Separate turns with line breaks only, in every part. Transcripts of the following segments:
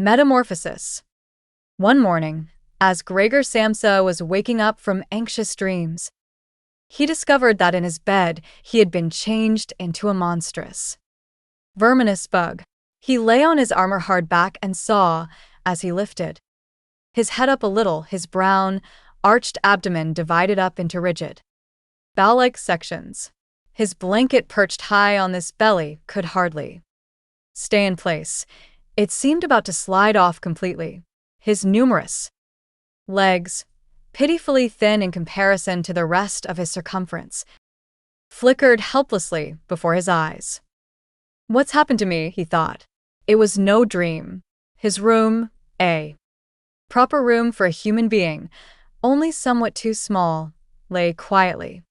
Metamorphosis. One morning, as Gregor Samsa was waking up from anxious dreams, he discovered that in his bed he had been changed into a monstrous, verminous bug. He lay on his armor-hard back and saw, as he lifted his head up a little, his brown, arched abdomen divided up into rigid, bow-like sections. His blanket perched high on this belly could hardly stay in place. It seemed about to slide off completely. His numerous legs, pitifully thin in comparison to the rest of his circumference, flickered helplessly before his eyes. "What's happened to me?" he thought. It was no dream. His room, a proper room for a human being, only somewhat too small, lay quietly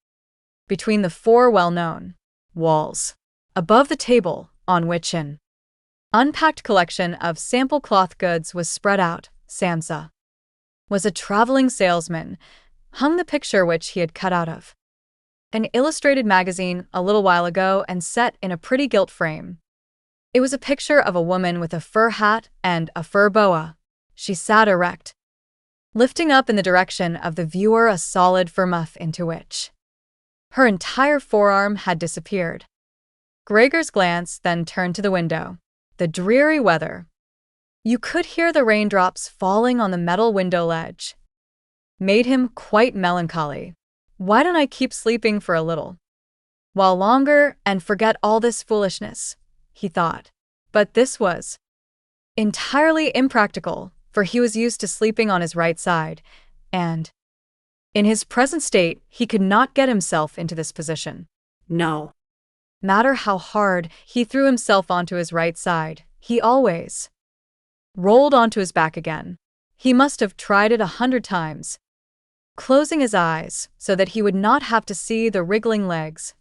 between the four well-known walls. Above the table, on which an unpacked collection of sample cloth goods was spread out, Samsa was a traveling salesman, hung the picture which he had cut out of an illustrated magazine a little while ago and set in a pretty gilt frame. It was a picture of a woman with a fur hat and a fur boa. She sat erect, lifting up in the direction of the viewer a solid fur muff into which her entire forearm had disappeared. Gregor's glance then turned to the window. The dreary weather. You could hear the raindrops falling on the metal window ledge. Made him quite melancholy. Why don't I keep sleeping for a little while longer and forget all this foolishness, he thought. But this was entirely impractical, for he was used to sleeping on his right side, and in his present state he could not get himself into this position. No matter how hard he threw himself onto his right side, he always rolled onto his back again. He must have tried it 100 times, closing his eyes so that he would not have to see the wriggling legs,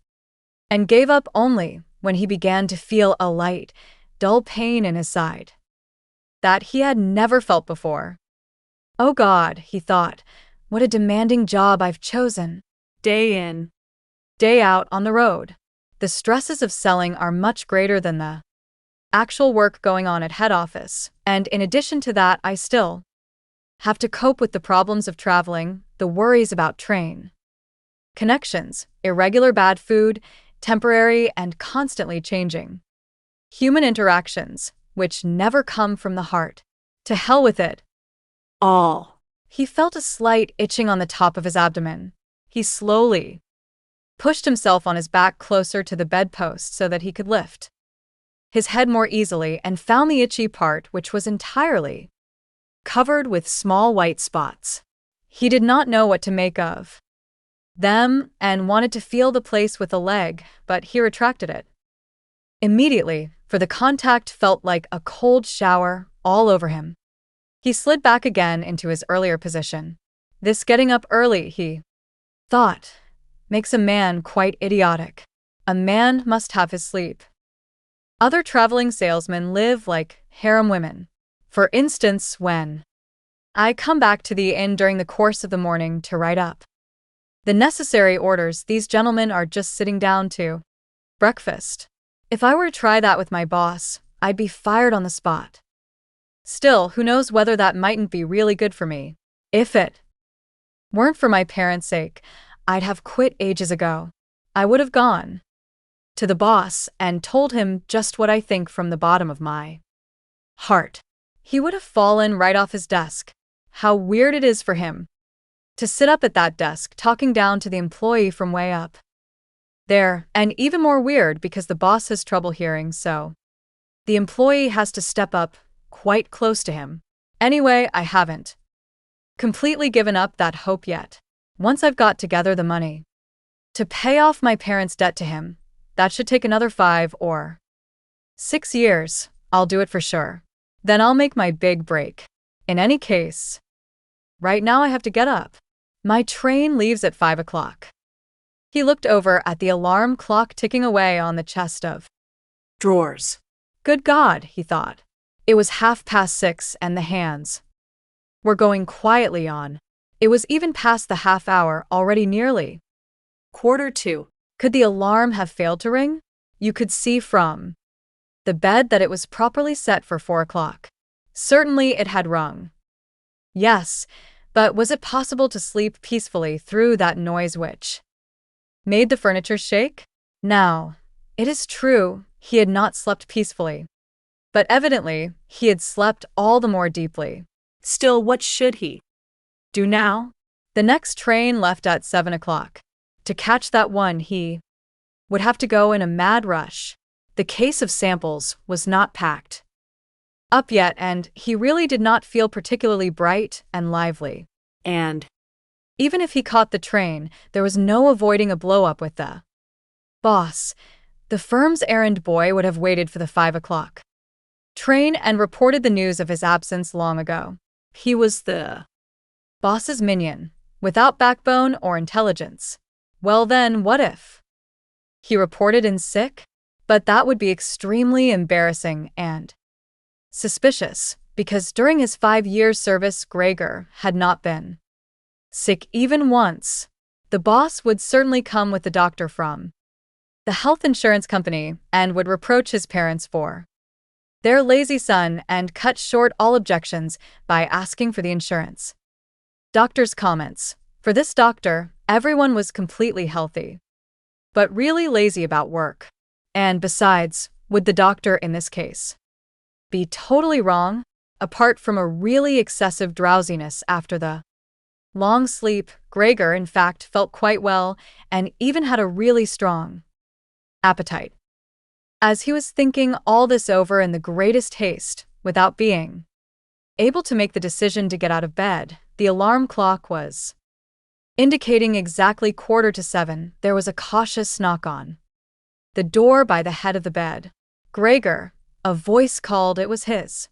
and gave up only when he began to feel a light, dull pain in his side that he had never felt before. Oh God, he thought, what a demanding job I've chosen. Day in, day out on the road. The stresses of selling are much greater than the actual work going on at head office, and in addition to that I still have to cope with the problems of traveling, the worries about train connections, irregular bad food, temporary and constantly changing human interactions, which never come from the heart. To hell with it all. He felt a slight itching on the top of his abdomen. He slowly pushed himself on his back closer to the bedpost so that he could lift his head more easily and found the itchy part, which was entirely covered with small white spots. He did not know what to make of them and wanted to feel the place with a leg, but he retracted it immediately, for the contact felt like a cold shower all over him. He slid back again into his earlier position. This getting up early, he thought, makes a man quite idiotic. A man must have his sleep. Other traveling salesmen live like harem women. For instance, when I come back to the inn during the course of the morning to write up the necessary orders, these gentlemen are just sitting down to breakfast. If I were to try that with my boss, I'd be fired on the spot. Still, who knows whether that mightn't be really good for me. If it weren't for my parents' sake, I'd have quit ages ago. I would have gone to the boss and told him just what I think from the bottom of my heart. He would have fallen right off his desk. How weird it is for him to sit up at that desk talking down to the employee from way up there, and even more weird because the boss has trouble hearing, so the employee has to step up quite close to him. Anyway, I haven't completely given up that hope yet. Once I've got together the money to pay off my parents' debt to him, that should take another 5 or 6 years, I'll do it for sure. Then I'll make my big break. In any case, right now I have to get up. My train leaves at 5 o'clock. He looked over at the alarm clock ticking away on the chest of drawers. Good God, he thought. It was 6:30 and the hands were going quietly on. It was even past the half hour, already nearly 1:45. Could the alarm have failed to ring? You could see from the bed that it was properly set for 4 o'clock. Certainly it had rung. Yes, but was it possible to sleep peacefully through that noise which made the furniture shake? Now, it is true, he had not slept peacefully. But evidently, he had slept all the more deeply.
Still, what should he
do now? The next train left at 7 o'clock. To catch that one, he would have to go in a mad rush. The case of samples was not packed up yet, and he really did not feel particularly bright and lively.
And
even if he caught the train, there was no avoiding a blow-up with the boss. The firm's errand boy would have waited for the 5 o'clock train and reported the news of his absence long ago.
He was the
boss's minion, without backbone or intelligence. Well then, what if he reported in sick? But that would be extremely embarrassing and suspicious, because during his 5 years' service, Gregor had not been sick even once. The boss would certainly come with the doctor from the health insurance company and would reproach his parents for their lazy son and cut short all objections by asking for the insurance. Doctor's comments. For this doctor, everyone was completely healthy, but really lazy about work. And besides, would the doctor in this case be totally wrong? Apart from a really excessive drowsiness after the long sleep, Gregor in fact felt quite well and even had a really strong appetite. As he was thinking all this over in the greatest haste, without being able to make the decision to get out of bed, the alarm clock was indicating exactly 7:15. There was a cautious knock on the door by the head of the bed. Gregor, a voice called. It was his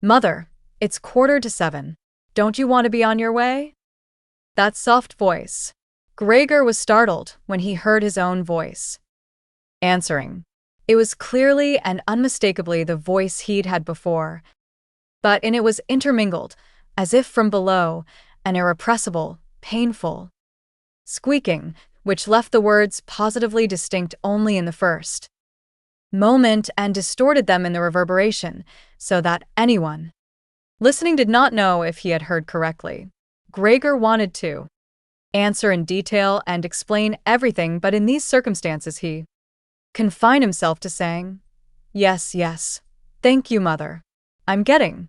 mother. It's 7:15. Don't you want to be on your way? That soft voice. Gregor was startled when he heard his own voice answering. It was clearly and unmistakably the voice he'd had before, but in it was intermingled, as if from below, an irrepressible, painful squeaking, which left the words positively distinct only in the first moment and distorted them in the reverberation, so that anyone listening did not know if he had heard correctly. Gregor wanted to answer in detail and explain everything, but in these circumstances he confined himself to saying, "Yes, yes. Thank you, Mother. I'm getting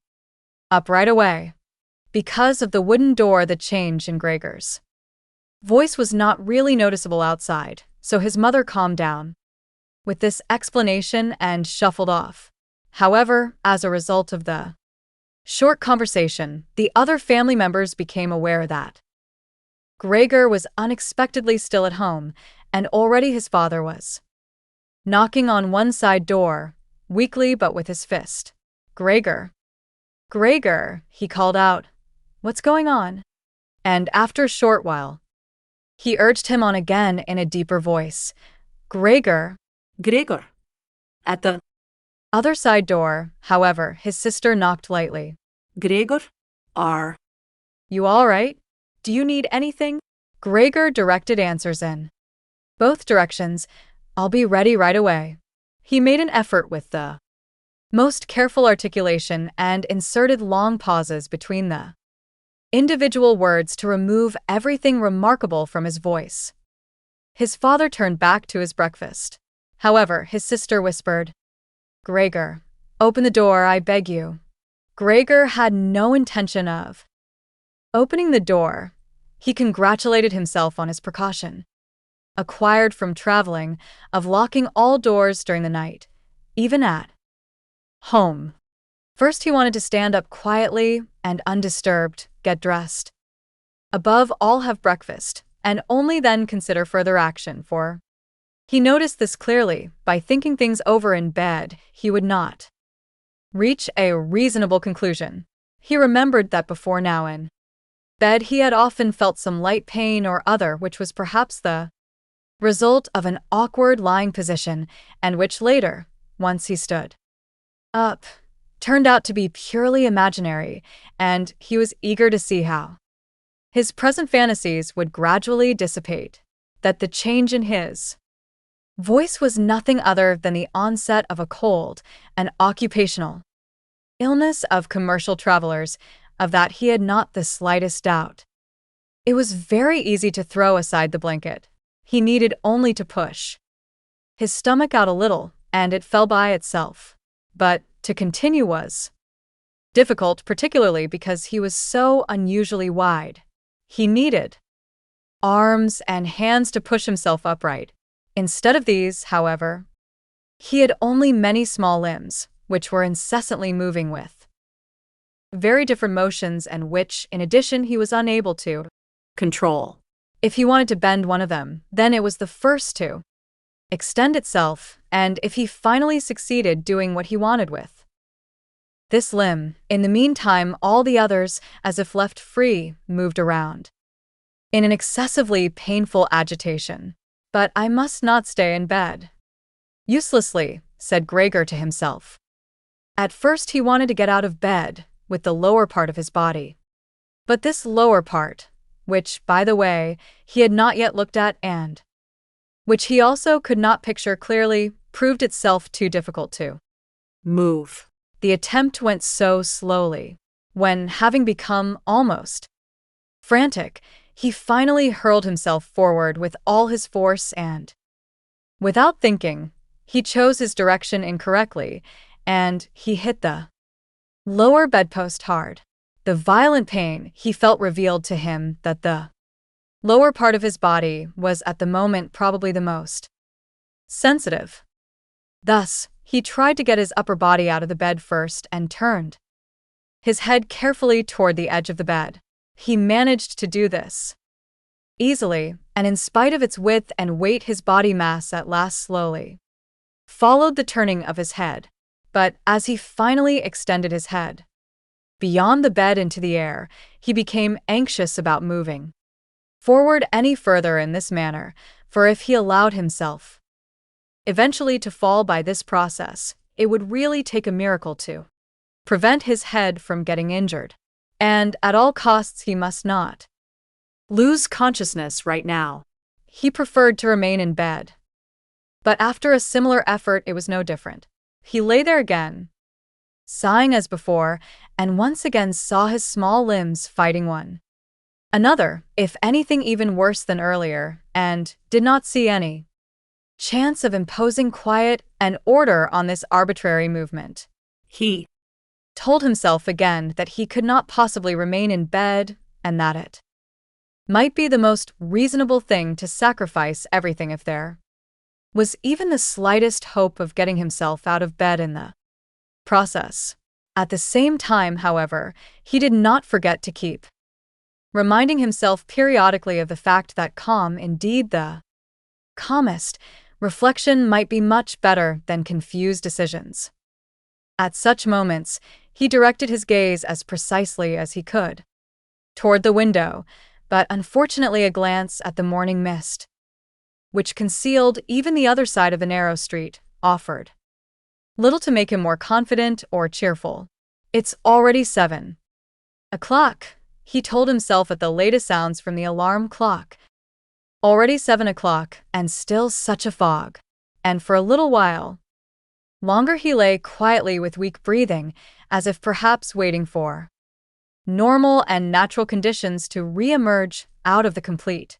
up right away." Because of the wooden door, the change in Gregor's voice was not really noticeable outside, so his mother calmed down with this explanation and shuffled off. However, as a result of the short conversation, the other family members became aware that Gregor was unexpectedly still at home, and already his father was knocking on one side door, weakly but with his fist. "Gregor, Gregor," he called out. "What's going on?" And after a short while, he urged him on again in a deeper voice. "Gregor."
Gregor. At the
other side door, however, his sister knocked lightly.
Gregor, are
you all right? Do you need anything? Gregor directed answers in both directions. "I'll be ready right away." He made an effort with the most careful articulation and inserted long pauses between the individual words to remove everything remarkable from his voice. His father turned back to his breakfast. However, his sister whispered, "Gregor, open the door, I beg you." Gregor had no intention of opening the door. He congratulated himself on his precaution, acquired from traveling, of locking all doors during the night, even at home. First, he wanted to stand up quietly and undisturbed, get dressed, above all have breakfast, and only then consider further action, for he noticed this clearly. By thinking things over in bed, he would not reach a reasonable conclusion. He remembered that before now in bed he had often felt some light pain or other, which was perhaps the result of an awkward lying position, and which later, once he stood up, turned out to be purely imaginary, and he was eager to see how his present fantasies would gradually dissipate. That the change in his voice was nothing other than the onset of a cold, an occupational illness of commercial travelers, of that he had not the slightest doubt. It was very easy to throw aside the blanket. He needed only to push his stomach out a little, and it fell by itself. But to continue was difficult, particularly because he was so unusually wide. He needed arms and hands to push himself upright. Instead of these, however, he had only many small limbs, which were incessantly moving with very different motions and which, in addition, he was unable to
control.
If he wanted to bend one of them, then it was the first to extend itself, and if he finally succeeded doing what he wanted with this limb, in the meantime all the others, as if left free, moved around in an excessively painful agitation. But I must not stay in bed. Uselessly, said Gregor to himself. At first he wanted to get out of bed with the lower part of his body. But this lower part, which, by the way, he had not yet looked at and which he also could not picture clearly, proved itself too difficult to
move.
The attempt went so slowly. When, having become almost frantic, he finally hurled himself forward with all his force and, without thinking, he chose his direction incorrectly, and he hit the lower bedpost hard. The violent pain he felt revealed to him that the lower part of his body was at the moment probably the most sensitive. Thus, he tried to get his upper body out of the bed first and turned his head carefully toward the edge of the bed. He managed to do this easily, and in spite of its width and weight, his body mass at last slowly followed the turning of his head. But as he finally extended his head beyond the bed into the air, he became anxious about moving forward any further in this manner, for if he allowed himself eventually to fall by this process, it would really take a miracle to prevent his head from getting injured. And at all costs he must not lose consciousness right now. He preferred to remain in bed. But after a similar effort, it was no different. He lay there again, sighing as before, and once again saw his small limbs fighting one another, if anything even worse than earlier, and did not see any chance of imposing quiet and order on this arbitrary movement. He told himself again that he could not possibly remain in bed, and that it might be the most reasonable thing to sacrifice everything if there was even the slightest hope of getting himself out of bed in the process. At the same time, however, he did not forget to keep reminding himself periodically of the fact that calm, indeed the calmest, reflection might be much better than confused decisions. At such moments, he directed his gaze as precisely as he could toward the window, but unfortunately a glance at the morning mist, which concealed even the other side of the narrow street, offered little to make him more confident or cheerful. It's already 7 o'clock, he told himself at the latest sounds from the alarm clock. Already 7 o'clock, and still such a fog. And for a little while longer he lay quietly with weak breathing, as if perhaps waiting for normal and natural conditions to re-emerge out of the complete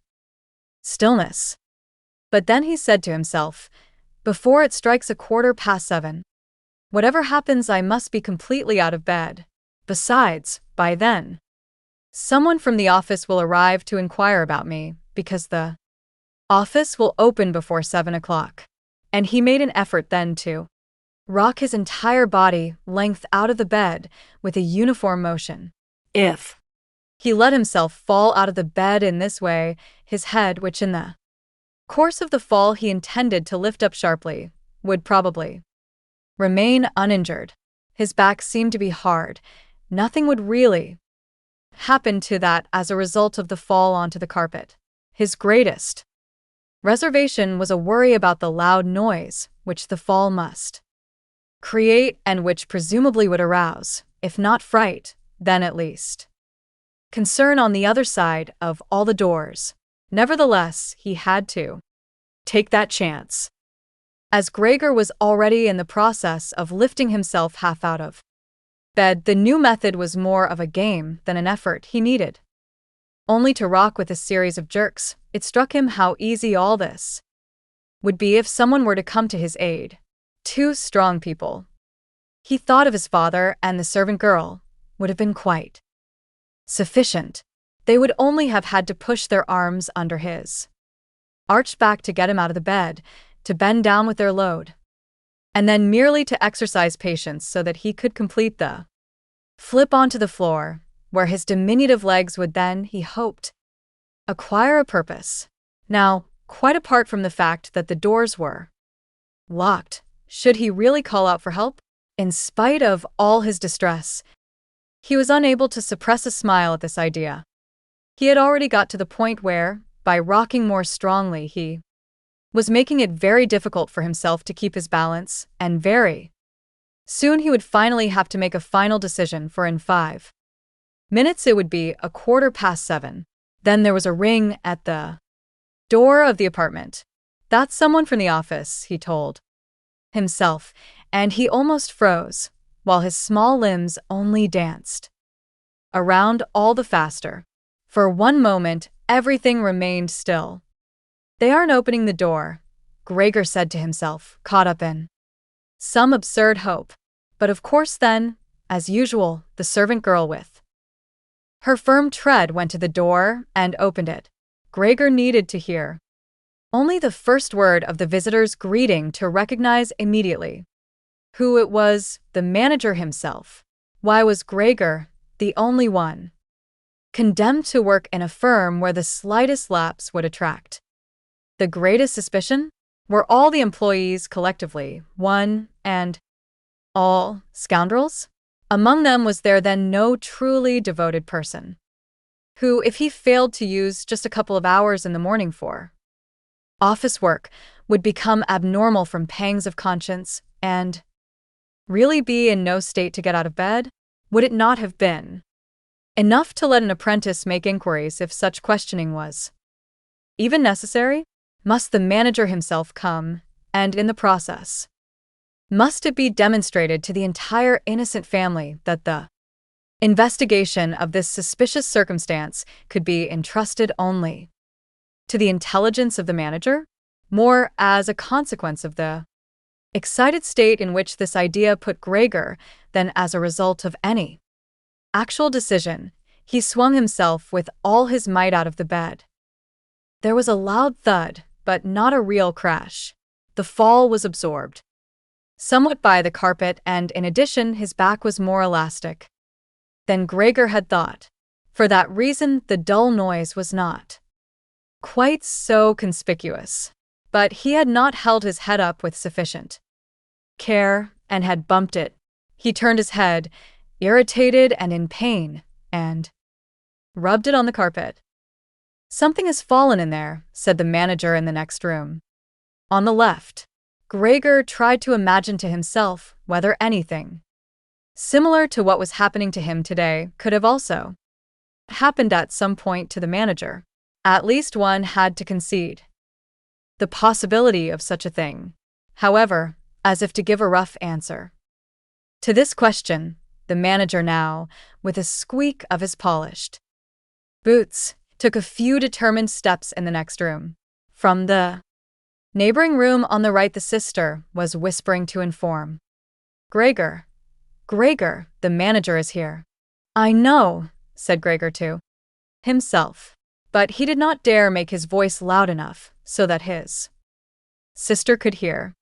stillness. But then he said to himself, before it strikes 7:15, whatever happens, I must be completely out of bed. Besides, by then, someone from the office will arrive to inquire about me, because the office will open before 7 o'clock. And he made an effort then to rock his entire body length out of the bed with a uniform motion. If he let himself fall out of the bed in this way, his head, which in the course of the fall he intended to lift up sharply, would probably remain uninjured. His back seemed to be hard. Nothing would really happen to that as a result of the fall onto the carpet. His greatest reservation was a worry about the loud noise which the fall must create and which presumably would arouse, if not fright, then at least concern on the other side of all the doors. Nevertheless, he had to take that chance. As Gregor was already in the process of lifting himself half out of bed, the new method was more of a game than an effort he needed. Only to rock with a series of jerks, it struck him how easy all this would be if someone were to come to his aid. Two strong people. He thought of his father, and the servant girl would have been quite sufficient. They would only have had to push their arms under his arched back to get him out of the bed, to bend down with their load, and then merely to exercise patience so that he could complete the flip onto the floor, where his diminutive legs would then, he hoped, acquire a purpose. Now, quite apart from the fact that the doors were locked, should he really call out for help? In spite of all his distress, he was unable to suppress a smile at this idea. He had already got to the point where, by rocking more strongly, he was making it very difficult for himself to keep his balance, and very soon he would finally have to make a final decision, for in 5 minutes it would be 7:15. Then there was a ring at the door of the apartment. "That's someone from the office," he told himself, and he almost froze, while his small limbs only danced around all the faster. For one moment, everything remained still. "They aren't opening the door," Gregor said to himself, caught up in some absurd hope. But of course then, as usual, the servant girl with her firm tread went to the door and opened it. Gregor needed to hear only the first word of the visitor's greeting to recognize immediately who it was, the manager himself. Why was Gregor the only one condemned to work in a firm where the slightest lapse would attract the greatest suspicion? Were all the employees collectively, one and all, scoundrels? Among them was there then no truly devoted person who, if he failed to use just a couple of hours in the morning for office work, would become abnormal from pangs of conscience and really be in no state to get out of bed? Would it not have been enough to let an apprentice make inquiries if such questioning was even necessary? Must the manager himself come, and in the process, must it be demonstrated to the entire innocent family that the investigation of this suspicious circumstance could be entrusted only to the intelligence of the manager? More as a consequence of the excited state in which this idea put Gregor than as a result of any actual decision, he swung himself with all his might out of the bed. There was a loud thud, but not a real crash. The fall was absorbed somewhat by the carpet, and in addition his back was more elastic than Gregor had thought. For that reason the dull noise was not quite so conspicuous. But he had not held his head up with sufficient care, and had bumped it. He turned his head, irritated and in pain, and rubbed it on the carpet. "Something has fallen in there," said the manager in the next room. On the left. Gregor tried to imagine to himself whether anything similar to what was happening to him today could have also happened at some point to the manager. At least one had to concede the possibility of such a thing. However, as if to give a rough answer to this question, the manager now, with a squeak of his polished boots, took a few determined steps in the next room. From the neighboring room on the right, the sister was whispering to inform Gregor. "Gregor, the manager is here." "I know," said Gregor to himself, but he did not dare make his voice loud enough so that his sister could hear.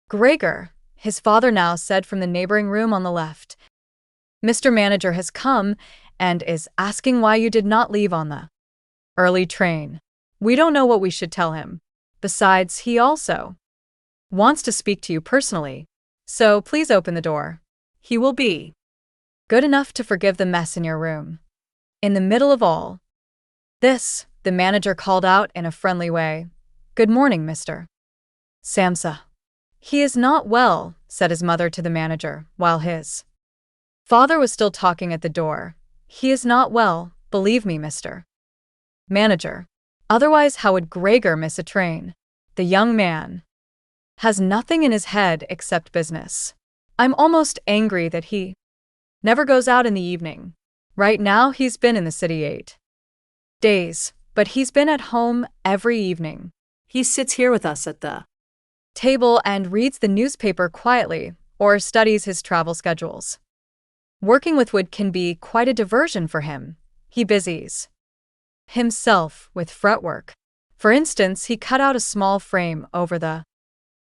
"Gregor," his father now said from the neighboring room on the left, "Mr. Manager has come and is asking why you did not leave on the early train. We don't know what we should tell him. Besides, he also wants to speak to you personally, so please open the door. He will be good enough to forgive the mess in your room." In the middle of all this, the manager called out in a friendly way, "Good morning, Mr. Samsa." "He is not well," said his mother to the manager, while his father was still talking at the door. "He is not well, believe me, Mr. Manager. Otherwise how would Gregor miss a train? The young man has nothing in his head except business. I'm almost angry that he Never goes out in the evening. Right now, he's been in the city 8 days, but he's been at home every evening.
He sits here with us at the
Table and reads the newspaper quietly or studies his travel schedules. Working with wood can be quite a diversion for him. He busies himself with fretwork. For instance, he cut out a small frame over the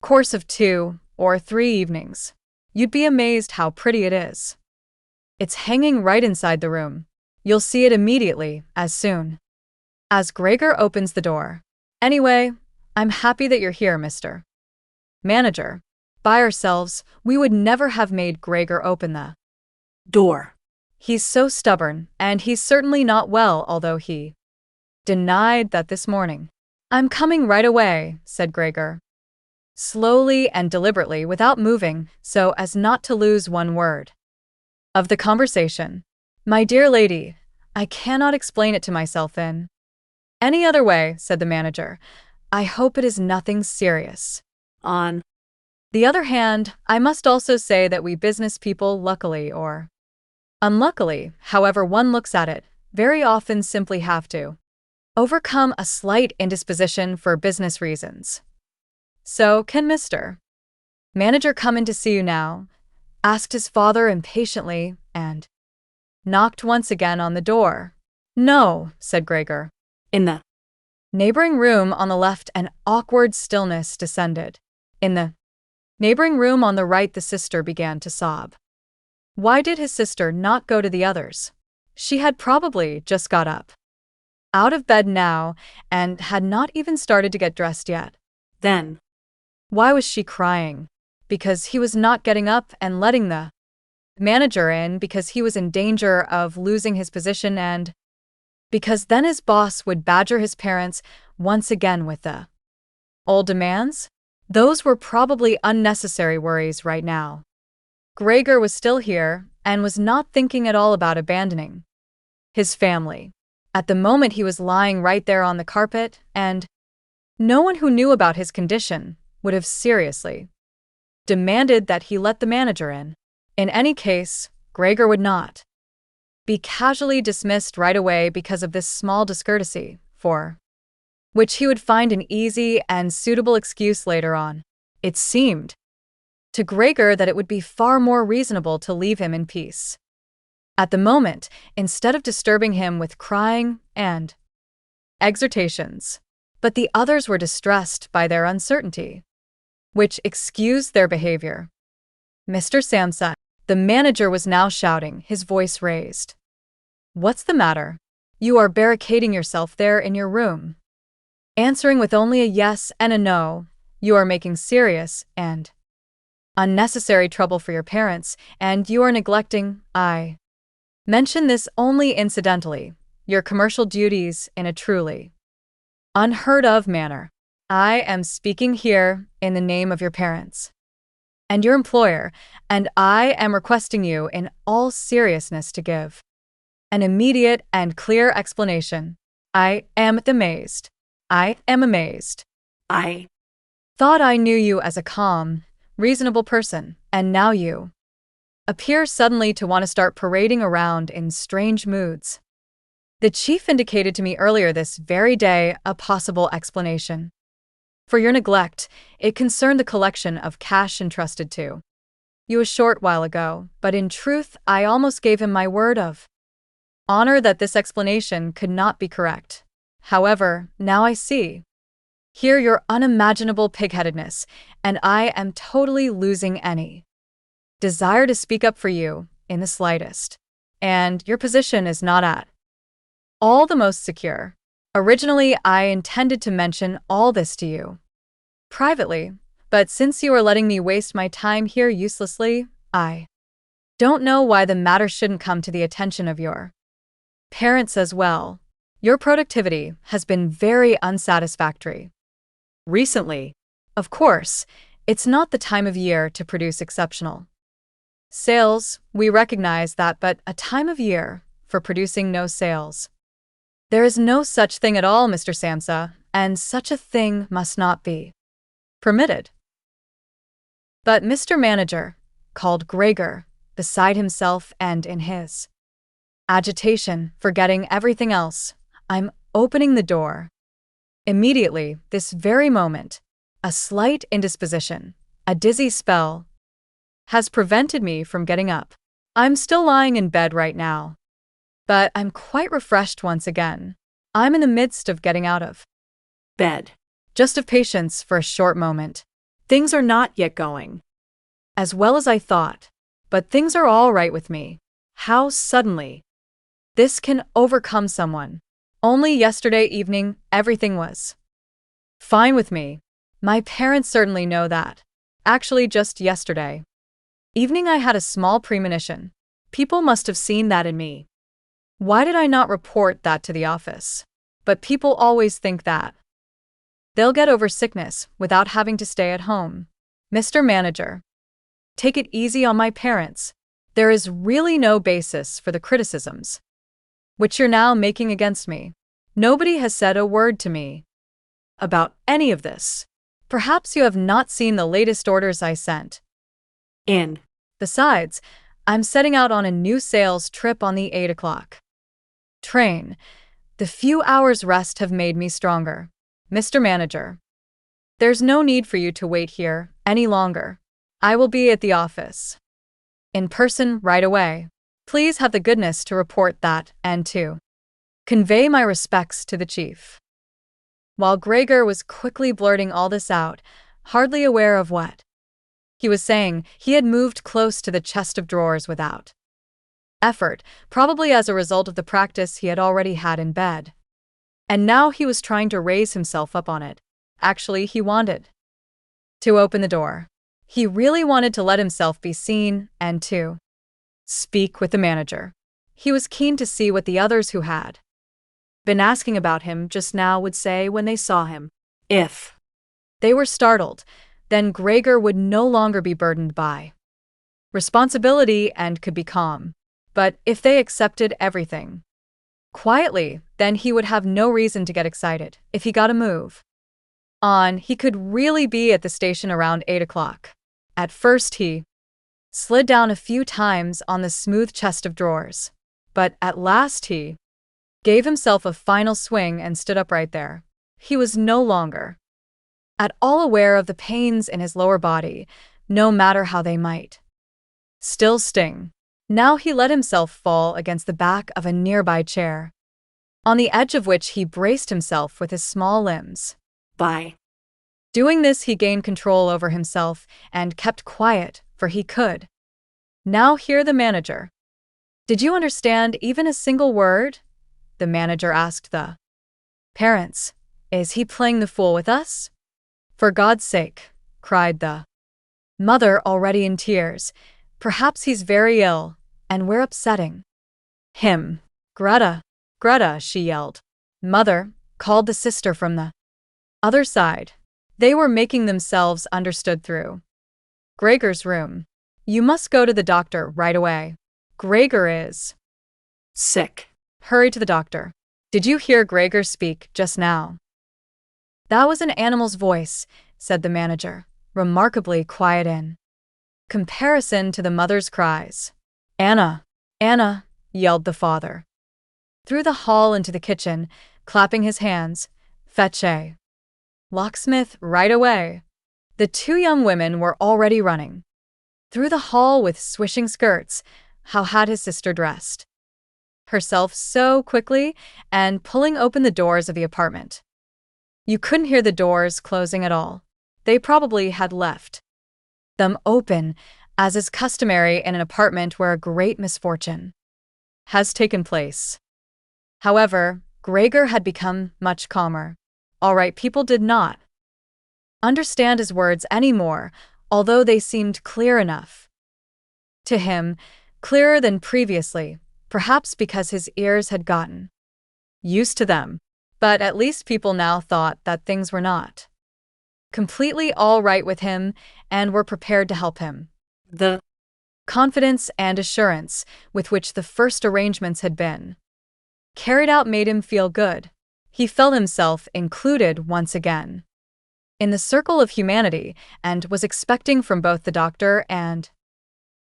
course of 2 or 3 evenings. You'd be amazed how pretty it is. It's hanging right inside the room. You'll see it immediately, as soon as Gregor opens the door. Anyway, I'm happy that you're here, Mr. Manager. By ourselves, we would never have made Gregor open the
door.
He's so stubborn, and he's certainly not well, although he denied that this morning. I'm coming right away, said Gregor, slowly and deliberately without moving so as not to lose one word of the conversation. My dear lady, I cannot explain it to myself in any other way, said the manager. I hope it is nothing serious.
On
the other hand, I must also say that we business people, luckily or unluckily, however one looks at it, very often simply have to overcome a slight indisposition for business reasons. So, can Mr. Manager come in to see you now? Asked his father impatiently, and knocked once again on the door. No, said Gregor.
in the
Neighboring room on the left, an awkward stillness descended. In the neighboring room on the right, the sister began to sob. Why did his sister not go to the others? She had probably just got up out of bed now and had not even started to get dressed yet.
Then
Why was she crying? Because he was not getting up and letting the manager in, because he was in danger of losing his position, and because then his boss would badger his parents once again with the old demands? Those were probably unnecessary worries right now. Gregor was still here and was not thinking at all about abandoning his family. At the moment, he was lying right there on the carpet, and no one who knew about his condition would have seriously demanded that he let the manager in. In any case, Gregor would not be casually dismissed right away because of this small discourtesy, for which he would find an easy and suitable excuse later on. It seemed to Gregor that it would be far more reasonable to leave him in peace at the moment, instead of disturbing him with crying and exhortations. But the others were distressed by their uncertainty, which excused their behavior. Mr. Samsa, the manager, was now shouting, his voice raised. What's the matter? You are barricading yourself there in your room, answering with only a yes and a no. You are making serious and unnecessary trouble for your parents, and you are neglecting, I mention this only incidentally, your commercial duties in a truly unheard of manner. I am speaking here in the name of your parents and your employer, and I am requesting you in all seriousness to give an immediate and clear explanation. I am amazed. I am amazed.
I
Thought I knew you as a calm, reasonable person, and now you appear suddenly to want to start parading around in strange moods. The chief indicated to me earlier this very day a possible explanation for your neglect. It concerned the collection of cash entrusted to you a short while ago, but in truth I almost gave him my word of honor that this explanation could not be correct. However, now I see here your unimaginable pigheadedness, and I am totally losing any desire to speak up for you in the slightest. And your position is not at all the most secure. Originally, I intended to mention all this to you privately, but since you are letting me waste my time here uselessly, I don't know why the matter shouldn't come to the attention of your parents as well. Your productivity has been very unsatisfactory recently. Of course, it's not the time of year to produce exceptional sales, we recognize that, but a time of year for producing no sales. There is no such thing at all, Mr. Samsa, and such a thing must not be permitted. But Mr. Manager, called Gregor, beside himself and in his agitation, forgetting everything else. I'm opening the door. Immediately, this very moment, a slight indisposition, a dizzy spell, has prevented me from getting up. I'm still lying in bed right now, but I'm quite refreshed once again. I'm in the midst of getting out of
bed.
just of patience for a short moment.
Things are not yet going
As well as I thought, but things are all right with me. How suddenly this can overcome someone. Only yesterday evening, everything was fine with me. My parents certainly know that. Actually, just yesterday evening I had a small premonition. People must have seen that in me. Why did I not report that to the office? But people always think that they'll get over sickness without having to stay at home. Mr. Manager, take it easy on my parents. There is really no basis for the criticisms which you're now making against me. Nobody has said a word to me about any of this. Perhaps you have not seen the latest orders I sent
in.
Besides, I'm setting out on a new sales trip on the 8 o'clock train. The few hours' rest have made me stronger. Mr. Manager, there's no need for you to wait here any longer. I will be at the office in person right away. Please have the goodness to report that and to convey my respects to the chief. While Gregor was quickly blurting all this out, hardly aware of what he was saying, he had moved close to the chest of drawers without effort, probably as a result of the practice he had already had in bed. And now he was trying to raise himself up on it. Actually, he wanted to open the door. He really wanted to let himself be seen and to speak with the manager. He was keen to see what the others who had been asking about him just now would say when they saw him.
If
they were startled, then Gregor would no longer be burdened by responsibility and could be calm. But if they accepted everything quietly, then he would have no reason to get excited. If he got a move on, he could really be at the station around 8 o'clock. At first he slid down a few times on the smooth chest of drawers, but at last he gave himself a final swing and stood up right there. He was no longer at all aware of the pains in his lower body, no matter how they might still sting. Now he let himself fall against the back of a nearby chair, on the edge of which he braced himself with his small limbs.
By
doing this, he gained control over himself and kept quiet, for he could now hear the manager. Did you understand even a single word? The manager asked the parents. Is he playing the fool with us? For God's sake, cried the mother, already in tears. Perhaps he's very ill, and we're upsetting him. Greta, Greta, she yelled. Mother, called the sister from the other side. They were making themselves understood through Gregor's room. You must go to the doctor right away. Gregor is
sick.
Hurry to the doctor. Did you hear Gregor speak just now? That was an animal's voice, said the manager, remarkably quiet in comparison to the mother's cries. Anna, Anna, yelled the father. Through the hall into the kitchen, clapping his hands. Fetch a locksmith right away. The two young women were already running through the hall with swishing skirts. How had his sister dressed herself so quickly and pulling open the doors of the apartment? You couldn't hear the doors closing at all. They probably had left them open, as is customary in an apartment where a great misfortune has taken place. However, Gregor had become much calmer. All right, people did not understand his words anymore, although they seemed clear enough to him, clearer than previously, perhaps because his ears had gotten used to them. But at least people now thought that things were not completely all right with him and were prepared to help him. The confidence and assurance with which the first arrangements had been carried out made him feel good. He felt himself included once again in the circle of humanity and was expecting from both the doctor and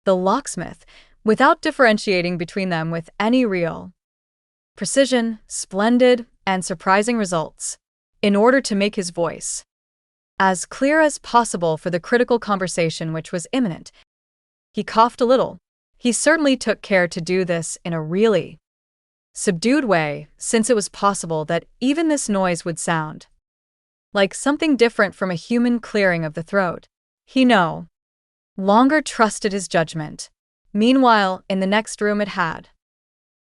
the locksmith, without differentiating between them with any real precision, splendid, and surprising results, in order to make his voice as clear as possible for the critical conversation which was imminent. He coughed a little. He certainly took care to do this in a really subdued way, since it was possible that even this noise would sound like something different from a human clearing of the throat. He no longer trusted his judgment. Meanwhile, in the next room it had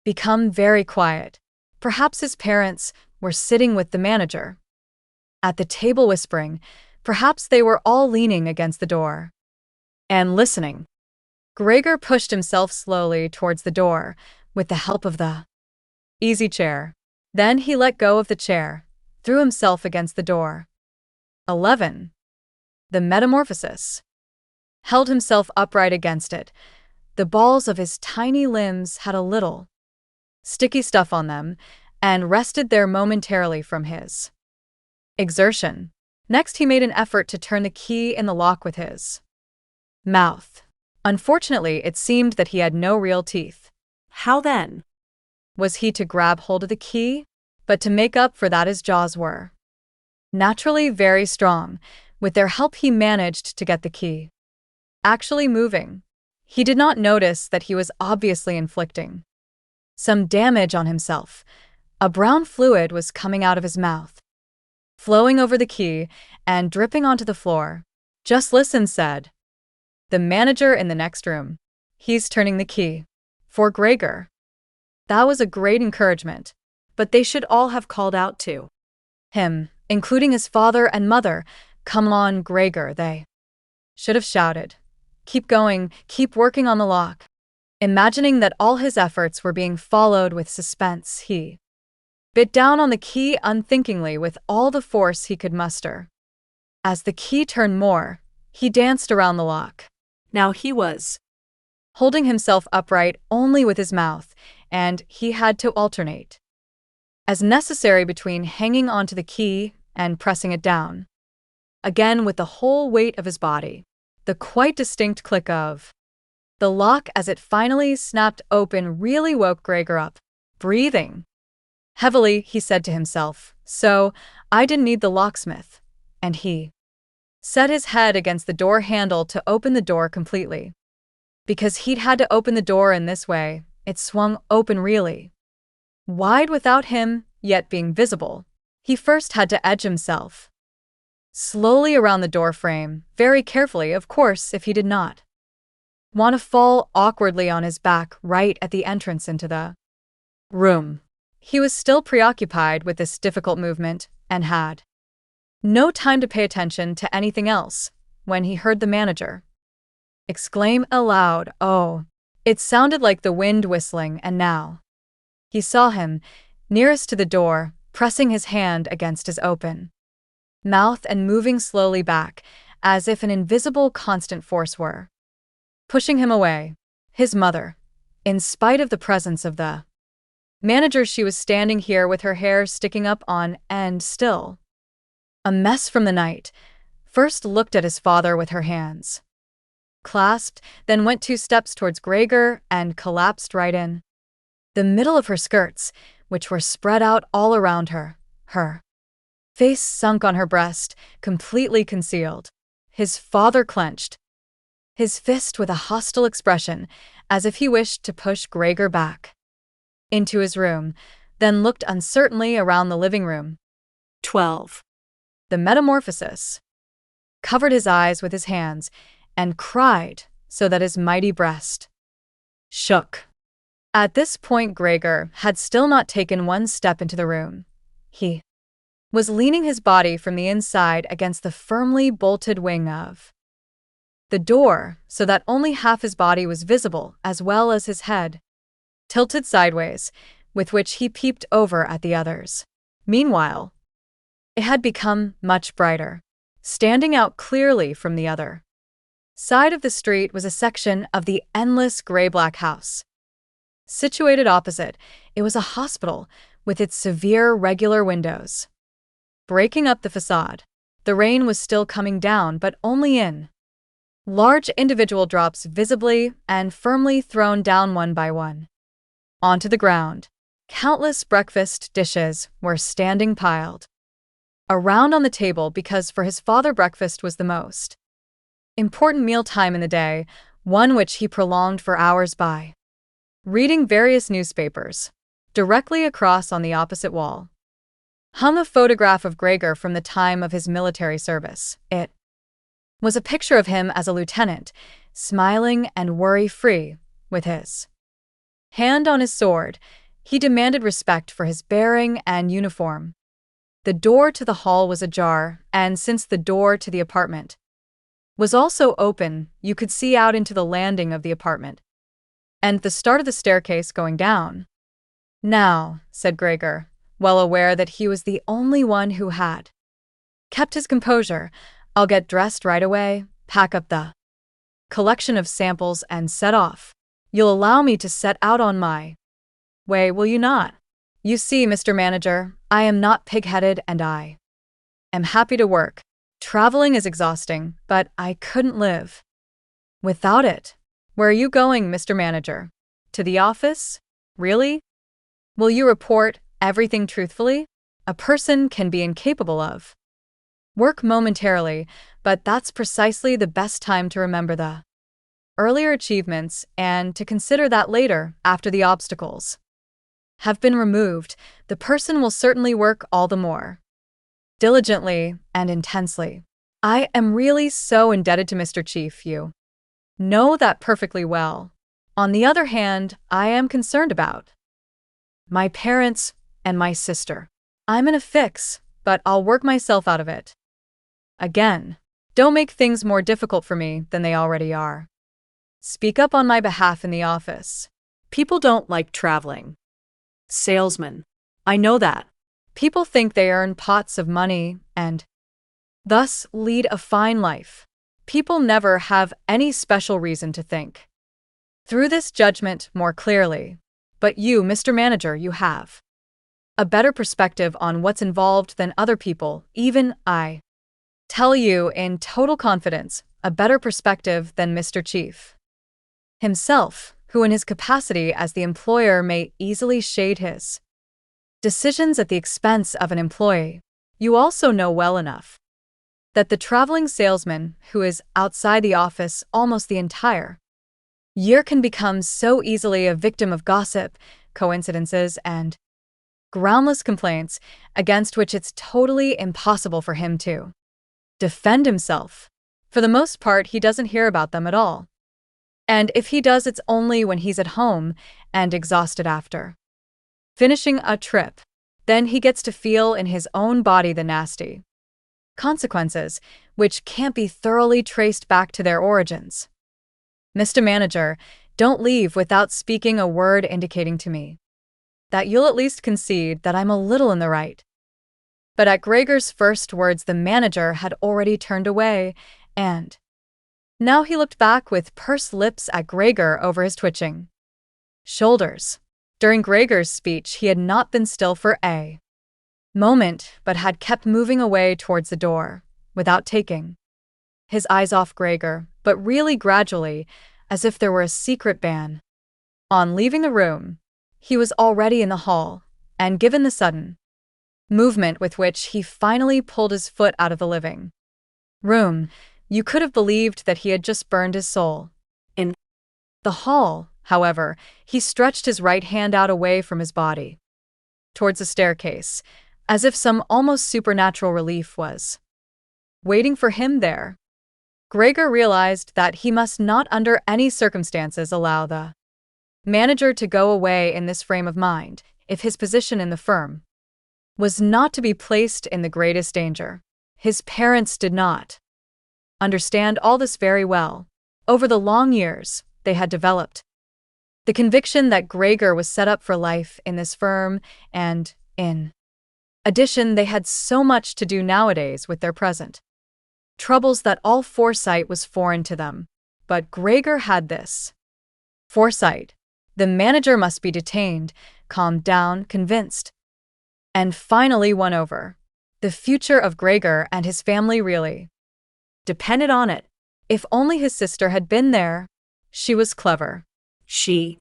become very quiet. Perhaps his parents were sitting with the manager at the table whispering. Perhaps they were all leaning against the door and listening. Gregor pushed himself slowly towards the door with the help of the easy chair. Then he let go of the chair, threw himself against the door. 11. The Metamorphosis. Held himself upright against it. The balls of his tiny limbs had a little sticky stuff on them and rested there momentarily from his exertion. Next, he made an effort to turn the key in the lock with his mouth. Unfortunately, it seemed that he had no real teeth.
How then
was he to grab hold of the key? But to make up for that, his jaws were naturally very strong. With their help, he managed to get the key actually moving. He did not notice that he was obviously inflicting some damage on himself. A brown fluid was coming out of his mouth, flowing over the key and dripping onto the floor. "Just listen," said the manager in the next room. "He's turning the key." For Gregor, that was a great encouragement, but they should all have called out to him, including his father and mother. "Come on, Gregor," they should have shouted. "Keep going, keep working on the lock." Imagining that all his efforts were being followed with suspense, he bit down on the key unthinkingly with all the force he could muster. As the key turned more, he danced around the lock.
Now he was
holding himself upright only with his mouth, and he had to alternate as necessary between hanging onto the key and pressing it down again with the whole weight of his body. The quite distinct click of the lock as it finally snapped open really woke Gregor up. Breathing heavily, he said to himself, "So, I didn't need the locksmith." And he set his head against the door handle to open the door completely. Because he'd had to open the door in this way, it swung open really wide without him yet being visible. He first had to edge himself slowly around the door frame, very carefully, of course, if he did not want to fall awkwardly on his back right at the entrance into the room. He was still preoccupied with this difficult movement and had no time to pay attention to anything else when he heard the manager exclaim aloud, "Oh!" It sounded like the wind whistling, and now he saw him, nearest to the door, pressing his hand against his open mouth and moving slowly back, as if an invisible constant force were pushing him away. His mother, in spite of the presence of the manager, she was standing here with her hair sticking up on end still, a mess from the night, first looked at his father with her hands clasped, then went 2 steps towards Gregor and collapsed right in the middle of her skirts, which were spread out all around her. Her face sunk on her breast, completely concealed. His father clenched his fist with a hostile expression, as if he wished to push Gregor back into his room, then looked uncertainly around the living room.
12.
The Metamorphosis. Covered his eyes with his hands and cried so that his mighty breast shook. At this point, Gregor had still not taken 1 step into the room. He was leaning his body from the inside against the firmly bolted wing of the door, so that only half his body was visible, as well as his head tilted sideways, with which he peeped over at the others. Meanwhile, it had become much brighter. Standing out clearly from the other side of the street was a section of the endless gray-black house. Situated opposite, it was a hospital with its severe regular windows breaking up the facade. The rain was still coming down, but only in Large individual drops visibly and firmly thrown down one by one. Onto the ground. Countless breakfast dishes were standing piled around on the table because for his father breakfast was the most important mealtime in the day, one which he prolonged for hours by reading various newspapers. Directly across on the opposite wall hung a photograph of Gregor from the time of his military service. It was a picture of him as a lieutenant, smiling and worry-free, with his hand on his sword. He demanded respect for his bearing and uniform. The door to the hall was ajar, and since the door to the apartment was also open, you could see out into the landing of the apartment and the start of the staircase going down. "Now," said Gregor, well aware that he was the only one who had kept his composure, "I'll get dressed right away, pack up the collection of samples and set off. You'll allow me to set out on my way, will you not? You see, Mr. Manager, I am not pig-headed and I am happy to work. Traveling is exhausting, but I couldn't live without it." "Where are you going, Mr. Manager? To the office? Really? Will you report everything truthfully? A person can be incapable of work momentarily, but that's precisely the best time to remember the earlier achievements and to consider that later, after the obstacles have been removed, the person will certainly work all the more diligently and intensely. I am really so indebted to Mr. Chief, you know that perfectly well. On the other hand, I am concerned about my parents and my sister. I'm in a fix, but I'll work myself out of it. Again, don't make things more difficult for me than they already are. Speak up on my behalf in the office.
People don't like traveling. Salesman. I know that.
People think they earn pots of money and thus lead a fine life. People never have any special reason to think through this judgment more clearly. But you, Mr. Manager, you have a better perspective on what's involved than other people, even I tell you in total confidence, a better perspective than Mr. Chief himself, who in his capacity as the employer may easily shade his decisions at the expense of an employee. You also know well enough that the traveling salesman who is outside the office almost the entire year can become so easily a victim of gossip, coincidences, and groundless complaints against which it's totally impossible for him to defend himself. For the most part, he doesn't hear about them at all. And if he does, it's only when he's at home and exhausted after finishing a trip. Then he gets to feel in his own body the nasty consequences, which can't be thoroughly traced back to their origins. Mr. Manager, don't leave without speaking a word indicating to me that you'll at least concede that I'm a little in the right." But at Gregor's first words, the manager had already turned away, and now he looked back with pursed lips at Gregor over his twitching shoulders. During Gregor's speech, he had not been still for a moment, but had kept moving away towards the door, without taking his eyes off Gregor, but really gradually, as if there were a secret ban. On leaving the room, he was already in the hall, and given the sudden movement with which he finally pulled his foot out of the living room, you could have believed that he had just burned his soul. In the hall, however, he stretched his right hand out away from his body towards the staircase, as if some almost supernatural relief was waiting for him there. Gregor realized that he must not under any circumstances allow the manager to go away in this frame of mind, if his position in the firm was not to be placed in the greatest danger. His parents did not understand all this very well. Over the long years, they had developed the conviction that Gregor was set up for life in this firm, and, in addition, they had so much to do nowadays with their present troubles that all foresight was foreign to them. But Gregor had this foresight. The manager must be detained, calmed down, convinced, and finally won over. The future of Gregor and his family really depended on it. If only his sister had been there. She was clever.
She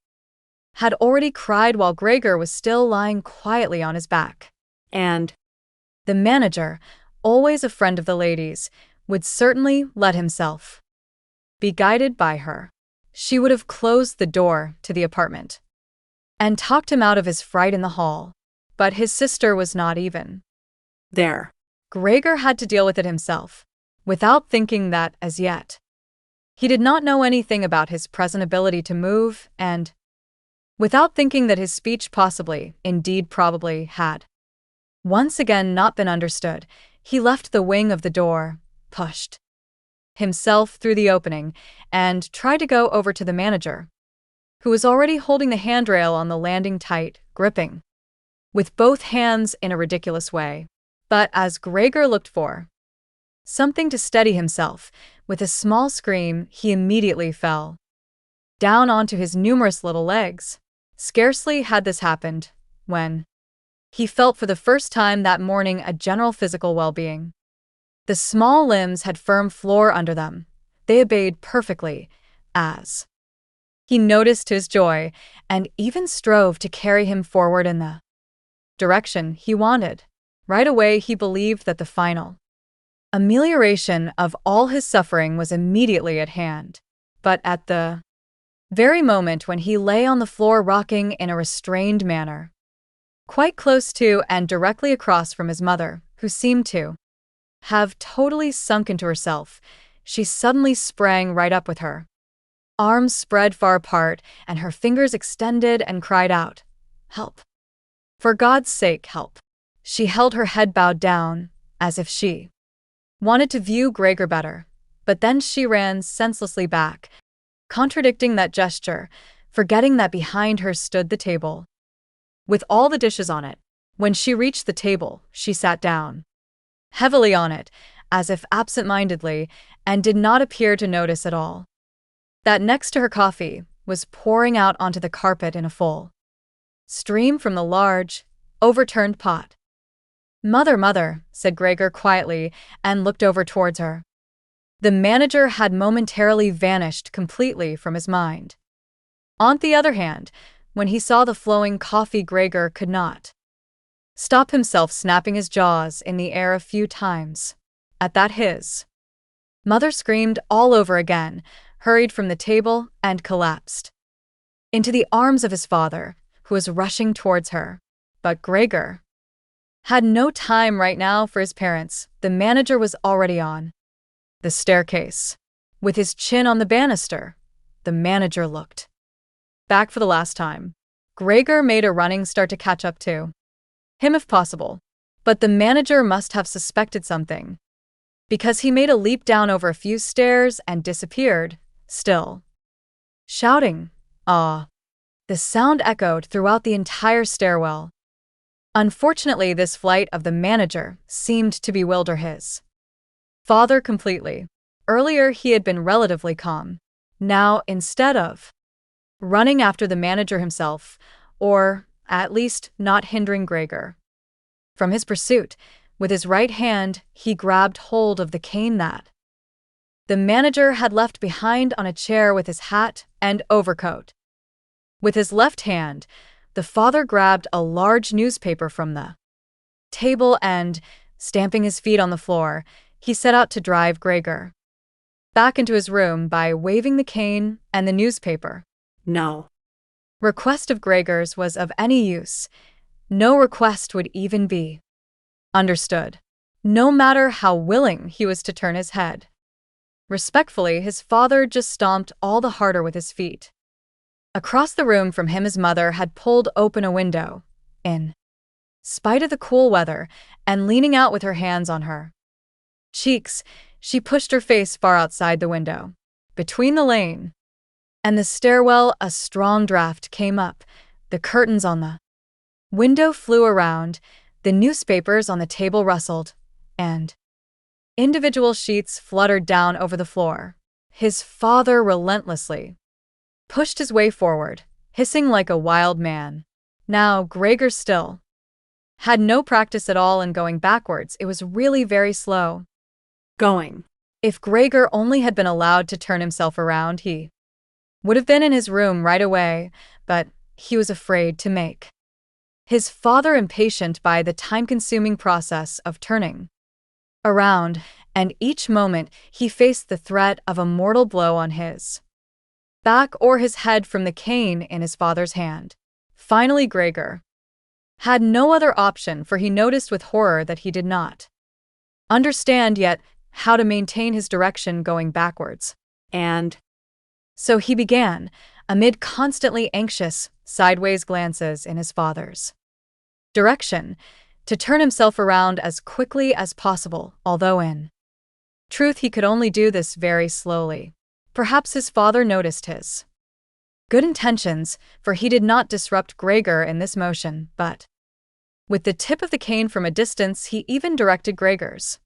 Had already cried while Gregor was still lying quietly on his back.
and
The manager, always a friend of the ladies, would certainly let himself be guided by her. She would have closed the door to the apartment and talked him out of his fright in the hall. But his sister was not even
there.
Gregor had to deal with it himself, without thinking that as yet. He did not know anything about his present ability to move, and without thinking that his speech possibly, indeed probably, had once again not been understood, he left the wing of the door, pushed himself through the opening, and tried to go over to the manager, who was already holding the handrail on the landing tight, gripping with both hands in a ridiculous way. But as Gregor looked for something to steady himself, with a small scream, he immediately fell down onto his numerous little legs. Scarcely had this happened when he felt for the first time that morning a general physical well-being. The small limbs had firm floor under them. They obeyed perfectly, as he noticed his joy, and even strove to carry him forward in the direction he wanted. Right away he believed that the final amelioration of all his suffering was immediately at hand. But at the very moment when he lay on the floor rocking in a restrained manner, quite close to and directly across from his mother, who seemed to have totally sunk into herself, she suddenly sprang right up with her arms spread far apart and her fingers extended and cried out, "Help! For God's sake, help!" She held her head bowed down, as if she wanted to view Gregor better, but then she ran senselessly back, contradicting that gesture, forgetting that behind her stood the table with all the dishes on it. When she reached the table, she sat down heavily on it, as if absent-mindedly, and did not appear to notice at all that next to her coffee was pouring out onto the carpet in a full stream from the large, overturned pot. "Mother, mother," said Gregor quietly, and looked over towards her. The manager had momentarily vanished completely from his mind. On the other hand, when he saw the flowing coffee, Gregor could not stop himself snapping his jaws in the air a few times. At that his mother screamed all over again, hurried from the table, and collapsed into the arms of his father, who was rushing towards her. But Gregor had no time right now for his parents. The manager was already on the staircase. With his chin on the banister, the manager looked back for the last time. Gregor made a running start to catch up to him if possible. But the manager must have suspected something, because he made a leap down over a few stairs and disappeared, still shouting, "Ah!" The sound echoed throughout the entire stairwell. Unfortunately, this flight of the manager seemed to bewilder his father completely. Earlier he had been relatively calm. Now, instead of running after the manager himself, or at least not hindering Gregor from his pursuit, with his right hand he grabbed hold of the cane that the manager had left behind on a chair with his hat and overcoat. With his left hand, the father grabbed a large newspaper from the table and, stamping his feet on the floor, he set out to drive Gregor back into his room by waving the cane and the newspaper.
No
request of Gregor's was of any use. No request would even be understood, no matter how willing he was to turn his head. Respectfully, his father just stomped all the harder with his feet. Across the room from him his mother had pulled open a window, in spite of the cool weather, and leaning out with her hands on her cheeks, she pushed her face far outside the window. Between the lane and the stairwell a strong draft came up, the curtains on the window flew around, the newspapers on the table rustled, and individual sheets fluttered down over the floor. His father relentlessly pushed his way forward, hissing like a wild man. Now, Gregor still had no practice at all in going backwards. It was really very slow going. If Gregor only had been allowed to turn himself around, he would have been in his room right away, but he was afraid to make his father impatient by the time-consuming process of turning around, and each moment he faced the threat of a mortal blow on his back or his head from the cane in his father's hand. Finally, Gregor had no other option, for he noticed with horror that he did not understand yet how to maintain his direction going backwards.
And
So he began, amid constantly anxious, sideways glances in his father's direction, to turn himself around as quickly as possible, although in truth he could only do this very slowly. Perhaps his father noticed his good intentions, for he did not disrupt Gregor in this motion, but with the tip of the cane from a distance he even directed Gregor's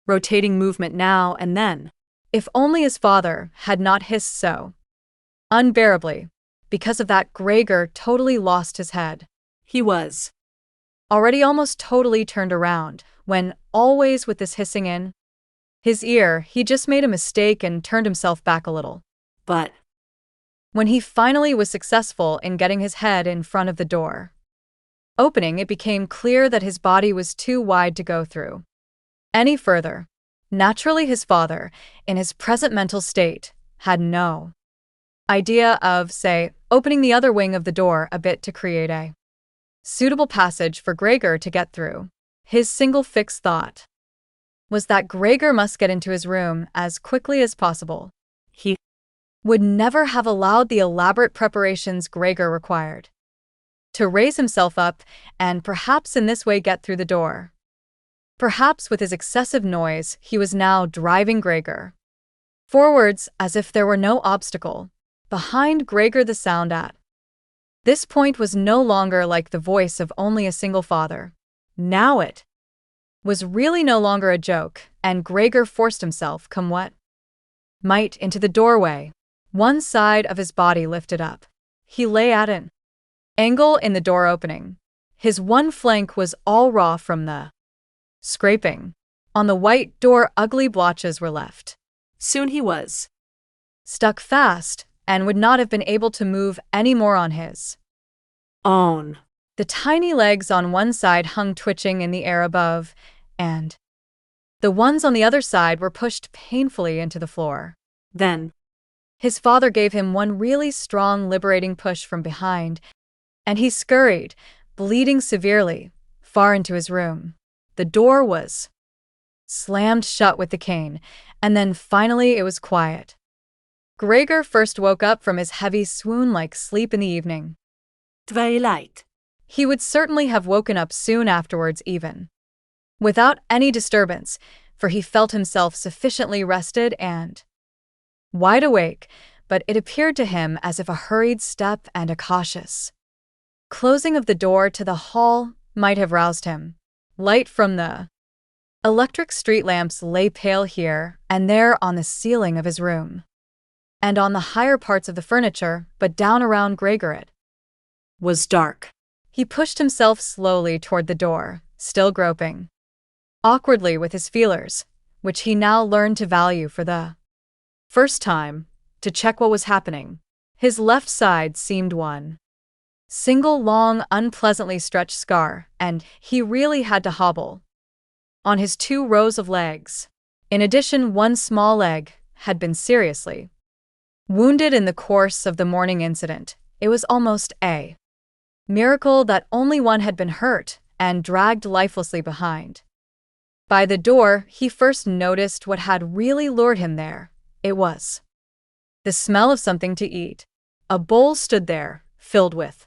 rotating movement now and then.
If only his father had not hissed so unbearably. Because of that, Gregor totally lost his head.
He was
Already almost totally turned around, when, always with this hissing in his ear, he just made a mistake and turned himself back a little.
But
when he finally was successful in getting his head in front of the door opening, it became clear that his body was too wide to go through any further. Naturally, his father, in his present mental state, had no idea of, say, opening the other wing of the door a bit to create a suitable passage for Gregor to get through. His single fixed thought was that Gregor must get into his room as quickly as possible.
he
Would never have allowed the elaborate preparations Gregor required to raise himself up and perhaps in this way get through the door. Perhaps with his excessive noise, he was now driving Gregor forwards as if there were no obstacle behind Gregor. The sound at this point was no longer like the voice of only a single father. Now it was really no longer a joke, and Gregor forced himself, come what might, into the doorway. One side of his body lifted up. He lay at an angle in the door opening. His one flank was all raw from the scraping. On the white door, ugly blotches were left.
soon he was
Stuck fast, and would not have been able to move any more on his
own.
The tiny legs on one side hung twitching in the air above, and the ones on the other side were pushed painfully into the floor.
Then
His father gave him one really strong, liberating push from behind, and he scurried, bleeding severely, far into his room. The door was slammed shut with the cane, and then finally it was quiet. Gregor first woke up from his heavy swoon-like sleep in the evening.
Twilight.
He would certainly have woken up soon afterwards even without any disturbance, for he felt himself sufficiently rested and wide awake, but it appeared to him as if a hurried step and a cautious closing of the door to the hall might have roused him. Light from the electric street lamps lay pale here and there on the ceiling of his room, and on the higher parts of the furniture, but down around Gregor it
Was dark.
He pushed himself slowly toward the door, still groping awkwardly with his feelers, which he now learned to value for the
First time, to check what was happening.
His left side seemed one single long, unpleasantly stretched scar, and he really had to hobble on his 2 rows of legs. In addition, one small leg had been seriously wounded in the course of the morning incident. It was almost a miracle that only one had been hurt and dragged lifelessly behind. By the door, he first noticed what had really lured him there. It was the smell of something to eat. A bowl stood there, filled with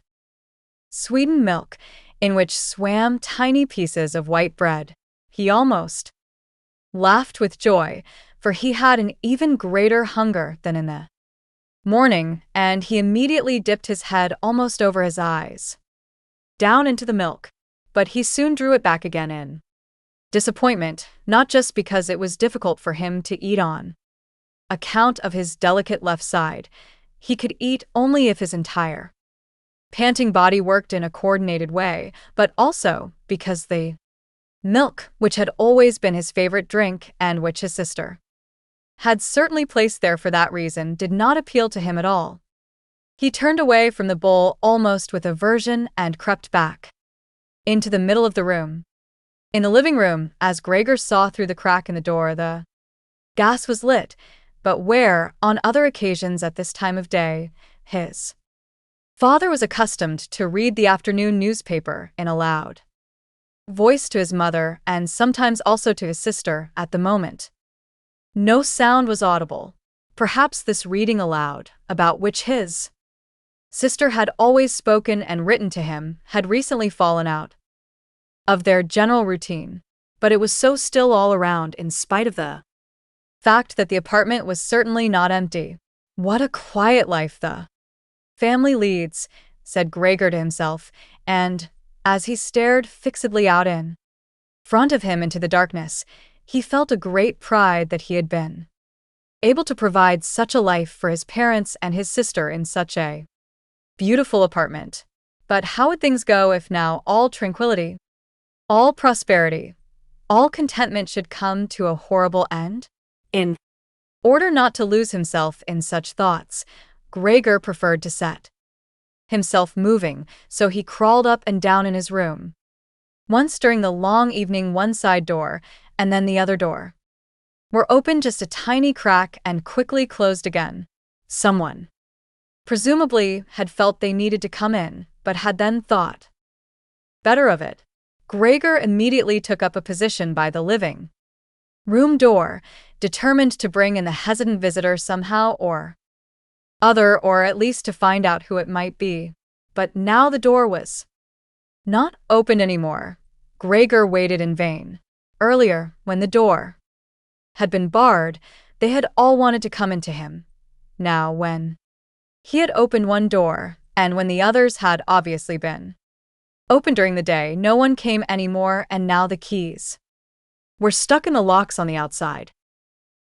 sweetened milk, in which swam tiny pieces of white bread. He almost laughed with joy, for he had an even greater hunger than in the morning, and he immediately dipped his head almost over his eyes down into the milk, but he soon drew it back again in disappointment, not just because it was difficult for him to eat on account of his delicate left side. He could eat only if his entire panting body worked in a coordinated way, but also because the milk, which had always been his favorite drink and which his sister had certainly placed there for that reason, did not appeal to him at all. He turned away from the bowl almost with aversion and crept back into the middle of the room. In the living room, as Gregor saw through the crack in the door, the gas was lit, but where, on other occasions at this time of day, his father was accustomed to read the afternoon newspaper in a loud voice to his mother and sometimes also to his sister at the moment. No sound was audible. Perhaps this reading aloud, about which his sister had always spoken and written to him, had recently fallen out of their general routine, but it was so still all around in spite of the fact that the apartment was certainly not empty. What a quiet life the family leads, said Gregor to himself, and, as he stared fixedly out in front of him into the darkness, he felt a great pride that he had been able to provide such a life for his parents and his sister in such a beautiful apartment. But how would things go if now all tranquility, all prosperity, all contentment should come to a horrible end? In order not to lose himself in such thoughts, Gregor preferred to set himself moving, so he crawled up and down in his room. Once during the long evening, one side door, and then the other door, were opened just a tiny crack and quickly closed again. Someone, presumably, had felt they needed to come in, but had then thought better of it. Gregor immediately took up a position by the living room door, determined to bring in the hesitant visitor somehow or other, or at least to find out who it might be. But now the door was not open anymore. Gregor waited in vain. Earlier, when the door had been barred, they had all wanted to come into him. Now, when he had opened one door, and when the others had obviously been open during the day, no one came anymore, and now the keys were stuck in the locks on the outside.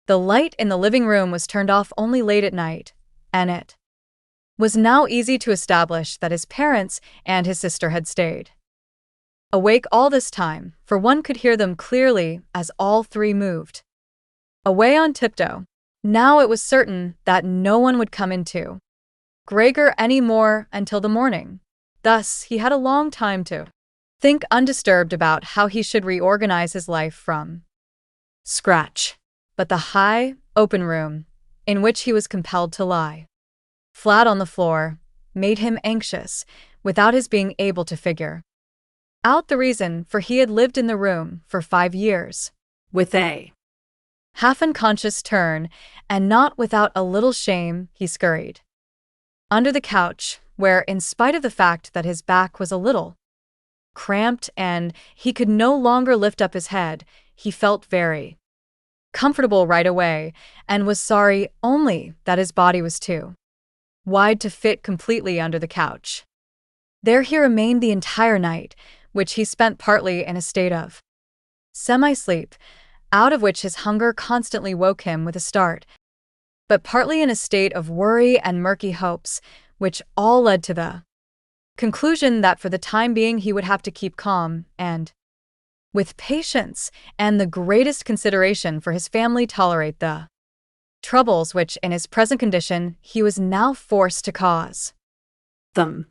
The light in the living room was turned off only late at night, and it was now easy to establish that his parents and his sister had stayed awake all this time, for one could hear them clearly as all three moved away on tiptoe. Now it was certain that no one would come into Gregor any more until the morning. Thus, he had a long time to think undisturbed about how he should reorganize his life from scratch. But the high, open room, in which he was compelled to lie flat on the floor, made him anxious, without his being able to figure out the reason, for he had lived in the room for 5 years. With a half-unconscious turn, and not without a little shame, he scurried under the couch, where, in spite of the fact that his back was a little cramped and he could no longer lift up his head, he felt very comfortable right away, and was sorry only that his body was too wide to fit completely under the couch. There he remained the entire night, which he spent partly in a state of semi-sleep, out of which his hunger constantly woke him with a start, but partly in a state of worry and murky hopes, which all led to the conclusion that for the time being he would have to keep calm and, with patience and the greatest consideration for his family, tolerate the troubles which, in his present condition, he was now forced to cause them.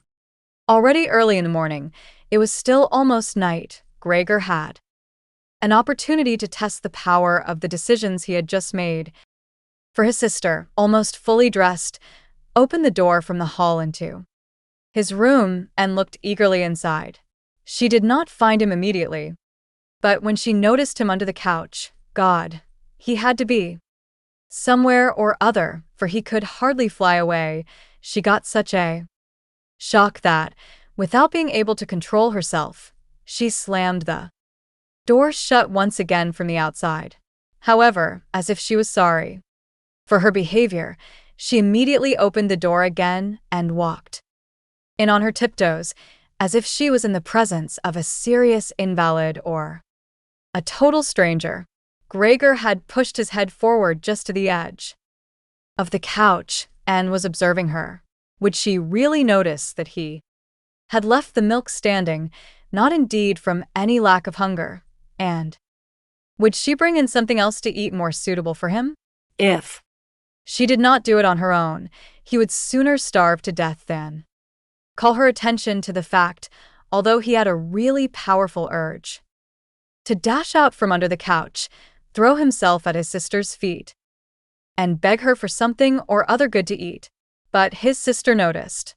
Already early in the morning, it was still almost night, Gregor had an opportunity to test the power of the decisions he had just made. For his sister, almost fully dressed, opened the door from the hall into his room and looked eagerly inside. She did not find him immediately, but when she noticed him under the couch, God, he had to be somewhere or other, for he could hardly fly away. She got such a shock that, without being able to control herself, she slammed the door shut once again from the outside. However, as if she was sorry for her behavior, she immediately opened the door again and walked in on her tiptoes, as if she was in the presence of a serious invalid or a total stranger. Gregor had pushed his head forward just to the edge of the couch and was observing her. Would she really notice that he had left the milk standing, not indeed from any lack of hunger, and would she bring in something else to eat more suitable for him?
If
she did not do it on her own, he would sooner starve to death than call her attention to the fact, although he had a really powerful urge to dash out from under the couch, throw himself at his sister's feet, and beg her for something or other good to eat. But his sister noticed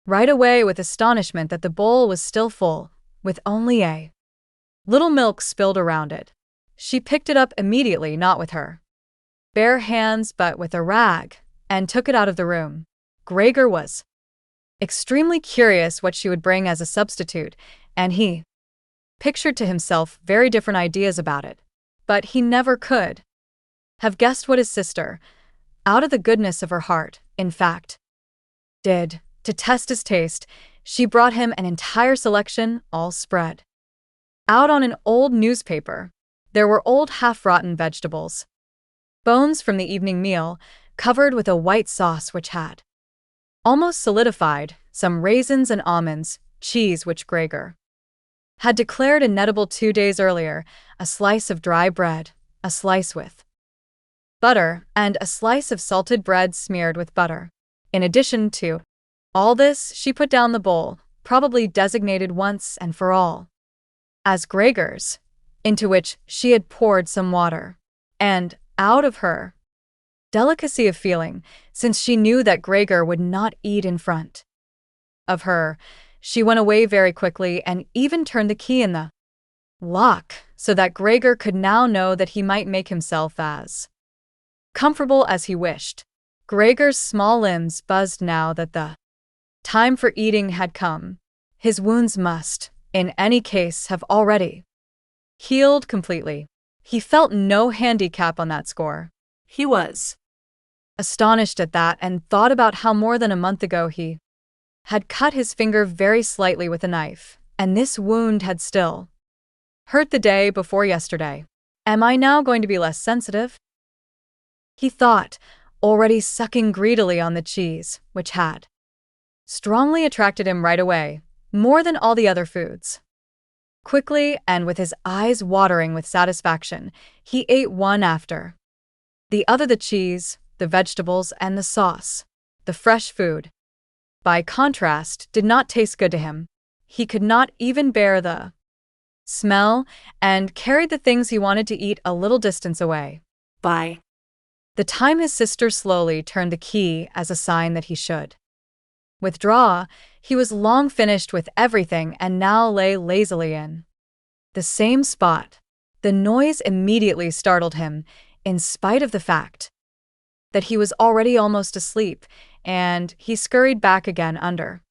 right away with astonishment that the bowl was still full, with only a little milk spilled around it. She picked it up immediately, not with her bare hands but with a rag, and took it out of the room. Gregor was extremely curious what she would bring as a substitute, and he pictured to himself very different ideas about it. But he never could have guessed what his sister, out of the goodness of her heart, in fact, did. To test his taste, she brought him an entire selection, all spread out on an old newspaper. There were old half-rotten vegetables, bones from the evening meal, covered with a white sauce which had almost solidified, some raisins and almonds, cheese which Gregor had declared inedible 2 days earlier, a slice of dry bread, a slice with butter, and a slice of salted bread smeared with butter. In addition to all this, she put down the bowl, probably designated once and for all as Gregor's, into which she had poured some water. And, out of her delicacy of feeling, since she knew that Gregor would not eat in front of her, she went away very quickly and even turned the key in the lock so that Gregor could now know that he might make himself as comfortable as he wished. Gregor's small limbs buzzed now that the time for eating had come. His wounds must, in any case, have already healed completely. He felt no handicap on that score.
he was
Astonished at that, and thought about how more than a month ago he had cut his finger very slightly with a knife, and this wound had still hurt the day before yesterday. Am I now going to be less sensitive? He thought, already sucking greedily on the cheese, which had strongly attracted him right away, more than all the other foods. Quickly, and with his eyes watering with satisfaction, he ate one after the other, the cheese, the vegetables, and the sauce. The fresh food, by contrast, did not taste good to him. He could not even bear the smell, and carried the things he wanted to eat a little distance away.
by
The time his sister slowly turned the key as a sign that he should withdraw, he was long finished with everything and now lay lazily in the same spot. The noise immediately startled him, in spite of the fact that he was already almost asleep, and he scurried back again under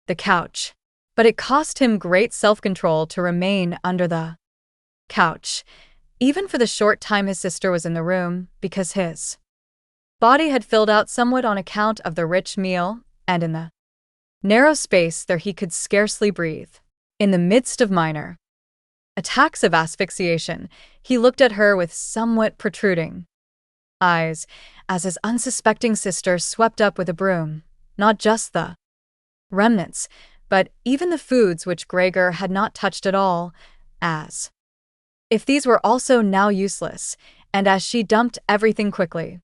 the couch. But it cost him great self-control to remain under the couch, even for the short time his sister was in the room, because his body had filled out somewhat on account of the rich meal, and in the narrow space there he could scarcely breathe. In the midst of minor attacks of asphyxiation, he looked at her with somewhat protruding eyes, as his unsuspecting sister swept up with a broom, not just the remnants, but even the foods which Gregor had not touched at all, as if these were also now useless, and as she dumped everything quickly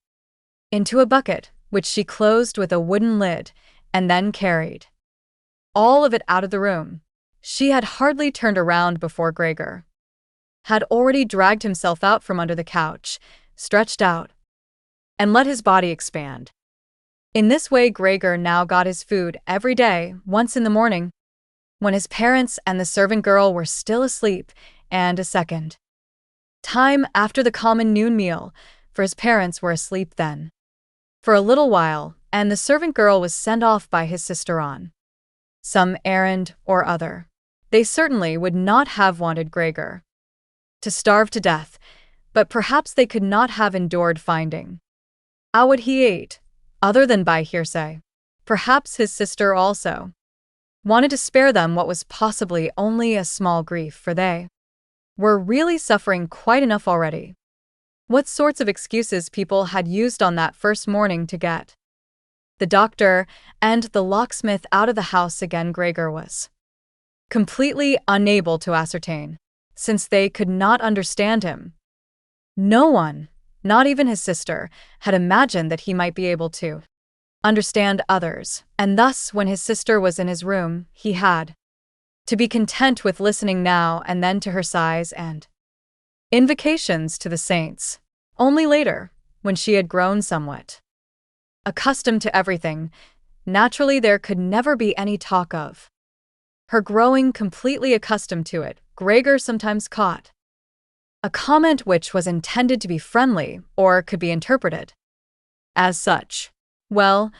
into a bucket, which she closed with a wooden lid, and then carried all of it out of the room. She had hardly turned around before Gregor had already dragged himself out from under the couch, stretched out, and let his body expand. In this way Gregor now got his food every day, once in the morning, when his parents and the servant girl were still asleep, and a second time after the common noon meal, for his parents were asleep then. For a little while, and the servant girl was sent off by his sister on some errand or other. They certainly would not have wanted Gregor to starve to death, but perhaps they could not have endured finding out what he ate, other than by hearsay. Perhaps his sister also wanted to spare them what was possibly only a small grief, for they were really suffering quite enough already. What sorts of excuses people had used on that first morning to get the doctor and the locksmith out of the house again, Gregor was completely unable to ascertain, since they could not understand him. No one, Not even his sister had imagined that he might be able to understand others, and thus when his sister was in his room, he had to be content with listening now and then to her sighs and invocations to the saints. Only later, when she had grown somewhat accustomed to everything, naturally there could never be any talk of her growing completely accustomed to it. Gregor sometimes caught a comment which was intended to be friendly or could be interpreted as such. "Well,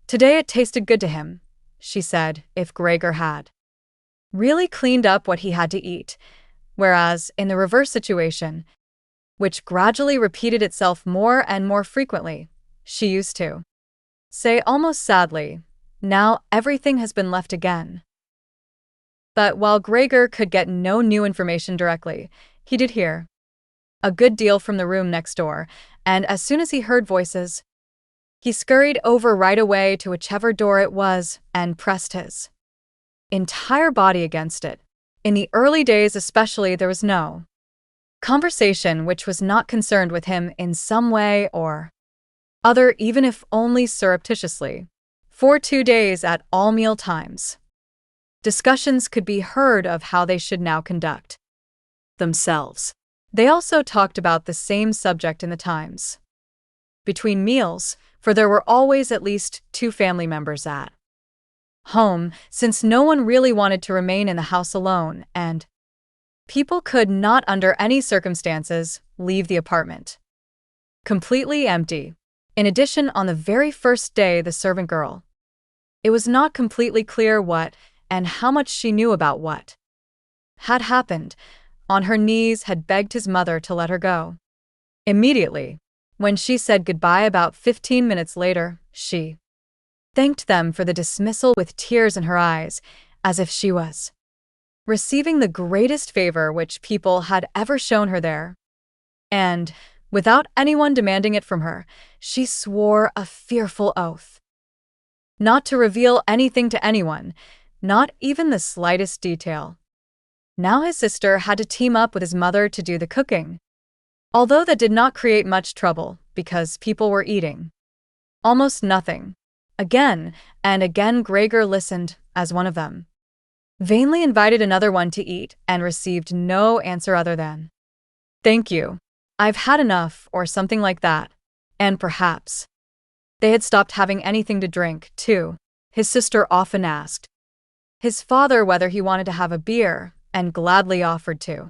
today it tasted good to him," she said, if Gregor had really cleaned up what he had to eat, whereas in the reverse situation, which gradually repeated itself more and more frequently, she used to say almost sadly, "Now everything has been left again." But while Gregor could get no new information directly, he did hear a good deal from the room next door, and as soon as he heard voices, he scurried over right away to whichever door it was and pressed his entire body against it. In the early days especially, there was no conversation which was not concerned with him in some way or other, even if only surreptitiously. For 2 days at all meal times, discussions could be heard of how they should now conduct themselves. They also talked about the same subject in the times between meals, for there were always at least 2 family members at home, since no one really wanted to remain in the house alone, and people could not under any circumstances leave the apartment completely empty. In addition, on the very first day, the servant girl, it was not completely clear what and how much she knew about what had happened, on her knees had begged his mother to let her go immediately. When she said goodbye about 15 minutes later, she thanked them for the dismissal with tears in her eyes, as if she was receiving the greatest favor which people had ever shown her there. And, without anyone demanding it from her, she swore a fearful oath not to reveal anything to anyone, not even the slightest detail. Now his sister had to team up with his mother to do the cooking, although that did not create much trouble because people were eating almost nothing. Again and again Gregor listened as one of them vainly invited another one to eat and received no answer other than, "Thank you. I've had enough," or something like that. And perhaps they had stopped having anything to drink, too. His sister often asked his father whether he wanted to have a beer, and gladly offered to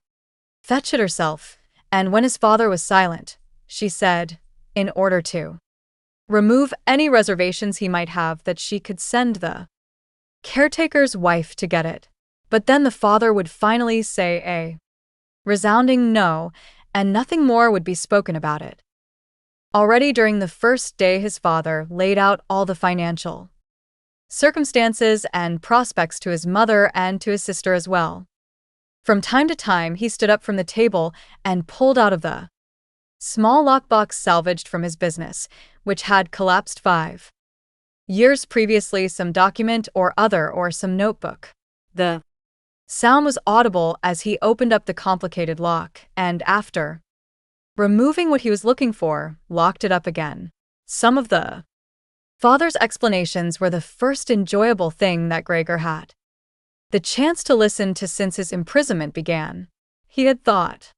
fetch it herself, and when his father was silent, she said, in order to remove any reservations he might have, that she could send the caretaker's wife to get it. But then the father would finally say a resounding no, and nothing more would be spoken about it. Already during the first day his father laid out all the financial circumstances and prospects to his mother and to his sister as well. From time to time he stood up from the table and pulled out of the small lockbox salvaged from his business, which had collapsed 5 years previously, some document or other or some notebook. The sound was audible as he opened up the complicated lock and, after removing what he was looking for, locked it up again. Some of the father's explanations were the first enjoyable thing that Gregor had the chance to listen to since his imprisonment began. He had thought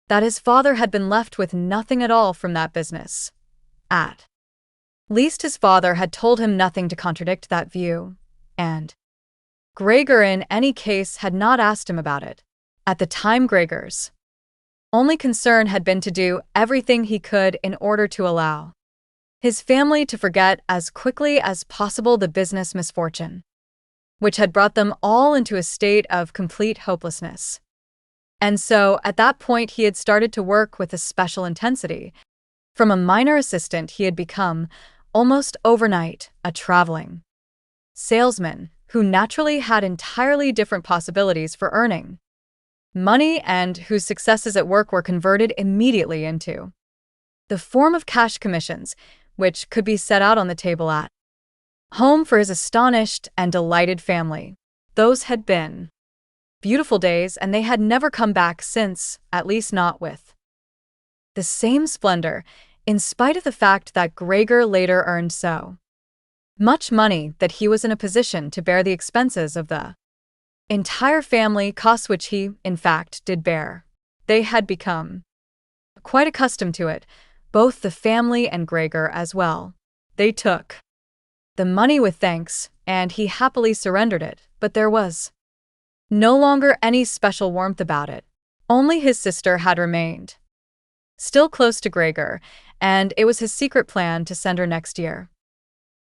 that his father had been left with nothing at all from that business. At least his father had told him nothing to contradict that view, and Gregor in any case had not asked him about it. At the time, Gregor's only concern had been to do everything he could in order to allow his family to forget as quickly as possible the business misfortune, which had brought them all into a state of complete hopelessness. And so, at that point, he had started to work with a special intensity. From a minor assistant, he had become, almost overnight, a traveling salesman who naturally had entirely different possibilities for earning money and whose successes at work were converted immediately into the form of cash commissions, which could be set out on the table at home for his astonished and delighted family. Those had been beautiful days, and they had never come back since, at least not with The same splendor, in spite of the fact that Gregor later earned so much money that he was in a position to bear the expenses of the entire family, costs which he, in fact, did bear. They had become quite accustomed to it, both the family and Gregor as well. They took the money with thanks, and he happily surrendered it, but there was no longer any special warmth about it. Only his sister had remained still close to Gregor, and it was his secret plan to send her next year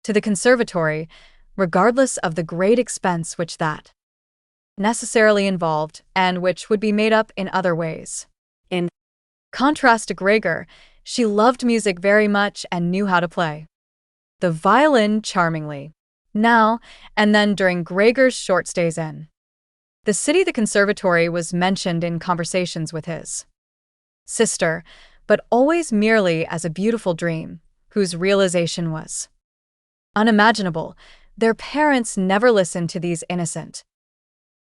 to the conservatory, regardless of the great expense which that necessarily involved, and which would be made up in other ways. In contrast to Gregor, she loved music very much and knew how to play the violin charmingly. Now and then during Gregor's short stays in the city, the conservatory was mentioned in conversations with his sister, but always merely as a beautiful dream, whose realization was unimaginable. Their parents never listened to these innocent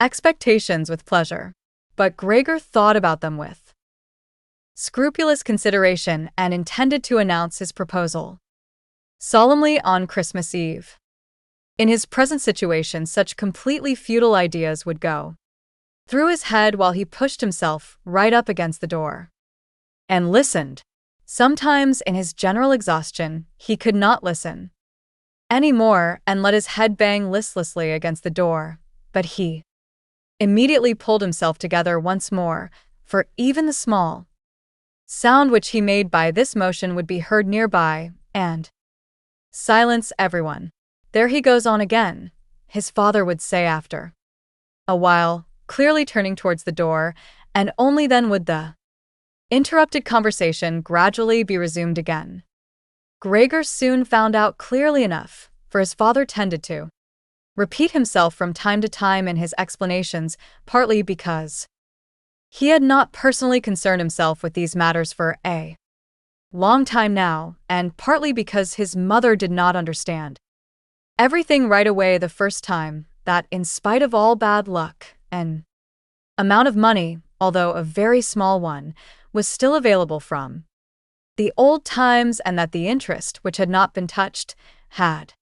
expectations with pleasure, but Gregor thought about them with scrupulous consideration and intended to announce his proposal solemnly on Christmas Eve. In his present situation, such completely futile ideas would go through his head while he pushed himself right up against the door and listened. Sometimes, in his general exhaustion, he could not listen any more and let his head bang listlessly against the door, but he immediately pulled himself together once more, for even the small sound which he made by this motion would be heard nearby, and silence everyone. "There he goes on again," his father would say after a while, clearly turning towards the door, and only then would the interrupted conversation gradually be resumed again. Gregor soon found out clearly enough, for his father tended to repeat himself from time to time in his explanations, partly because he had not personally concerned himself with these matters for a long time now, and partly because his mother did not understand everything right away the first time, that in spite of all bad luck, an amount of money, although a very small one, was still available from the old times, and that the interest, which had not been touched, had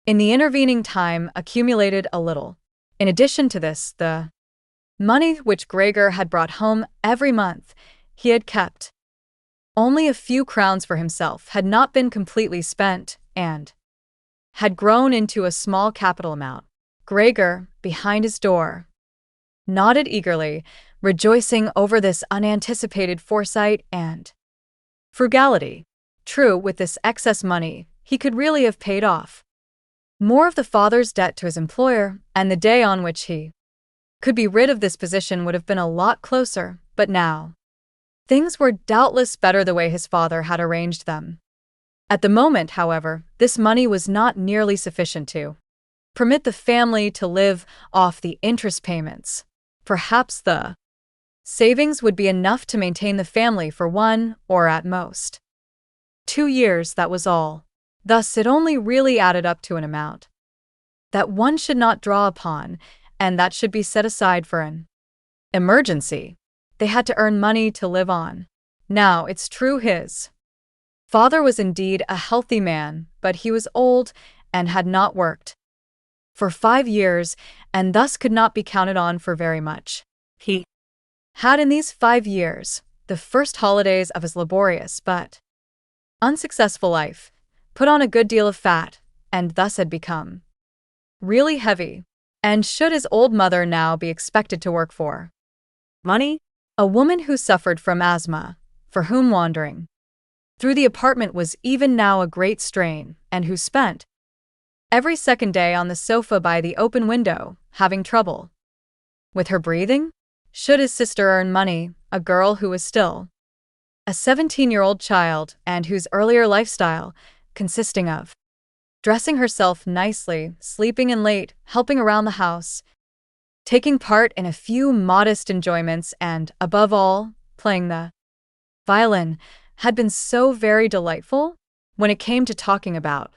in the intervening time accumulated a little. In addition to this, the money which Gregor had brought home every month, he had kept only a few crowns for himself, had not been completely spent, and had grown into a small capital amount. Gregor, behind his door, nodded eagerly, rejoicing over this unanticipated foresight and frugality. True, with this excess money, he could really have paid off more of the father's debt to his employer, and the day on which he could be rid of this position would have been a lot closer, but now things were doubtless better the way his father had arranged them. At the moment, however, this money was not nearly sufficient to permit the family to live off the interest payments. Perhaps the savings would be enough to maintain the family for 1, or at most 2 years, that was all. Thus it only really added up to an amount that one should not draw upon, and that should be set aside for an emergency. They had to earn money to live on. Now, it's true his father was indeed a healthy man, but he was old and had not worked for 5 years, and thus could not be counted on for very much. He had in these 5 years, the first holidays of his laborious but unsuccessful life, put on a good deal of fat, and thus had become really heavy. And should his old mother now be expected to work for money? A woman who suffered from asthma, for whom wandering through the apartment was even now a great strain, and who spent every second day on the sofa by the open window, having trouble with her breathing? Should his sister earn money, a girl who was still a 17-year-old child, and whose earlier lifestyle, consisting of dressing herself nicely, sleeping in late, helping around the house, taking part in a few modest enjoyments, and, above all, playing the violin, had been so very delightful? When it came to talking about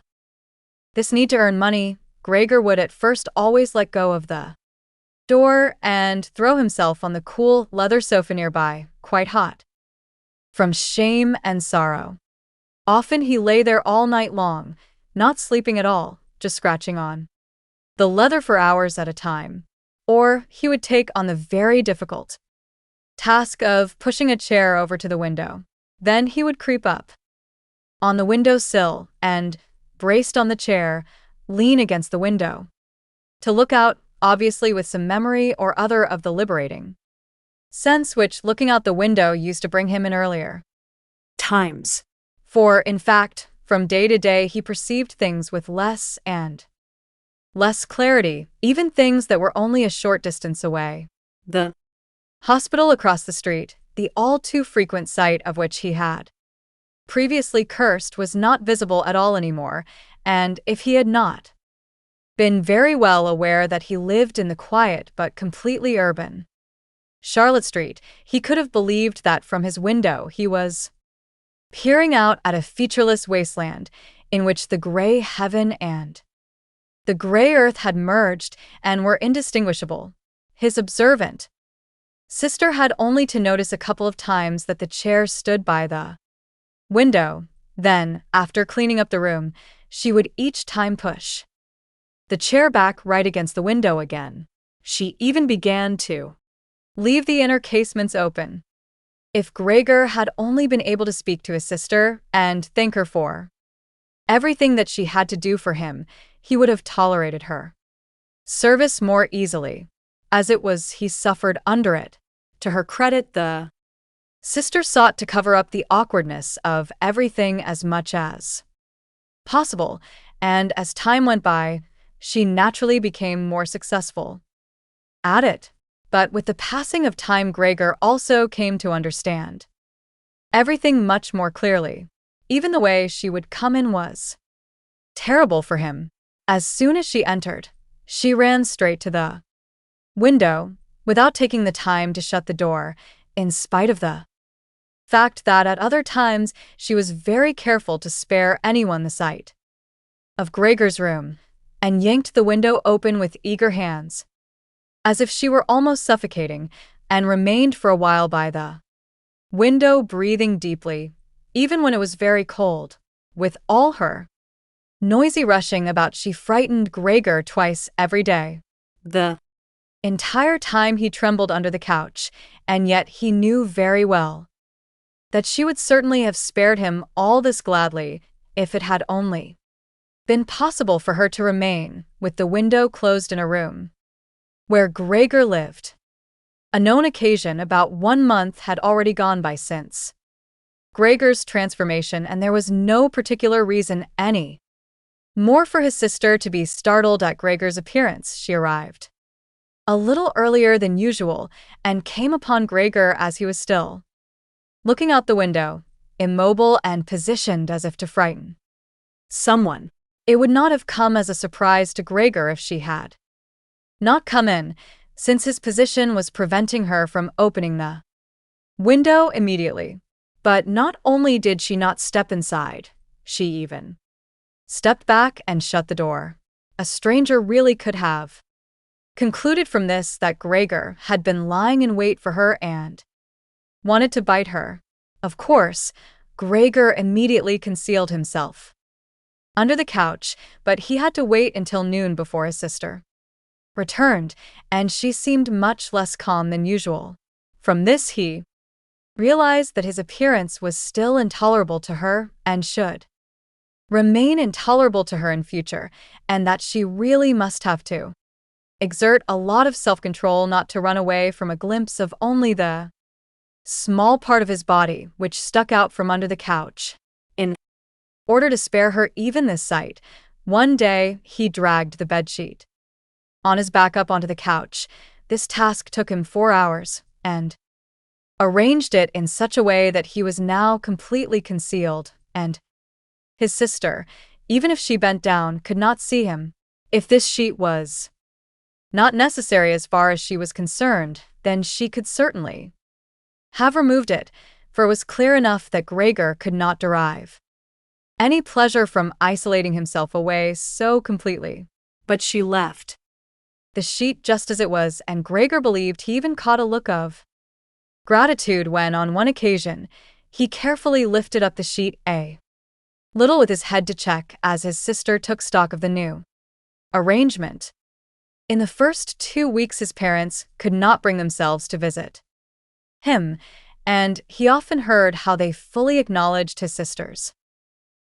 this need to earn money, Gregor would at first always let go of the door and throw himself on the cool leather sofa nearby, quite hot from shame and sorrow. Often he lay there all night long, not sleeping at all, just scratching on the leather for hours at a time. Or he would take on the very difficult task of pushing a chair over to the window. Then he would creep up on the window sill and, braced on the chair, lean against the window to look out, obviously with some memory or other of the liberating sense which looking out the window used to bring him in earlier
times.
For, in fact, from day to day he perceived things with less and less clarity, even things that were only a short distance away.
The
hospital across the street, the all too frequent sight of which he had previously cursed, was not visible at all anymore, and if he had not been very well aware that he lived in the quiet but completely urban Charlotte Street, he could have believed that from his window he was peering out at a featureless wasteland in which the gray heaven and the gray earth had merged and were indistinguishable. His observant sister had only to notice a couple of times that the chair stood by the window. Then, after cleaning up the room, she would each time push the chair back right against the window again. She even began to leave the inner casements open. If Gregor had only been able to speak to his sister and thank her for everything that she had to do for him, he would have tolerated her service more easily. As it was, he suffered under it. To her credit, the sister sought to cover up the awkwardness of everything as much as possible, and as time went by, she naturally became more successful at it. But with the passing of time, Gregor also came to understand everything much more clearly. Even the way she would come in was terrible for him. As soon as she entered, she ran straight to the window, without taking the time to shut the door, in spite of the fact that at other times she was very careful to spare anyone the sight of Gregor's room, and yanked the window open with eager hands, as if she were almost suffocating, and remained for a while by the window breathing deeply, even when it was very cold. With all her noisy rushing about, she frightened Gregor twice every day. The entire time he trembled under the couch, and yet he knew very well that she would certainly have spared him all this gladly if it had only been possible for her to remain with the window closed in a room where Gregor lived. A known occasion about 1 month had already gone by since Gregor's transformation, and there was no particular reason any more for his sister to be startled at Gregor's appearance. She arrived a little earlier than usual and came upon Gregor as he was still looking out the window, immobile and positioned as if to frighten someone. It would not have come as a surprise to Gregor if she had not come in, since his position was preventing her from opening the window immediately. But not only did she not step inside, she even stepped back and shut the door. A stranger really could have concluded from this that Gregor had been lying in wait for her and wanted to bite her. Of course, Gregor immediately concealed himself under the couch, but he had to wait until noon before his sister returned, and she seemed much less calm than usual. From this he realized that his appearance was still intolerable to her and should remain intolerable to her in future, and that she really must have to exert a lot of self-control not to run away from a glimpse of only the small part of his body which stuck out from under the couch. In order to spare her even this sight, one day he dragged the bedsheet on his back up onto the couch. This task took him 4 hours, and arranged it in such a way that he was now completely concealed, and his sister, even if she bent down, could not see him. If this sheet was not necessary as far as she was concerned, then she could certainly have removed it, for it was clear enough that Gregor could not derive any pleasure from isolating himself away so completely. But she left the sheet just as it was, and Gregor believed he even caught a look of gratitude when, on one occasion, He carefully lifted up the sheet a little with his head to check as his sister took stock of the new arrangement. In the first 2 weeks his parents could not bring themselves to visit him, and he often heard how they fully acknowledged his sister's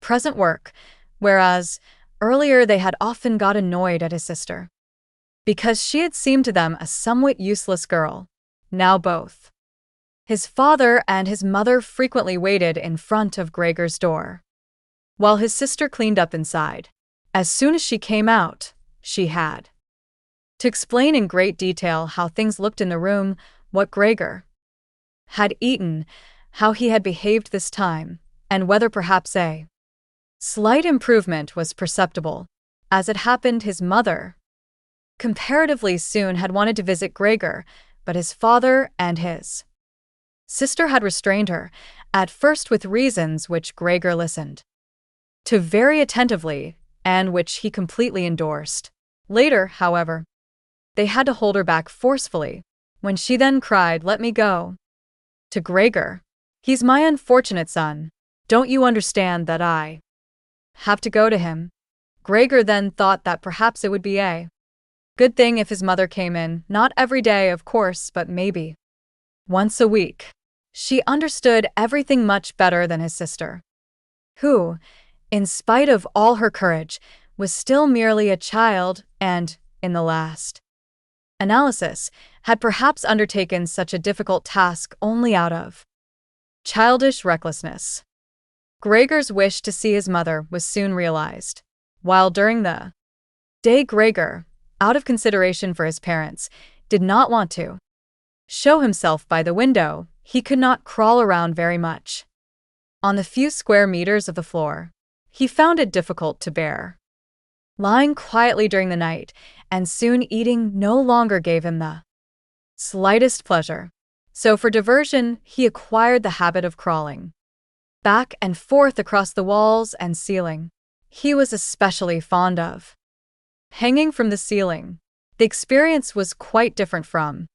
present work, whereas earlier they had often got annoyed at his sister because she had seemed to them a somewhat useless girl. Now both his father and his mother frequently waited in front of Gregor's door, while his sister cleaned up inside. As soon as she came out, she had to explain in great detail how things looked in the room, what Gregor had eaten, how he had behaved this time, and whether perhaps a slight improvement was perceptible. As it happened, his mother comparatively soon had wanted to visit Gregor, but his father and his sister had restrained her, at first with reasons which Gregor listened to very attentively and which he completely endorsed. Later, however, they had to hold her back forcefully, when she then cried, "Let me go," to Gregor. "He's my unfortunate son. Don't you understand that I have to go to him?" Gregor then thought that perhaps it would be a good thing if his mother came in, not every day, of course, but maybe once a week. She understood everything much better than his sister, who, in spite of all her courage, was still merely a child and, in the last analysis, had perhaps undertaken such a difficult task only out of childish recklessness. Gregor's wish to see his mother was soon realized, while during the day Gregor, out of consideration for his parents, did not want to show himself by the window. He could not crawl around very much on the few square meters of the floor. He found it difficult to bear lying quietly during the night, and soon eating no longer gave him the slightest pleasure. So for diversion, he acquired the habit of crawling back and forth across the walls and ceiling. He was especially fond of hanging from the ceiling. The experience was quite different from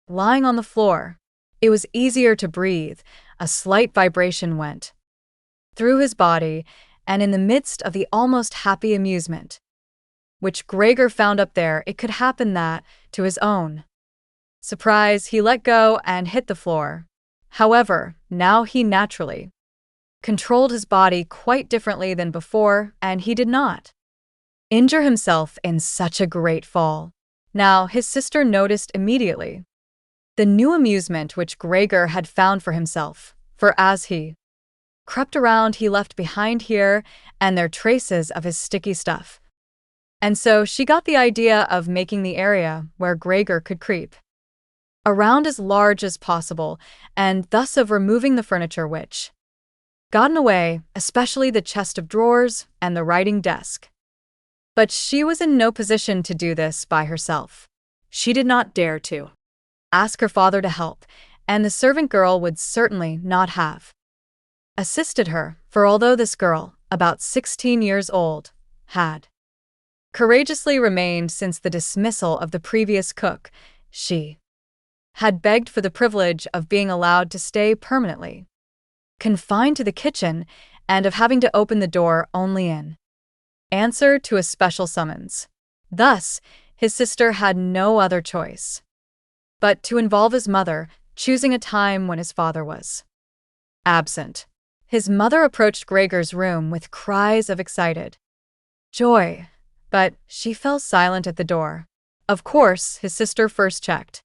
lying on the floor. It was easier to breathe. A slight vibration went through his body, and in the midst of the almost happy amusement which Gregor found up there, it could happen that, to his own surprise, he let go and hit the floor. However, now he naturally controlled his body quite differently than before, and he did not injure himself in such a great fall. Now his sister noticed immediately the new amusement which Gregor had found for himself, for as he crept around he left behind here and there traces of his sticky stuff. And so she got the idea of making the area where Gregor could creep around as large as possible, and thus of removing the furniture which got in the way, especially the chest of drawers and the writing desk. But she was in no position to do this by herself. She did not dare to ask her father to help, and the servant girl would certainly not have assisted her, for although this girl, about 16 years old, had courageously remained since the dismissal of the previous cook, she had begged for the privilege of being allowed to stay permanently confined to the kitchen and of having to open the door only in answer to a special summons. Thus, his sister had no other choice but to involve his mother, choosing a time when his father was absent. His mother approached Gregor's room with cries of excited joy, but she fell silent at the door. Of course, his sister first checked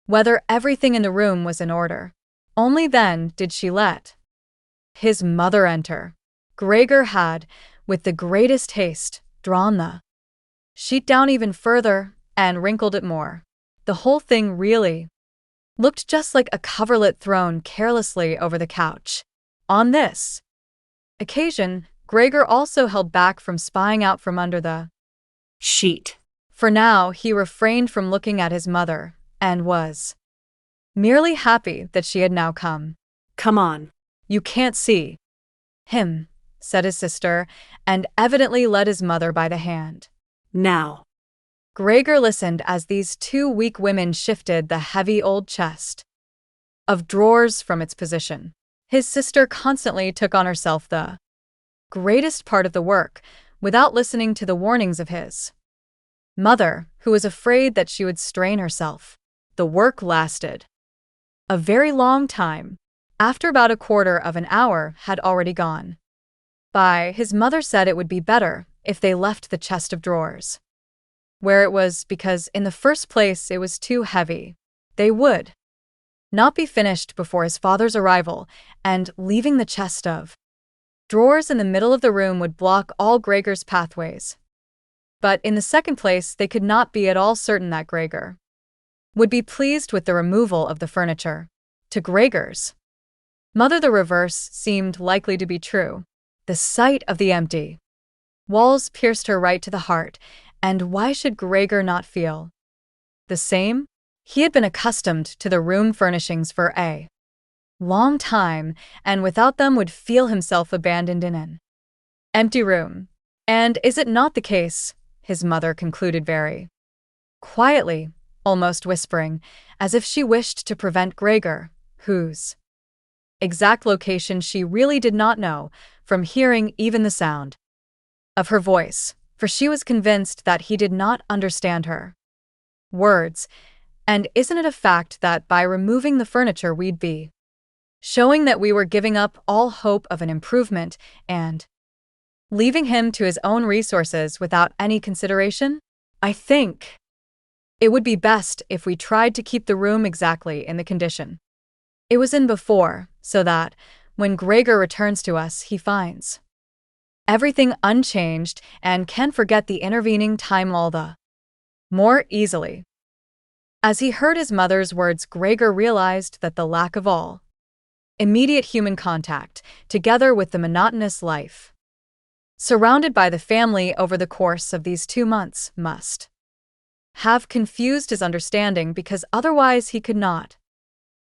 whether everything in the room was in order. Only then did she let his mother enter. Gregor had, with the greatest haste, drawn the sheet down even further and wrinkled it more. The whole thing really looked just like a coverlet thrown carelessly over the couch. On this occasion, Gregor also held back from spying out from under the
sheet.
For now he refrained from looking at his mother, and was merely happy that she had now come.
"Come on.
"You can't see him," said his sister, and evidently led his mother by the hand.
Now."
Gregor listened as these two weak women shifted the heavy old chest of drawers from its position. His sister constantly took on herself the greatest part of the work, without listening to the warnings of his mother, who was afraid that she would strain herself. The work lasted a very long time. After about a quarter of an hour had already gone by, his mother said it would be better if they left the chest of drawers where it was, because in the first place it was too heavy. They would not be finished before his father's arrival, and leaving the chest of drawers in the middle of the room would block all Gregor's pathways. But in the second place, they could not be at all certain that Gregor would be pleased with the removal of the furniture. To Gregor's mother, the reverse seemed likely to be true. The sight of the empty walls pierced her right to the heart, and why should Gregor not feel the same? He had been accustomed to the room furnishings for a long time, and without them would feel himself abandoned in an empty room. And is it not the case? His mother concluded very quietly, almost whispering, as if she wished to prevent Gregor, whose exact location she really did not know, from hearing even the sound of her voice, for she was convinced that he did not understand her words. And isn't it a fact that by removing the furniture we'd be showing that we were giving up all hope of an improvement and leaving him to his own resources without any consideration? I think it would be best if we tried to keep the room exactly in the condition it was in before, so that, when Gregor returns to us, he finds everything unchanged and can forget the intervening time all the more easily. As he heard his mother's words, Gregor realized that the lack of all immediate human contact, together with the monotonous life surrounded by the family over the course of these 2 months, must have confused his understanding, because otherwise he could not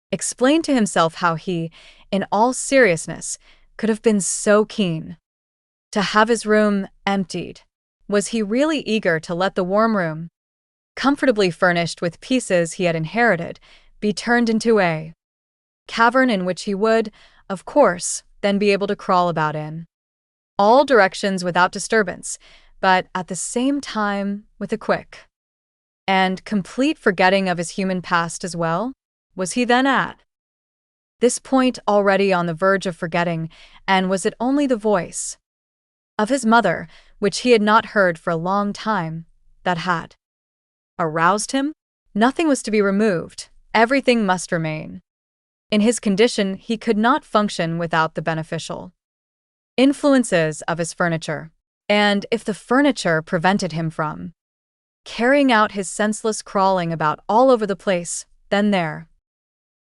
explain to himself how he, in all seriousness, could have been so keen to have his room emptied. Was he really eager to let the warm room, comfortably furnished with pieces he had inherited, be turned into a cavern in which he would, of course, then be able to crawl about in all directions without disturbance, but at the same time with a quick and complete forgetting of his human past as well? Was he then at this point already on the verge of forgetting, and was it only the voice of his mother, which he had not heard for a long time, that had aroused him? Nothing was to be removed, everything must remain. In his condition, he could not function without the beneficial influences of his furniture. And if the furniture prevented him from carrying out his senseless crawling about all over the place, then there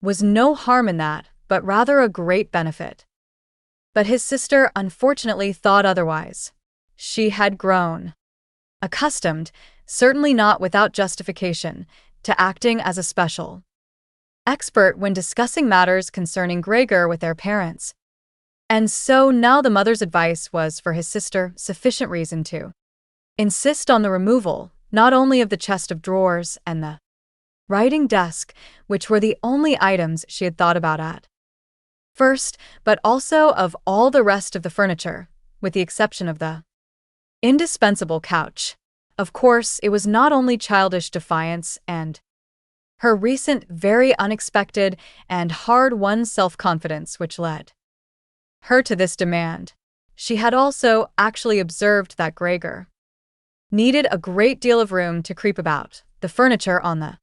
was no harm in that, but rather a great benefit. But his sister unfortunately thought otherwise. She had grown accustomed, certainly not without justification, to acting as a special expert when discussing matters concerning Gregor with their parents. And so now the mother's advice was for his sister sufficient reason to insist on the removal, not only of the chest of drawers and the writing desk, which were the only items she had thought about at first, but also of all the rest of the furniture, with the exception of the indispensable couch. Of course, it was not only childish defiance and her recent, very unexpected and hard-won self-confidence which led her to this demand. She had also actually observed that Gregor needed a great deal of room to creep about. The furniture, on the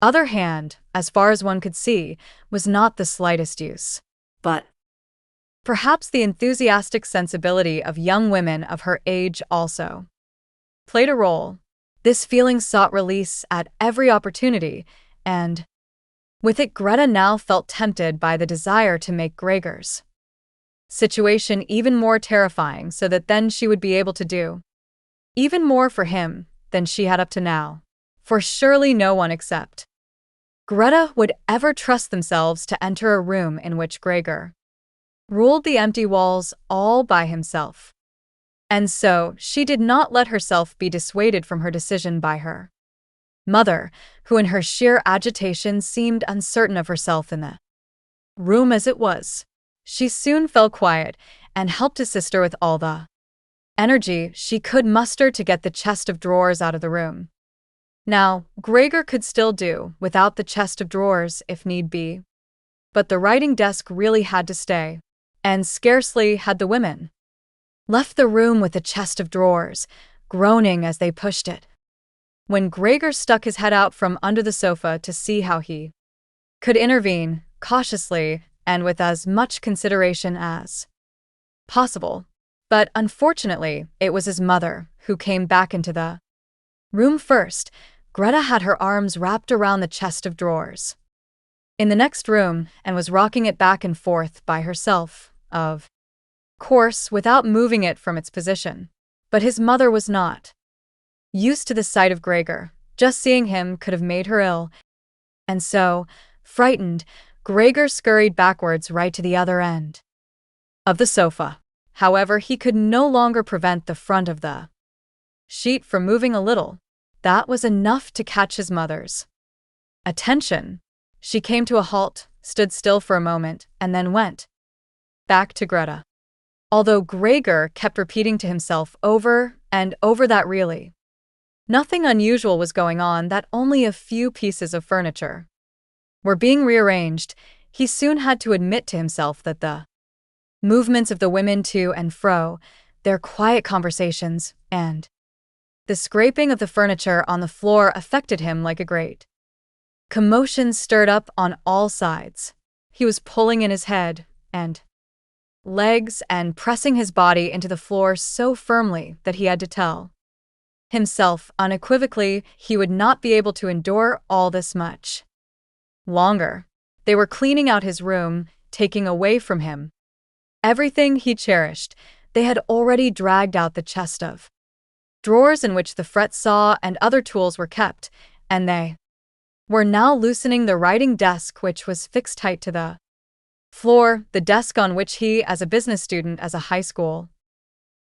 other hand, as far as one could see, was not the slightest use. But perhaps the enthusiastic sensibility of young women of her age also played a role. This feeling sought release at every opportunity, and with it Greta now felt tempted by the desire to make Gregor's situation even more terrifying, so that then she would be able to do even more for him than she had up to now. For surely no one except Greta would ever trust themselves to enter a room in which Gregor ruled the empty walls all by himself. And so she did not let herself be dissuaded from her decision by her mother, who in her sheer agitation seemed uncertain of herself in the room as it was. She soon fell quiet and helped his sister with all the energy she could muster to get the chest of drawers out of the room. Now, Gregor could still do without the chest of drawers if need be. But the writing desk really had to stay, and scarcely had the women left the room with the chest of drawers, groaning as they pushed it. When Gregor stuck his head out from under the sofa to see how he could intervene, cautiously and with as much consideration as possible. But unfortunately, it was his mother who came back into the room first. Greta had her arms wrapped around the chest of drawers in the next room and was rocking it back and forth by herself, of course, without moving it from its position. But his mother was not used to the sight of Gregor. Just seeing him could have made her ill. And so, frightened, Gregor scurried backwards right to the other end of the sofa. However, he could no longer prevent the front of the sheet from moving a little. That was enough to catch his mother's attention. She came to a halt, stood still for a moment, and then went back to Greta. Although Gregor kept repeating to himself over and over that really nothing unusual was going on, that only a few pieces of furniture were being rearranged, he soon had to admit to himself that the movements of the women to and fro, their quiet conversations, and the scraping of the furniture on the floor affected him like a great commotion stirred up on all sides. He was pulling in his head and legs and pressing his body into the floor so firmly that he had to tell himself unequivocally he would not be able to endure all this much longer. They were cleaning out his room, taking away from him everything he cherished. They had already dragged out the chest of drawers in which the fret saw and other tools were kept, and they were now loosening the writing desk which was fixed tight to the floor, the desk on which he, as a business student, as a high school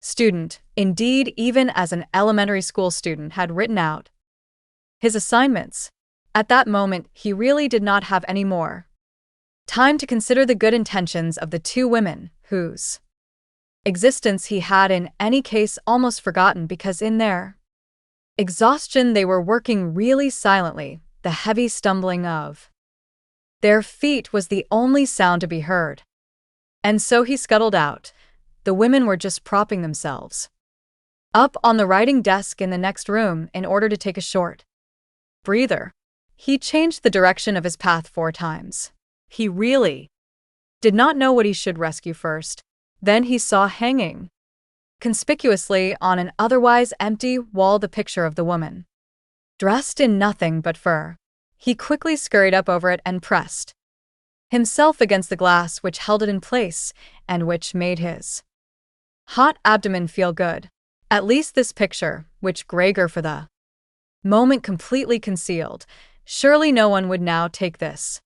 student, indeed even as an elementary school student, had written out his assignments. At that moment, he really did not have any more time to consider the good intentions of the two women, whose existence he had in any case almost forgotten, because in their exhaustion they were working really silently. The heavy stumbling of their feet was the only sound to be heard. And so he scuttled out. The women were just propping themselves up on the writing desk in the next room in order to take a short breather. He changed the direction of his path 4 times. He really did not know what he should rescue first. Then he saw hanging conspicuously on an otherwise empty wall the picture of the woman, dressed in nothing but fur. He quickly scurried up over it and pressed himself against the glass which held it in place and which made his hot abdomen feel good. At least this picture, which Gregor for the moment completely concealed, surely no one would now take this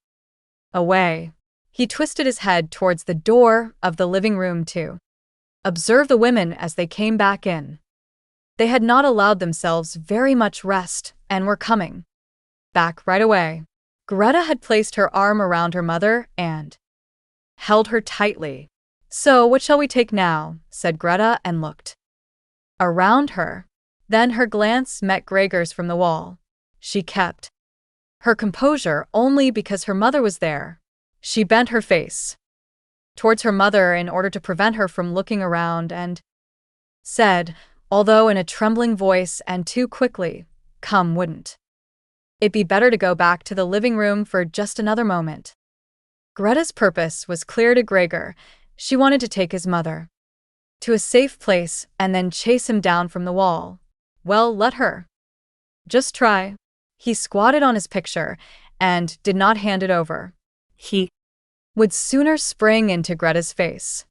away. He twisted his head towards the door of the living room to observe the women as they came back in. They had not allowed themselves very much rest and were coming back right away. Greta had placed her arm around her mother and held her tightly. "So, what shall we take now?" said Greta, and looked around her. Then her glance met Gregor's from the wall. She kept her composure only because her mother was there. She bent her face towards her mother in order to prevent her from looking around and said, although in a trembling voice and too quickly, "Come, wouldn't it be better to go back to the living room for just another moment?" Greta's purpose was clear to Gregor. She wanted to take his mother to a safe place and then chase him down from the wall. Well, let her just try. He squatted on his picture and did not hand it over. He would sooner spring into Greta's face.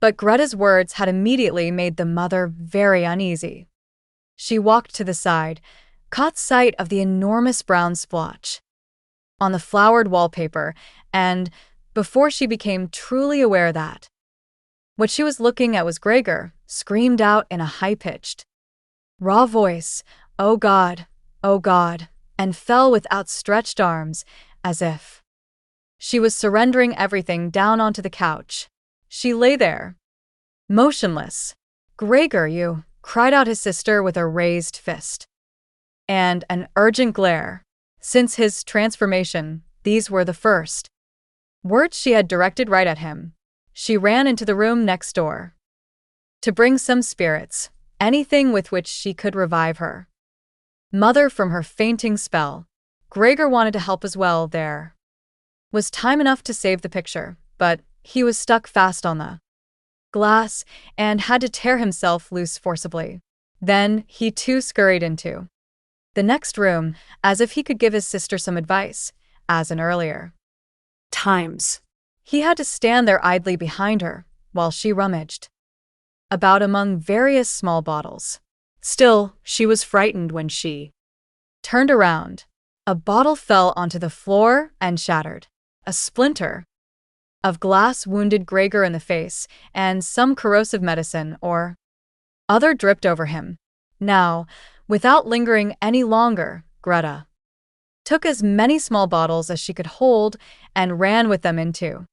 But Greta's words had immediately made the mother very uneasy. She walked to the side, caught sight of the enormous brown splotch on the flowered wallpaper, and, before she became truly aware that what she was looking at was Gregor, screamed out in a high-pitched, raw voice, "Oh God, oh God," and fell with outstretched arms, as if She was surrendering everything down onto the couch. She lay there, motionless. "Gregor, you!" cried out his sister with a raised fist and an urgent glare. Since his transformation, these were the first words she had directed right at him. She ran into the room next door to bring some spirits, anything with which she could revive her mother from her fainting spell. Gregor wanted to help as well. There was time enough to save the picture, but he was stuck fast on the glass and had to tear himself loose forcibly. Then he too scurried into the next room, as if he could give his sister some advice, as in earlier
times.
He had to stand there idly behind her, while she rummaged about among various small bottles. Still, she was frightened when she turned around. A bottle fell onto the floor and shattered. A splinter of glass wounded Gregor in the face, and some corrosive medicine or other dripped over him. Now, without lingering any longer, Greta took as many small bottles as she could hold and ran with them into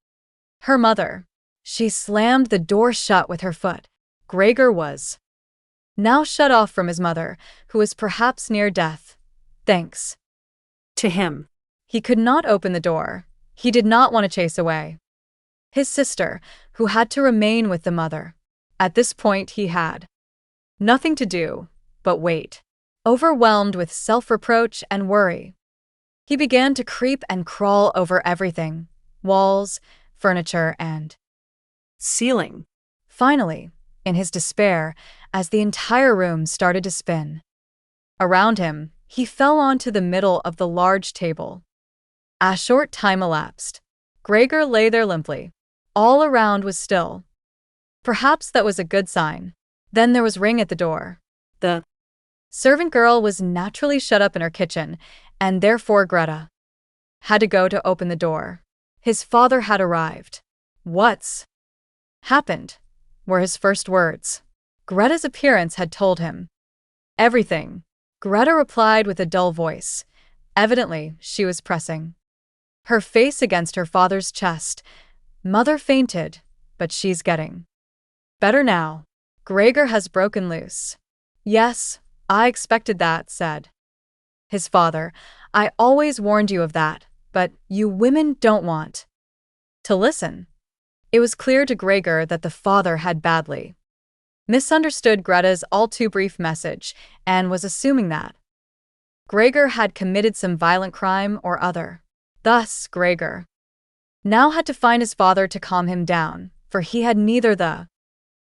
her mother. She slammed the door shut with her foot. Gregor was now shut off from his mother, who was perhaps near death. Thanks
to him,
he could not open the door. He did not want to chase away his sister, who had to remain with the mother. At this point he had nothing to do but wait. Overwhelmed with self-reproach and worry, he began to creep and crawl over everything: walls, furniture, and
ceiling.
Finally, in his despair, as the entire room started to spin around him, he fell onto the middle of the large table. A short time elapsed. Gregor lay there limply. All around was still. Perhaps that was a good sign. Then there was ring at the door.
The
servant girl was naturally shut up in her kitchen, and therefore Greta had to go to open the door. His father had arrived. "What's happened?" were his first words. Greta's appearance had told him everything. Greta replied with a dull voice. Evidently, she was pressing her face against her father's chest. "Mother fainted, but she's getting better now. Gregor has broken loose." "Yes, I expected that," said his father. "I always warned you of that, but you women don't want to listen." It was clear to Gregor that the father had badly misunderstood Greta's all-too-brief message and was assuming that Gregor had committed some violent crime or other. Thus, Gregor now had to find his father to calm him down, for he had neither the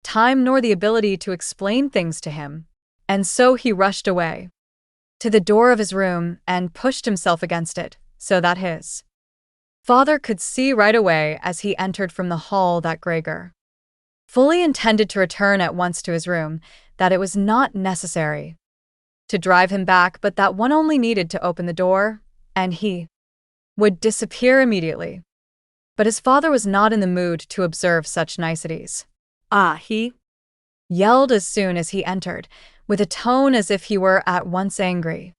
time nor the ability to explain things to him. And so he rushed away to the door of his room and pushed himself against it, so that his father could see right away as he entered from the hall that Gregor fully intended to return at once to his room, that it was not necessary to drive him back, but that one only needed to open the door, and he would disappear immediately. But his father was not in the mood to observe such niceties.
He
yelled as soon as he entered, with a tone as if he were at once angry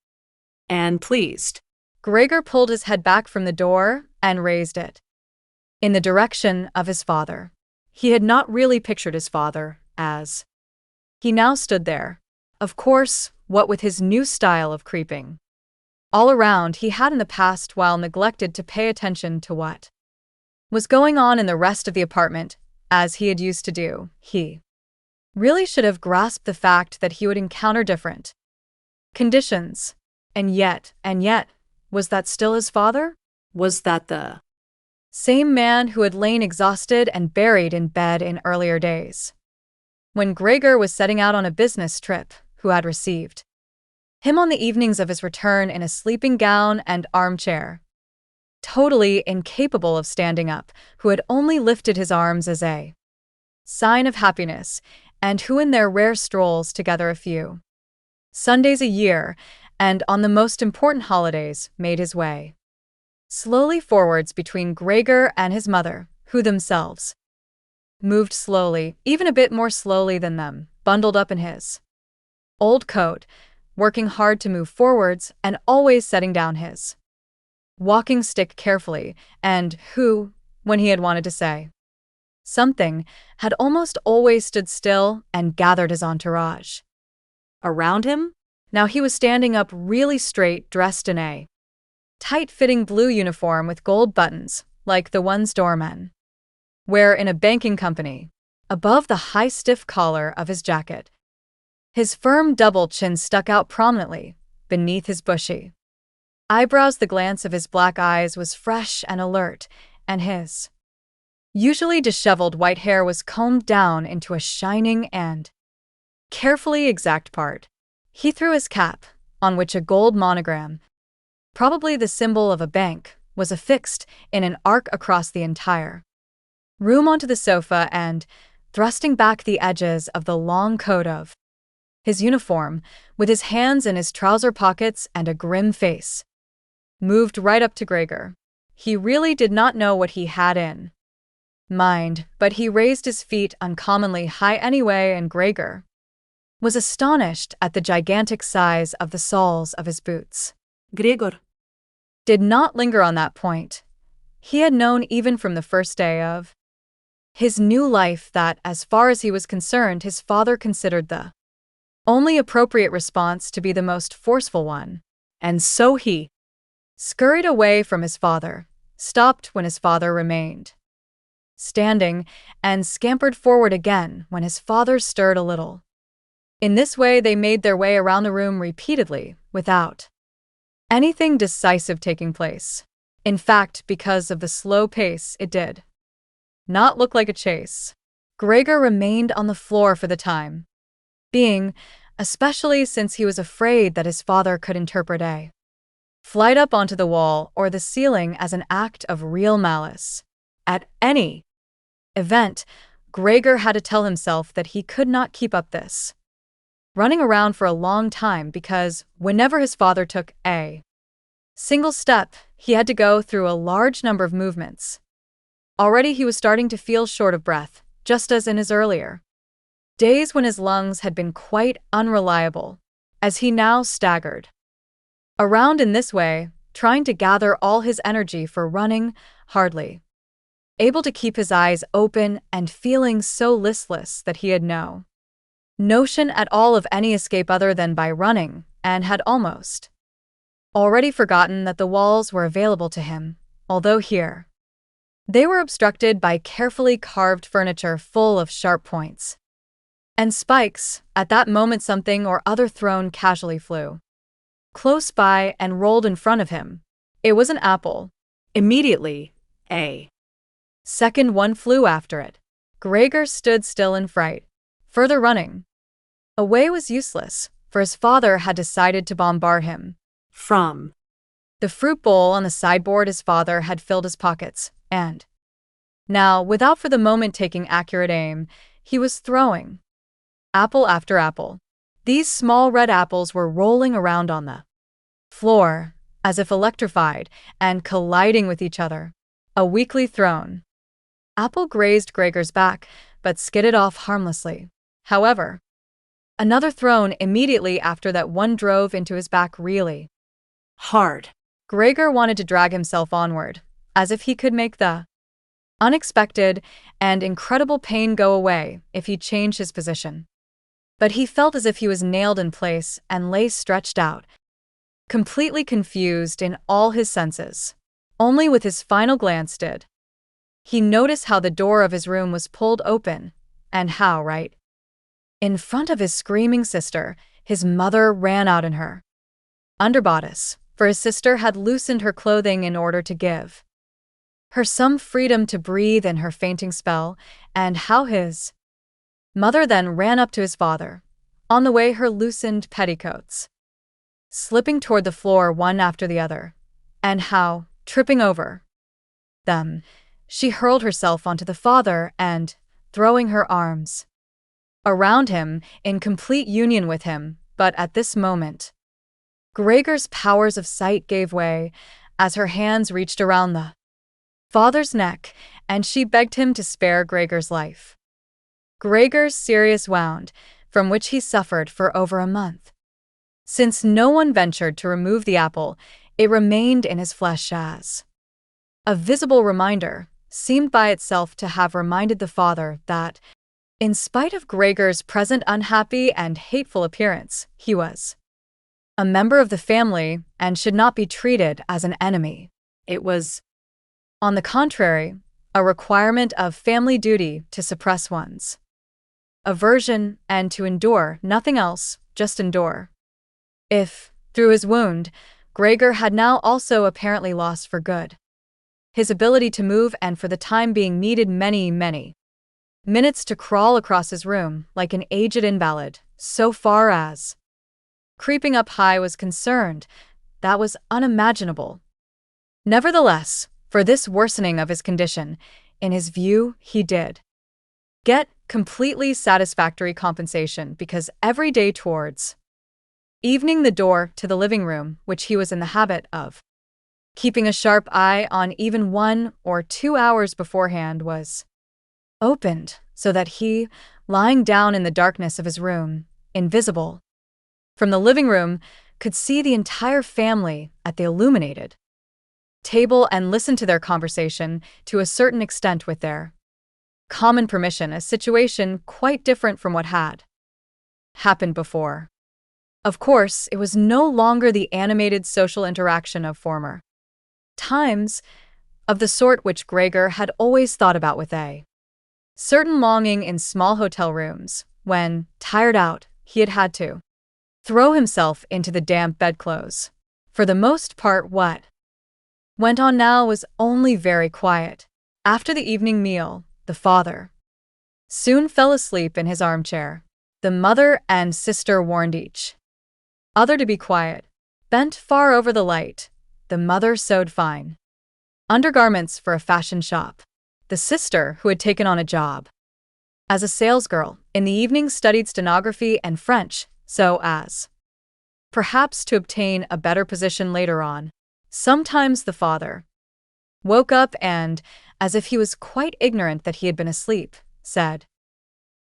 and pleased.
Gregor pulled his head back from the door and raised it in the direction of his father. He had not really pictured his father as he now stood there. Of course, what with his new style of creeping all around, he had in the past, while neglected to pay attention to what was going on in the rest of the apartment, as he had used to do, he really should have grasped the fact that he would encounter different conditions. And yet, was that still his father?
Was that the
same man who had lain exhausted and buried in bed in earlier days, when Gregor was setting out on a business trip, who had received him on the evenings of his return in a sleeping gown and armchair, totally incapable of standing up, who had only lifted his arms as a sign of happiness, and who in their rare strolls together a few Sundays a year, and on the most important holidays, made his way slowly forwards between Gregor and his mother, who themselves moved slowly, even a bit more slowly than them, bundled up in his old coat, working hard to move forwards and always setting down his walking stick carefully, and who, when he had wanted to say something, had almost always stood still and gathered his entourage.
Around him?
Now he was standing up really straight, dressed in a tight-fitting blue uniform with gold buttons, like the ones doormen wear in a banking company, above the high stiff collar of his jacket. His firm double chin stuck out prominently beneath his bushy eyebrows. The glance of his black eyes was fresh and alert, and his usually disheveled white hair was combed down into a shining and carefully exact part. He threw his cap, on which a gold monogram, probably the symbol of a bank, was affixed in an arc across the entire room, onto the sofa, and, thrusting back the edges of the long coat of his uniform, with his hands in his trouser pockets and a grim face, moved right up to Gregor. He really did not know what he had in mind, but he raised his feet uncommonly high anyway, and Gregor was astonished at the gigantic size of the soles of his boots.
Gregor
did not linger on that point. He had known even from the first day of his new life that, as far as he was concerned, his father considered the only appropriate response to be the most forceful one. And so he scurried away from his father, stopped when his father remained standing, and scampered forward again when his father stirred a little. In this way they made their way around the room repeatedly, without anything decisive taking place. In fact, because of the slow pace, it did not look like a chase. Gregor remained on the floor for the time being, especially since he was afraid that his father could interpret a flight up onto the wall or the ceiling as an act of real malice. At any event, Gregor had to tell himself that he could not keep up this running around for a long time, because whenever his father took a single step, he had to go through a large number of movements. Already he was starting to feel short of breath, just as in his earlier days when his lungs had been quite unreliable, as he now staggered around in this way, trying to gather all his energy for running, hardly able to keep his eyes open and feeling so listless that he had no notion at all of any escape other than by running, and had almost already forgotten that the walls were available to him, although here they were obstructed by carefully carved furniture full of sharp points and spikes. At that moment something or other thrown casually flew close by and rolled in front of him. It was an apple. Immediately, a second one flew after it. Gregor stood still in fright. Further running away was useless, for his father had decided to bombard him.
from
The fruit bowl on the sideboard, his father had filled his pockets, and now, without for the moment taking accurate aim, he was throwing apple after apple. These small red apples were rolling around on the floor, as if electrified, and colliding with each other. A weakly thrown apple grazed Gregor's back, but skidded off harmlessly. However, another thrown immediately after that one drove into his back really
hard.
Gregor wanted to drag himself onward, as if he could make the unexpected and incredible pain go away if he changed his position. But he felt as if he was nailed in place and lay stretched out, completely confused in all his senses. Only with his final glance did he notice how the door of his room was pulled open, and how, right in front of his screaming sister, his mother ran out in her underbodice, for his sister had loosened her clothing in order to give her some freedom to breathe in her fainting spell, and how his mother then ran up to his father, on the way her loosened petticoats slipping toward the floor one after the other, and how, tripping over them, she hurled herself onto the father and, throwing her arms around him, in complete union with him. But at this moment, Gregor's powers of sight gave way, as her hands reached around the father's neck, and she begged him to spare Gregor's life. Gregor's serious wound, from which he suffered for over a month, since no one ventured to remove the apple, It remained in his flesh as a visible reminder, seemed by itself to have reminded the father that, in spite of Gregor's present unhappy and hateful appearance, he was a member of the family and should not be treated as an enemy. It was, on the contrary, a requirement of family duty to suppress one's aversion and to endure nothing else, just endure. If, through his wound, Gregor had now also apparently lost for good his ability to move and for the time being needed many minutes to crawl across his room like an aged invalid, so far as creeping up high was concerned, that was unimaginable. Nevertheless, for this worsening of his condition, in his view, he did get completely satisfactory compensation because every day towards evening the door to the living room, which he was in the habit of keeping a sharp eye on even 1 or 2 hours beforehand, was opened so that he, lying down in the darkness of his room, invisible from the living room, could see the entire family at the illuminated table and listen to their conversation to a certain extent with their common permission, a situation quite different from what had happened before. Of course, it was no longer the animated social interaction of former times, of the sort which Gregor had always thought about with a certain longing in small hotel rooms, when, tired out, he had had to throw himself into the damp bedclothes. For the most part, what went on now was only very quiet. After the evening meal, the father soon fell asleep in his armchair. The mother and sister warned each other to be quiet. Bent far over the light, the mother sewed fine undergarments for a fashion shop. The sister, who had taken on a job as a salesgirl, in the evening studied stenography and French, so as perhaps to obtain a better position later on. Sometimes the father woke up and, as if he was quite ignorant that he had been asleep, said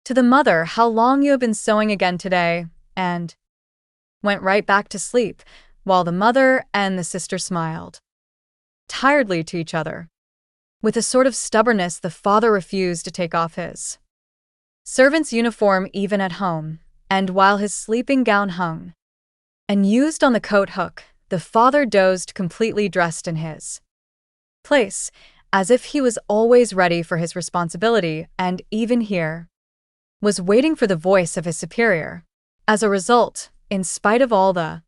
to the mother, "How long you have been sewing again today," and went right back to sleep, while the mother and the sister smiled tiredly to each other. With a sort of stubbornness, the father refused to take off his servant's uniform even at home, and while his sleeping gown hung unused on the coat hook, the father dozed completely dressed in his place, as if he was always ready for his responsibility and even here was waiting for the voice of his superior. As a result, in spite of all the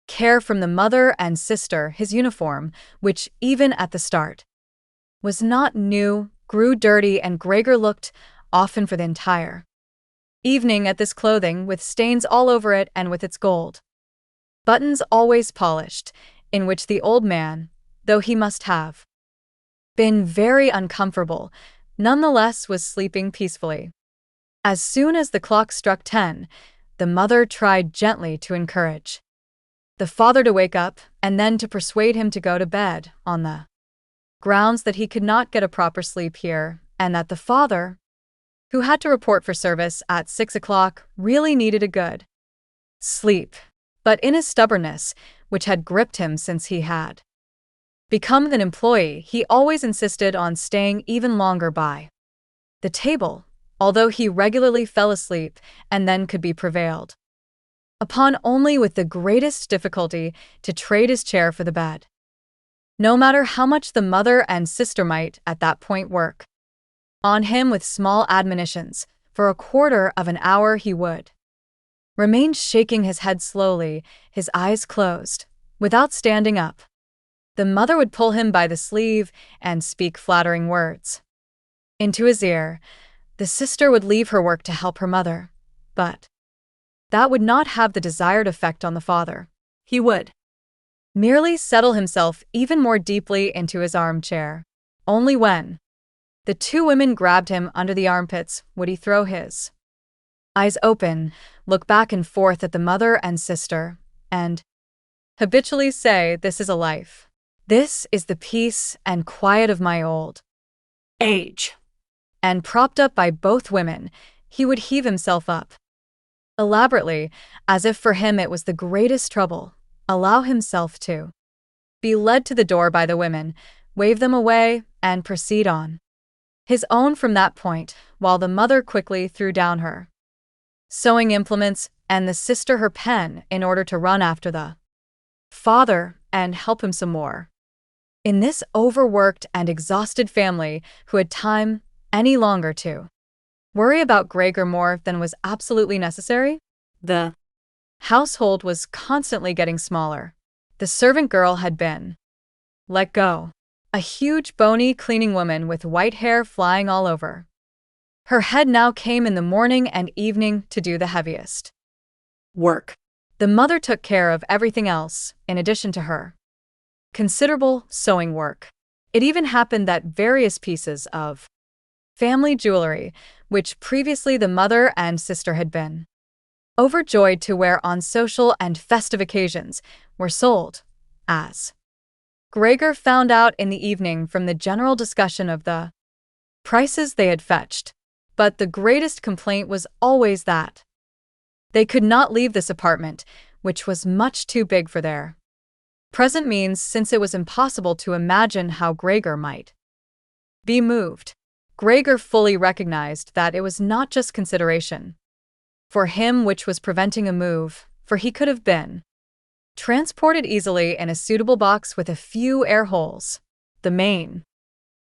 care from the mother and sister, his uniform, which even at the start was not new, grew dirty, and Gregor looked often for the entire evening at this clothing with stains all over it and with its gold buttons always polished, in which the old man, though he must have been very uncomfortable, nonetheless was sleeping peacefully. As soon as the clock struck 10, the mother tried gently to encourage the father to wake up and then to persuade him to go to bed, on the grounds that he could not get a proper sleep here, and that the father, who had to report for service at 6 o'clock, really needed a good sleep. But in his stubbornness, which had gripped him since he had become an employee, he always insisted on staying even longer by the table, although he regularly fell asleep and then could be prevailed upon only with the greatest difficulty to trade his chair for the bed. No matter how much the mother and sister might, at that point, work on him with small admonitions, for a quarter of an hour he would remain shaking his head slowly, his eyes closed, without standing up. The mother would pull him by the sleeve and speak flattering words into his ear. The sister would leave her work to help her mother, but that would not have the desired effect on the father. He would merely settle himself even more deeply into his armchair. Only when the two women grabbed him under the armpits would he throw his eyes open, look back and forth at the mother and sister, and habitually say, "This is a life. This is the peace and quiet of my old age." And propped up by both women, he would heave himself up elaborately, as if for him it was the greatest trouble, allow himself to be led to the door by the women, wave them away, and proceed on his own from that point, while the mother quickly threw down her sewing implements and the sister her pen in order to run after the father and help him some more. In this overworked and exhausted family, who had time any longer to worry about Gregor more than was absolutely necessary,
The
household was constantly getting smaller. The servant girl had been let go. A huge, bony cleaning woman with white hair flying all over her head now came in the morning and evening to do the heaviest
work.
The mother took care of everything else, in addition to her considerable sewing work. It even happened that various pieces of family jewelry, which previously the mother and sister had been overjoyed to wear on social and festive occasions, were sold, as Gregor found out in the evening from the general discussion of the prices they had fetched. But the greatest complaint was always that they could not leave this apartment, which was much too big for their present means, since it was impossible to imagine how Gregor might be moved. Gregor fully recognized that it was not just consideration for him which was preventing a move, for he could have been transported easily in a suitable box with a few air holes. The main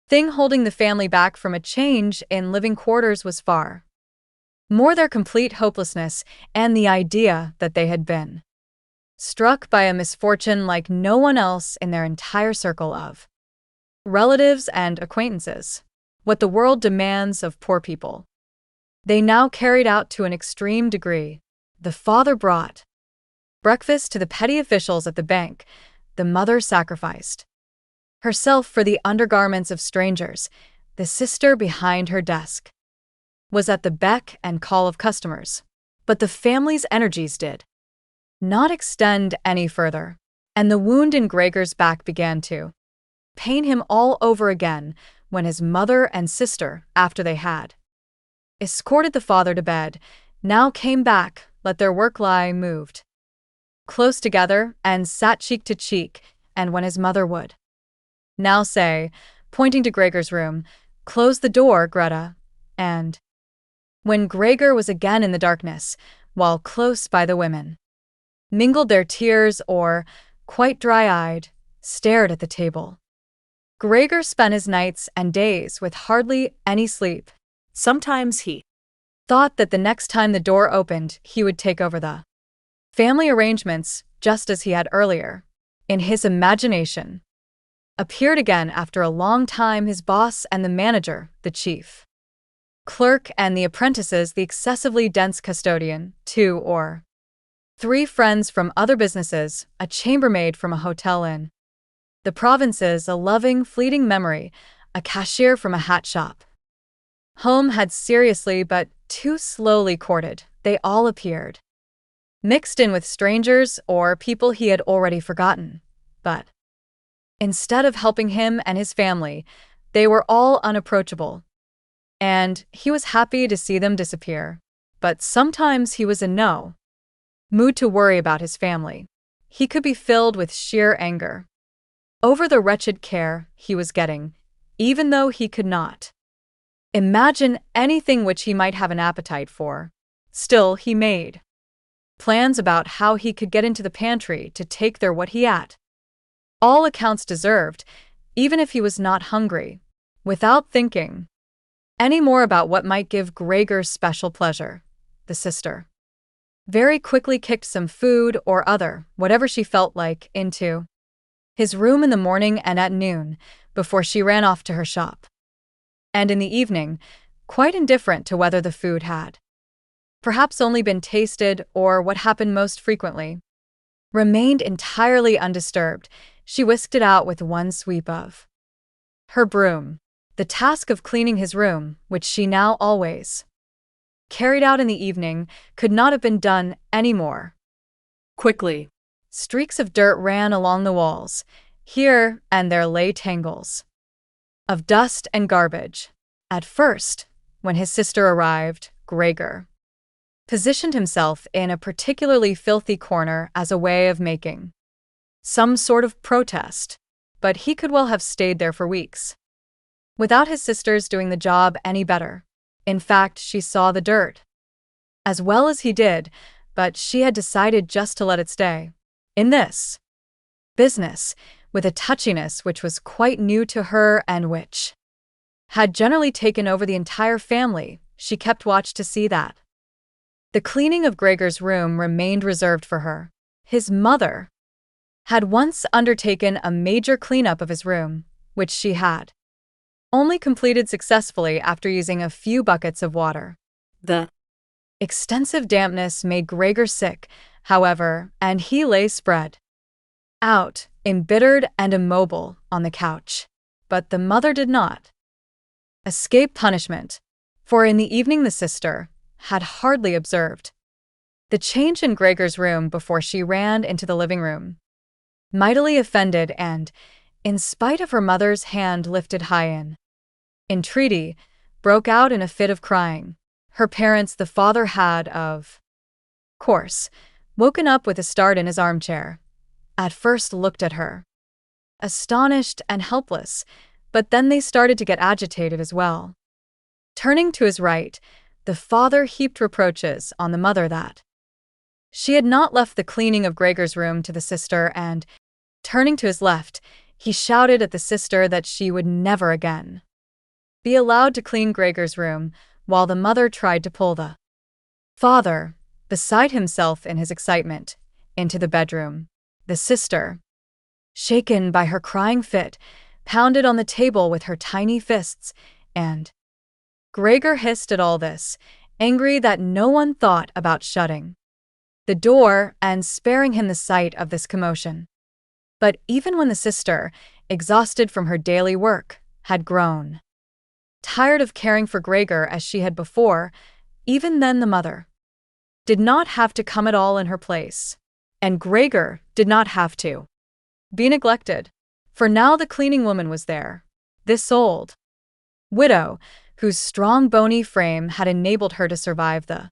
thing holding the family back from a change in living quarters was far more their complete hopelessness and the idea that they had been struck by a misfortune like no one else in their entire circle of relatives and acquaintances. What the world demands of poor people, they now carried out to an extreme degree. The father brought breakfast to the petty officials at the bank. The mother sacrificed herself for the undergarments of strangers. The sister behind her desk was at the beck and call of customers. But the family's energies did not extend any further, and the wound in Gregor's back began to pain him all over again when his mother and sister, after they had escorted the father to bed, now came back, let their work lie moved close together, and sat cheek to cheek, and when his mother would now say, pointing to Gregor's room, "Close the door, Greta," and when Gregor was again in the darkness, while close by the women mingled their tears or, quite dry-eyed, stared at the table. Gregor spent his nights and days with hardly any sleep.
Sometimes he
Thought that the next time the door opened, he would take over the family arrangements, just as he had earlier, in his imagination. Appeared again after a long time his boss and the manager, the chief clerk, and the apprentices, the excessively dense custodian, 2 or 3 friends from other businesses, a chambermaid from a hotel in the provinces, a loving, fleeting memory, a cashier from a hat shop. Home had seriously but too slowly courted. They all appeared mixed in with strangers or people he had already forgotten. But instead of helping him and his family, they were all unapproachable. And he was happy to see them disappear. But sometimes he was in no mood to worry about his family. He could be filled with sheer anger over the wretched care he was getting, even though he could not imagine anything which he might have an appetite for. Still, he made plans about how he could get into the pantry to take there what he ate. All accounts deserved, even if he was not hungry, without thinking any more about what might give Gregor special pleasure. The sister very quickly kicked some food or other, whatever she felt like, into his room in the morning and at noon, before she ran off to her shop. And in the evening, quite indifferent to whether the food had perhaps only been tasted or, what happened most frequently, remained entirely undisturbed, she whisked it out with one sweep of her broom. The task of cleaning his room, which she now always carried out in the evening, could not have been done any more
quickly.
Streaks of dirt ran along the walls. Here and there lay tangles of dust and garbage. At first, when his sister arrived, Gregor positioned himself in a particularly filthy corner as a way of making some sort of protest, but he could well have stayed there for weeks, without his sisters doing the job any better. In fact, she saw the dirt as well as he did, but she had decided just to let it stay. In this business, with a touchiness which was quite new to her and which had generally taken over the entire family, she kept watch to see that the cleaning of Gregor's room remained reserved for her. His mother had once undertaken a major cleanup of his room, which she had only completed successfully after using a few buckets of water. The extensive dampness made Gregor sick, however, and he lay spread out, embittered and immobile, on the couch. But the mother did not escape punishment, for in the evening the sister had hardly observed the change in Gregor's room before she ran into the living room, mightily offended and, in spite of her mother's hand lifted high in entreaty, broke out in a fit of crying. Her parents, the father had, of course, woken up with a start in his armchair. At first looked at her, astonished and helpless, but then they started to get agitated as well. Turning to his right, the father heaped reproaches on the mother that she had not left the cleaning of Gregor's room to the sister, and, turning to his left, he shouted at the sister that she would never again be allowed to clean Gregor's room, while the mother tried to pull the father, beside himself in his excitement, into the bedroom. The sister, shaken by her crying fit, pounded on the table with her tiny fists, and Gregor hissed at all this, angry that no one thought about shutting the door and sparing him the sight of this commotion. But even when the sister, exhausted from her daily work, had grown tired of caring for Gregor as she had before, even then the mother did not have to come at all in her place, and Gregor did not have to be neglected, for now the cleaning woman was there, this old widow, whose strong bony frame had enabled her to survive the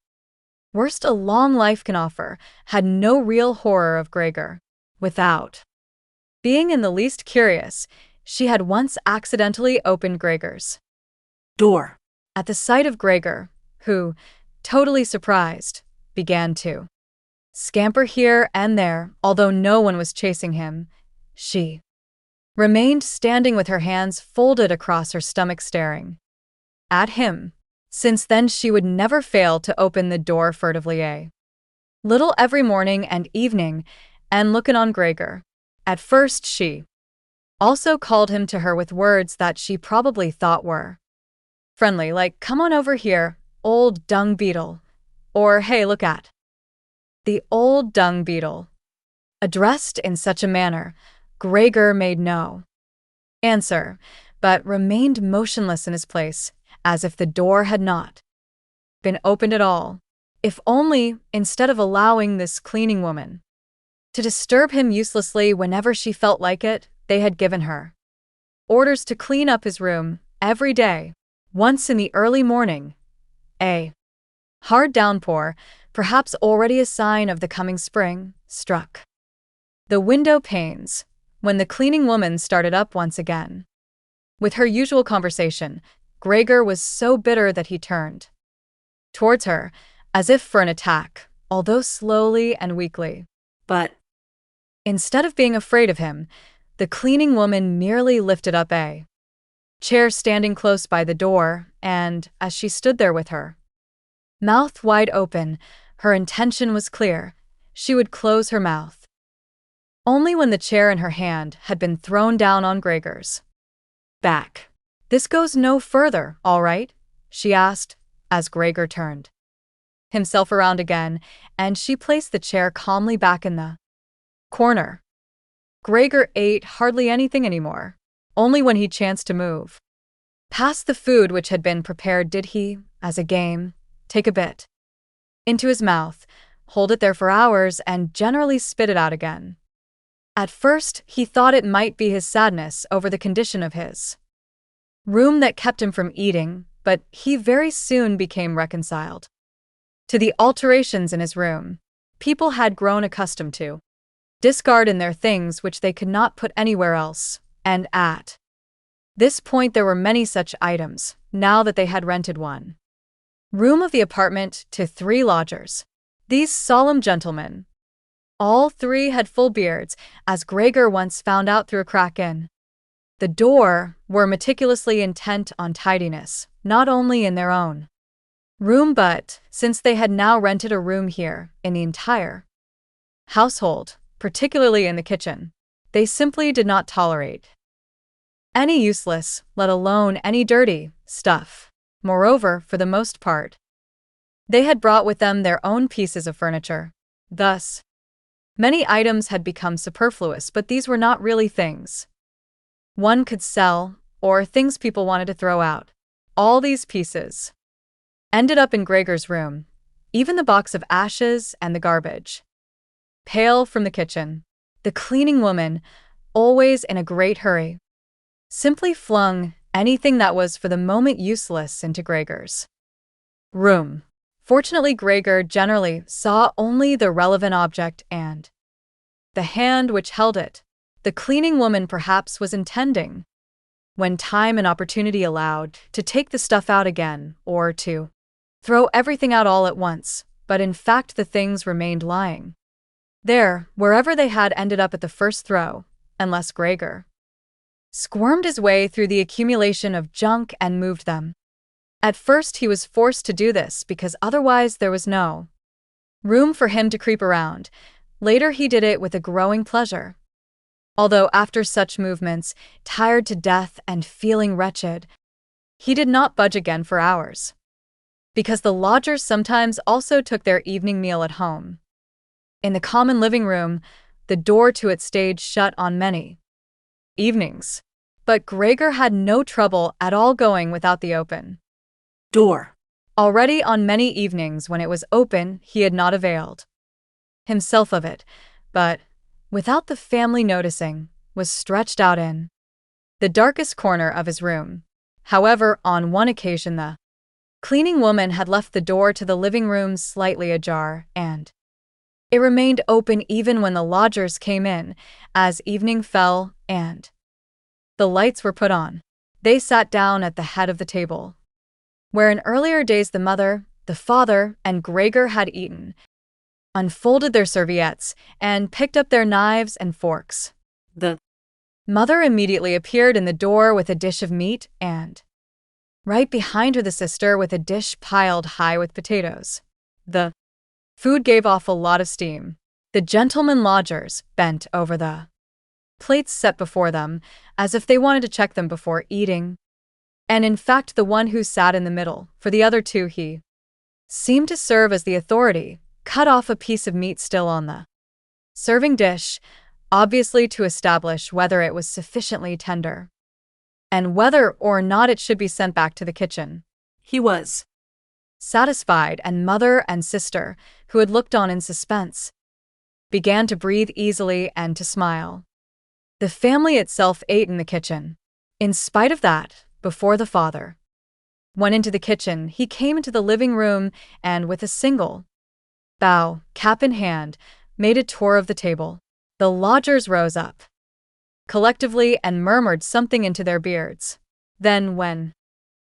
worst a long life can offer, had no real horror of Gregor. Without being in the least curious, she had once accidentally opened Gregor's door at the sight of Gregor, who, totally surprised, began to scamper here and there. Although no one was chasing him, she remained standing with her hands folded across her stomach, staring at him. Since then she would never fail to open the door furtively a little every morning and evening and look in on Gregor. At first she also called him to her with words that she probably thought were friendly, like, "Come on over here, old dung beetle," or "Hey, look at the old dung beetle." Addressed in such a manner, Gregor made no answer, but remained motionless in his place, as if the door had not been opened at all. If only, instead of allowing this cleaning woman to disturb him uselessly whenever she felt like it, they had given her orders to clean up his room every day. Once in the early morning, a hard downpour, perhaps already a sign of the coming spring, struck the window panes when the cleaning woman started up once again. With her usual conversation, Gregor was so bitter that he turned towards her, as if for an attack, although slowly and weakly. But instead of being afraid of him, the cleaning woman merely lifted up a chair standing close by the door, and, as she stood there with her mouth wide open, her intention was clear: she would close her mouth only when the chair in her hand had been thrown down on Gregor's back. "This goes no further, all right?" she asked, as Gregor turned himself around again, and she placed the chair calmly back in the corner. Gregor ate hardly anything anymore. Only when he chanced to move past the food which had been prepared did he, as a game, take a bit into his mouth, hold it there for hours, and generally spit it out again. At first, he thought it might be his sadness over the condition of his room that kept him from eating, but he very soon became reconciled to the alterations in his room. People had grown accustomed to discard in their things which they could not put anywhere else, and at this point there were many such items, now that they had rented one room of the apartment to 3 lodgers. These solemn gentlemen, all 3 had full beards, as Gregor once found out through a crack in the door, were meticulously intent on tidiness, not only in their own room but, since they had now rented a room here, in the entire household, particularly in the kitchen, they simply did not tolerate any useless, let alone any dirty, stuff. Moreover, for the most part, they had brought with them their own pieces of furniture. Thus, many items had become superfluous, but these were not really things one could sell, or things people wanted to throw out. All these pieces ended up in Gregor's room, even the box of ashes and the garbage pail from the kitchen. The cleaning woman, always in a great hurry, simply flung anything that was for the moment useless into Gregor's room. Fortunately, Gregor generally saw only the relevant object and the hand which held it. The cleaning woman perhaps was intending, when time and opportunity allowed, to take the stuff out again, or to throw everything out all at once, but in fact the things remained lying there, wherever they had ended up at the first throw, unless Gregor squirmed his way through the accumulation of junk and moved them. At first he was forced to do this because otherwise there was no room for him to creep around. Later he did it with a growing pleasure. Although after such movements, tired to death and feeling wretched, he did not budge again for hours. Because the lodgers sometimes also took their evening meal at home. In the common living room, the door to it stayed shut on many evenings. But Gregor had no trouble at all going without the open
door.
Already on many evenings when it was open, he had not availed himself of it, but, without the family noticing, was stretched out in the darkest corner of his room. However, on one occasion the cleaning woman had left the door to the living room slightly ajar, and it remained open even when the lodgers came in. As evening fell and the lights were put on, they sat down at the head of the table, where in earlier days the mother, the father, and Gregor had eaten, unfolded their serviettes, and picked up their knives and forks.
The
mother immediately appeared in the door with a dish of meat, and right behind her the sister with a dish piled high with potatoes. The food gave off a lot of steam. The gentlemen lodgers bent over the plates set before them, as if they wanted to check them before eating. And in fact the one who sat in the middle, for the other 2 he seemed to serve as the authority, cut off a piece of meat still on the serving dish, obviously to establish whether it was sufficiently tender, and whether or not it should be sent back to the kitchen.
He was
satisfied, and mother and sister, who had looked on in suspense, began to breathe easily and to smile. The family itself ate in the kitchen. In spite of that, before the father went into the kitchen, he came into the living room and, with a single bow, cap in hand, made a tour of the table. The lodgers rose up collectively and murmured something into their beards. Then, when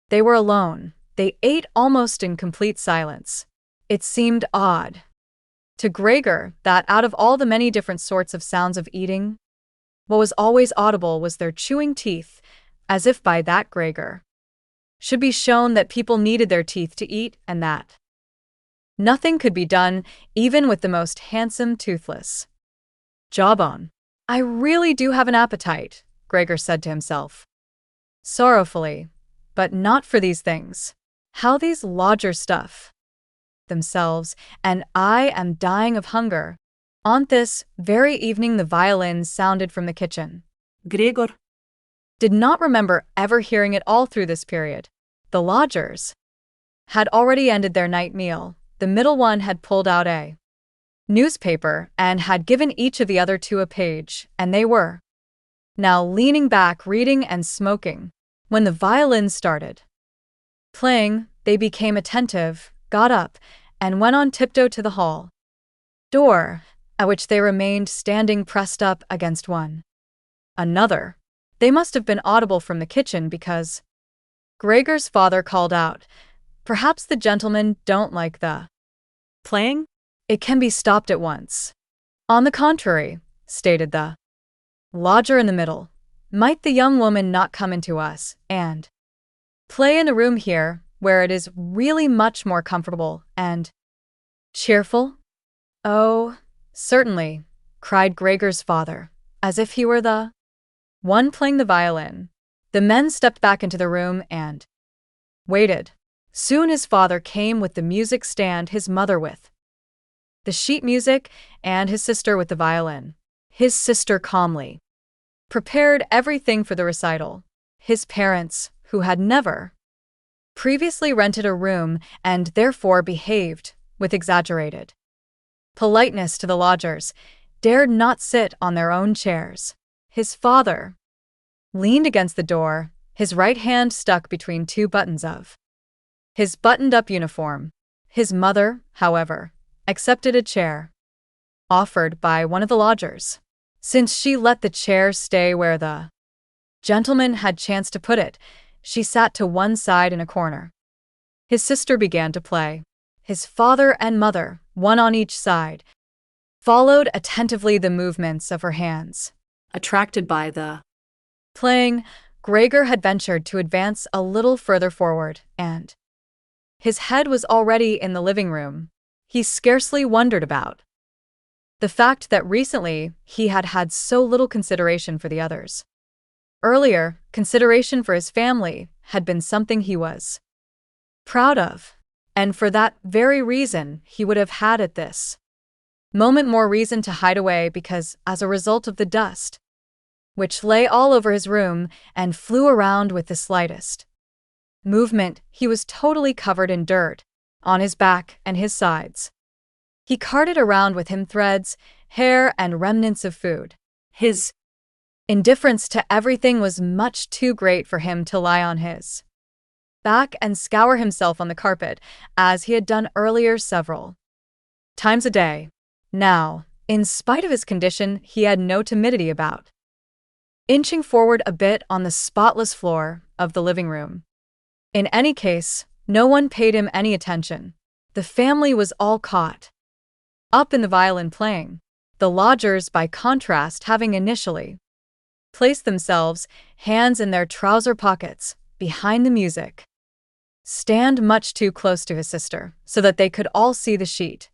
they were alone, they ate almost in complete silence. It seemed odd to Gregor that out of all the many different sorts of sounds of eating, what was always audible was their chewing teeth, as if by that Gregor should be shown that people needed their teeth to eat, and that nothing could be done, even with the most handsome toothless jawbone. I really do have an appetite, Gregor said to himself sorrowfully, but not for these things. How these lodgers stuff themselves, and I am dying of hunger. On this very evening the violin sounded from the kitchen.
Gregor
did not remember ever hearing it all through this period. The lodgers had already ended their night meal. The middle one had pulled out a newspaper and had given each of the other 2 a page, and they were now leaning back reading and smoking. When the violin started playing, they became attentive, got up, and went on tiptoe to the hall door. at which they remained standing pressed up against one another. They must have been audible from the kitchen because Gregor's father called out, "Perhaps the gentlemen don't like the
Playing?
It can be stopped at once." "On the contrary," stated the lodger in the middle, "might the young woman not come into us and play in the room here, where it is really much more comfortable and cheerful?" "Oh, certainly," cried Gregor's father, as if he were the one playing the violin. The men stepped back into the room and waited. Soon his father came with the music stand, his mother with the sheet music, and his sister with the violin. His sister calmly prepared everything for the recital. His parents, who had never previously rented a room and therefore behaved with exaggerated politeness to the lodgers, dared not sit on their own chairs. His father leaned against the door, his right hand stuck between two buttons of his buttoned-up uniform. His mother, however, accepted a chair offered by one of the lodgers. Since she let the chair stay where the gentleman had chanced to put it, she sat to one side in a corner. His sister began to play. His father and mother, one on each side, followed attentively the movements of her hands.
Attracted by the
playing, Gregor had ventured to advance a little further forward, and his head was already in the living room. He scarcely wondered about the fact that recently he had had so little consideration for the others. Earlier, consideration for his family had been something he was proud of, and for that very reason he would have had at this moment more reason to hide away, because as a result of the dust which lay all over his room and flew around with the slightest movement, he was totally covered in dirt on his back and his sides. He carted around with him threads, hair, and remnants of food. His indifference to everything was much too great for him to lie on his back and scour himself on the carpet, as he had done earlier several times a day. Now, in spite of his condition, he had no timidity about inching forward a bit on the spotless floor of the living room. In any case, no one paid him any attention. The family was all caught up in the violin playing, the lodgers, by contrast, having initially placed themselves, hands in their trouser pockets, behind the music stand much too close to his sister, so that they could all see the sheet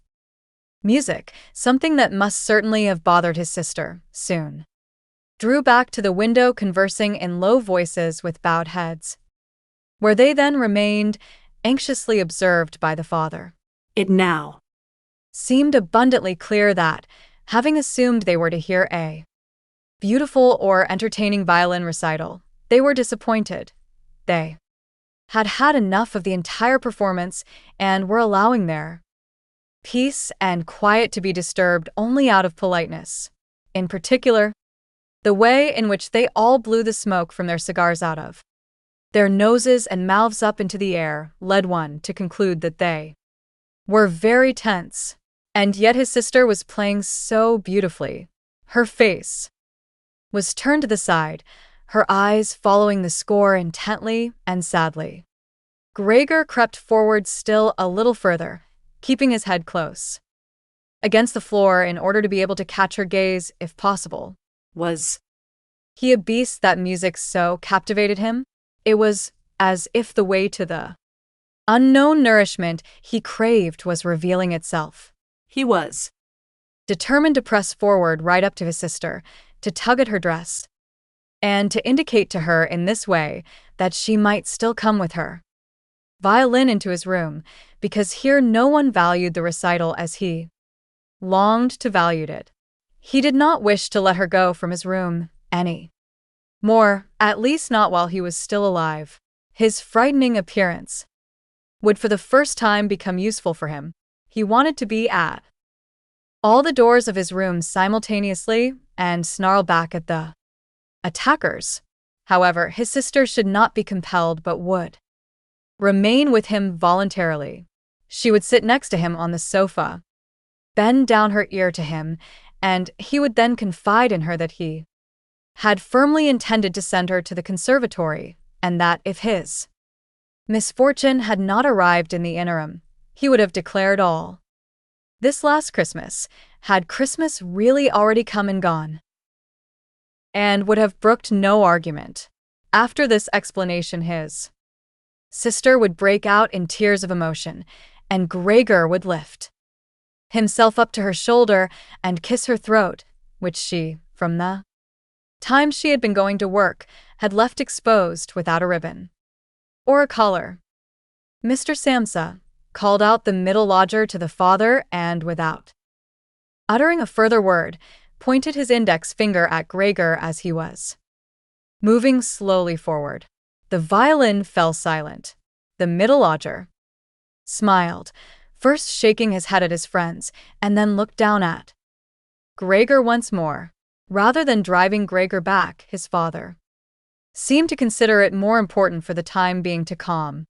music, something that must certainly have bothered his sister, soon drew back to the window, conversing in low voices with bowed heads, where they then remained, anxiously observed by the father.
It now
seemed abundantly clear that, having assumed they were to hear a beautiful or entertaining violin recital, they were disappointed. They had had enough of the entire performance and were allowing their peace and quiet to be disturbed only out of politeness. In particular, the way in which they all blew the smoke from their cigars out of their noses and mouths up into the air led one to conclude that they were very tense. And yet his sister was playing so beautifully. Her face was turned to the side, her eyes following the score intently and sadly. Gregor crept forward still a little further, keeping his head close against the floor in order to be able to catch her gaze if possible.
Was
he a beast that music so captivated him? It was as if the way to the unknown nourishment he craved was revealing itself.
He was
determined to press forward right up to his sister, to tug at her dress, and to indicate to her in this way that she might still come with her violin into his room, because here no one valued the recital as he longed to value it. He did not wish to let her go from his room any more, at least not while he was still alive. His frightening appearance would for the first time become useful for him. He wanted to be at all the doors of his room simultaneously and snarl back at the attackers. However, his sister should not be compelled but would remain with him voluntarily. She would sit next to him on the sofa, bend down her ear to him, and he would then confide in her that he had firmly intended to send her to the conservatory, and that if his misfortune had not arrived in the interim, he would have declared all. This last Christmas, had Christmas really already come and gone, and would have brooked no argument. After this explanation, his sister would break out in tears of emotion, and Gregor would lift himself up to her shoulder and kiss her throat, which she, from the time she had been going to work, had left exposed without a ribbon or a collar. Mr. Samsa called out the middle lodger to the father and, without uttering a further word, pointed his index finger at Gregor as he was moving slowly forward. The violin fell silent. The middle lodger smiled, first shaking his head at his friends, and then looked down at Gregor once more. Rather than driving Gregor back, his father seemed to consider it more important for the time being to calm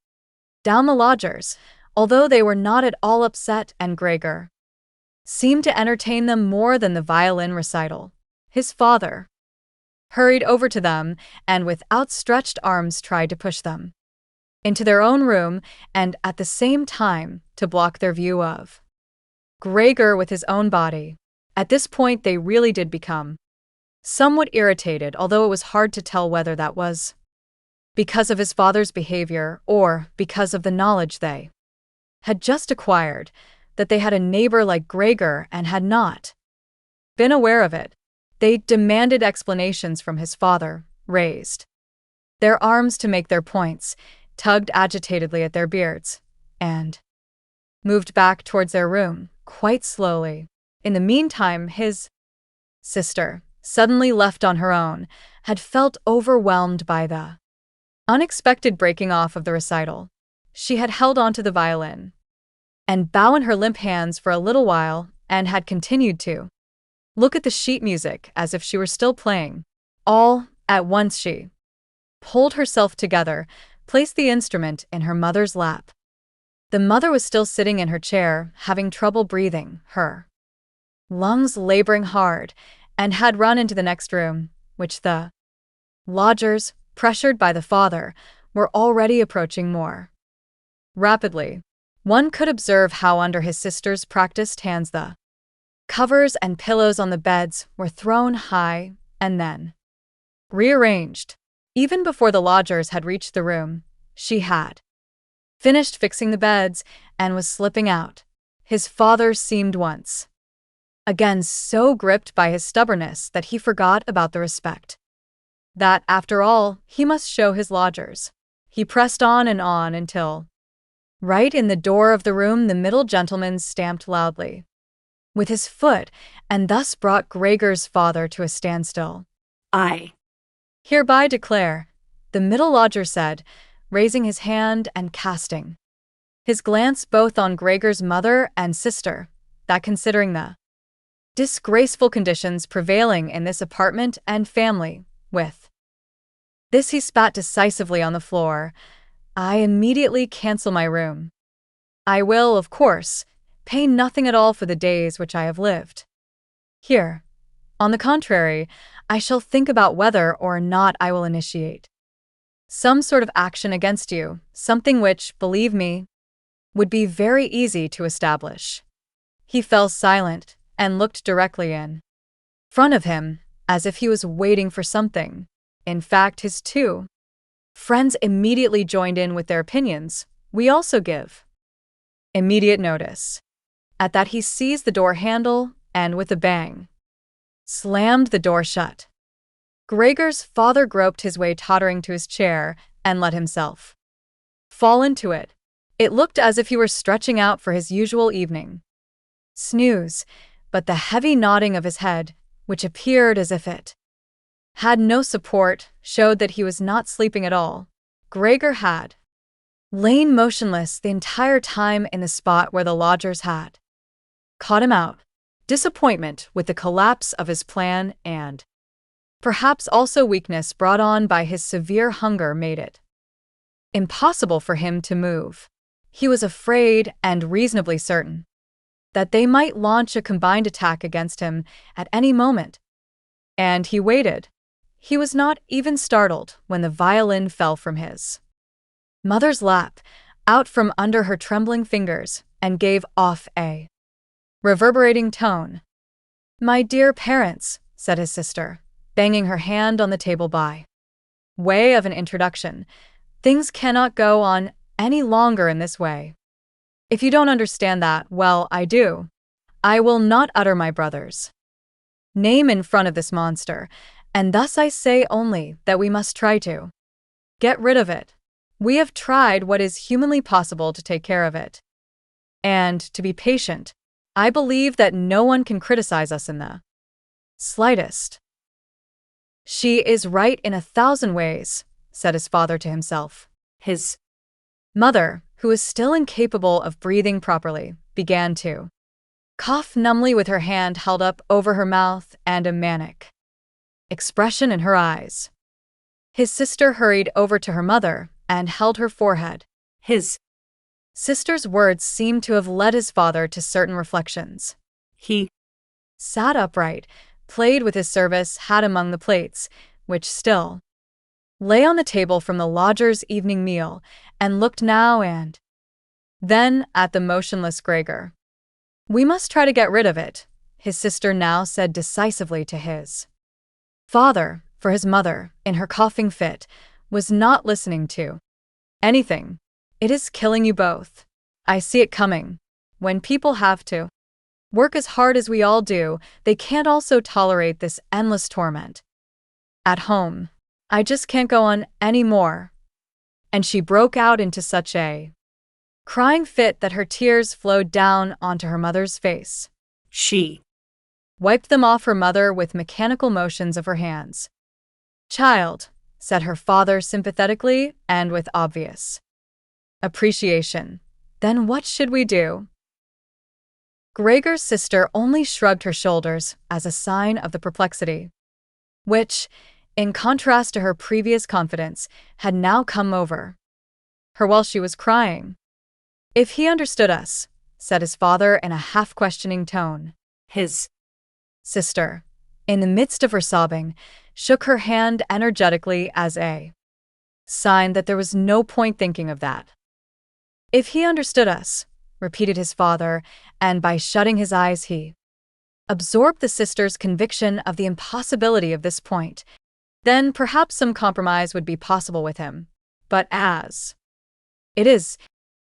down the lodgers, although they were not at all upset, and Gregor seemed to entertain them more than the violin recital. His father hurried over to them and with outstretched arms tried to push them into their own room and at the same time to block their view of Gregor with his own body. At this point they really did become somewhat irritated, although it was hard to tell whether that was because of his father's behavior or because of the knowledge they had just acquired that they had a neighbor like Gregor and had not been aware of it. They demanded explanations from his father, raised their arms to make their points, tugged agitatedly at their beards, and moved back towards their room, quite slowly. In the meantime, his sister, suddenly left on her own, had felt overwhelmed by the unexpected breaking off of the recital. She had held onto the violin and bow in her limp hands for a little while and had continued to look at the sheet music as if she were still playing. All at once she pulled herself together, placed the instrument in her mother's lap. The mother was still sitting in her chair, having trouble breathing, her lungs laboring hard, and had run into the next room, which the lodgers, pressured by the father, were already approaching more rapidly. One could observe how under his sister's practiced hands the covers and pillows on the beds were thrown high and then rearranged. Even before the lodgers had reached the room, she had finished fixing the beds and was slipping out. His father seemed once again so gripped by his stubbornness that he forgot about the respect that, after all, he must show his lodgers. He pressed on until, right in the door of the room, the middle gentleman stamped loudly with his foot and thus brought Gregor's father to a standstill.
I
hereby declare, the middle lodger said, raising his hand and casting his glance both on Gregor's mother and sister, that considering the disgraceful conditions prevailing in this apartment and family, with this he spat decisively on the floor, I immediately cancel my room. I will, of course, pay nothing at all for the days which I have lived here. On the contrary, I shall think about whether or not I will initiate some sort of action against you, something which, believe me, would be very easy to establish. He fell silent and looked directly in front of him, as if he was waiting for something. In fact, his two friends immediately joined in with their opinions. We also give immediate notice. At that he seized the door handle and, with a bang, slammed the door shut. Gregor's father groped his way tottering to his chair and let himself fall into it. It looked as if he were stretching out for his usual evening snooze, but the heavy nodding of his head, which appeared as if it had no support, showed that he was not sleeping at all. Gregor had lain motionless the entire time in the spot where the lodgers had caught him out. Disappointment with the collapse of his plan and perhaps also weakness brought on by his severe hunger made it impossible for him to move. He was afraid and reasonably certain that they might launch a combined attack against him at any moment. And he waited. He was not even startled when the violin fell from his mother's lap, out from under her trembling fingers, and gave off a reverberating tone. "My dear parents," said his sister, banging her hand on the table by way of an introduction, "things cannot go on any longer in this way. If you don't understand that, well, I do. I will not utter my brother's name in front of this monster, and thus I say only that we must try to get rid of it. We have tried what is humanly possible to take care of it. And to be patient, I believe that no one can criticize us in the slightest." "She is right in 1,000 ways," said his father to himself. His mother, who was still incapable of breathing properly, began to cough numbly with her hand held up over her mouth and a manic expression in her eyes. His sister hurried over to her mother and held her forehead. His sister's words seemed to have led his father to certain reflections. He sat upright, played with his service hat among the plates, which still lay on the table from the lodger's evening meal, and looked now and then at the motionless Gregor. "We must try to get rid of it," his sister now said decisively to his father, for his mother, in her coughing fit, was not listening to anything. "It is killing you both. I see it coming. When people have to work as hard as we all do, they can't also tolerate this endless torment. At home, I just can't go on any more." And she broke out into such a crying fit that her tears flowed down onto her mother's face. She wiped them off her mother with mechanical motions of her hands. "Child," said her father sympathetically and with obvious appreciation, "then what should we do?" Gregor's sister only shrugged her shoulders as a sign of the perplexity, which, in contrast to her previous confidence, had now come over her while she was crying. "If he understood us," said his father in a half-questioning tone. His sister, in the midst of her sobbing, shook her hand energetically as a sign that there was no point thinking of that. "If he understood us," repeated his father, and by shutting his eyes he absorbed the sister's conviction of the impossibility of this point. Then perhaps some compromise would be possible with him. "But as it is,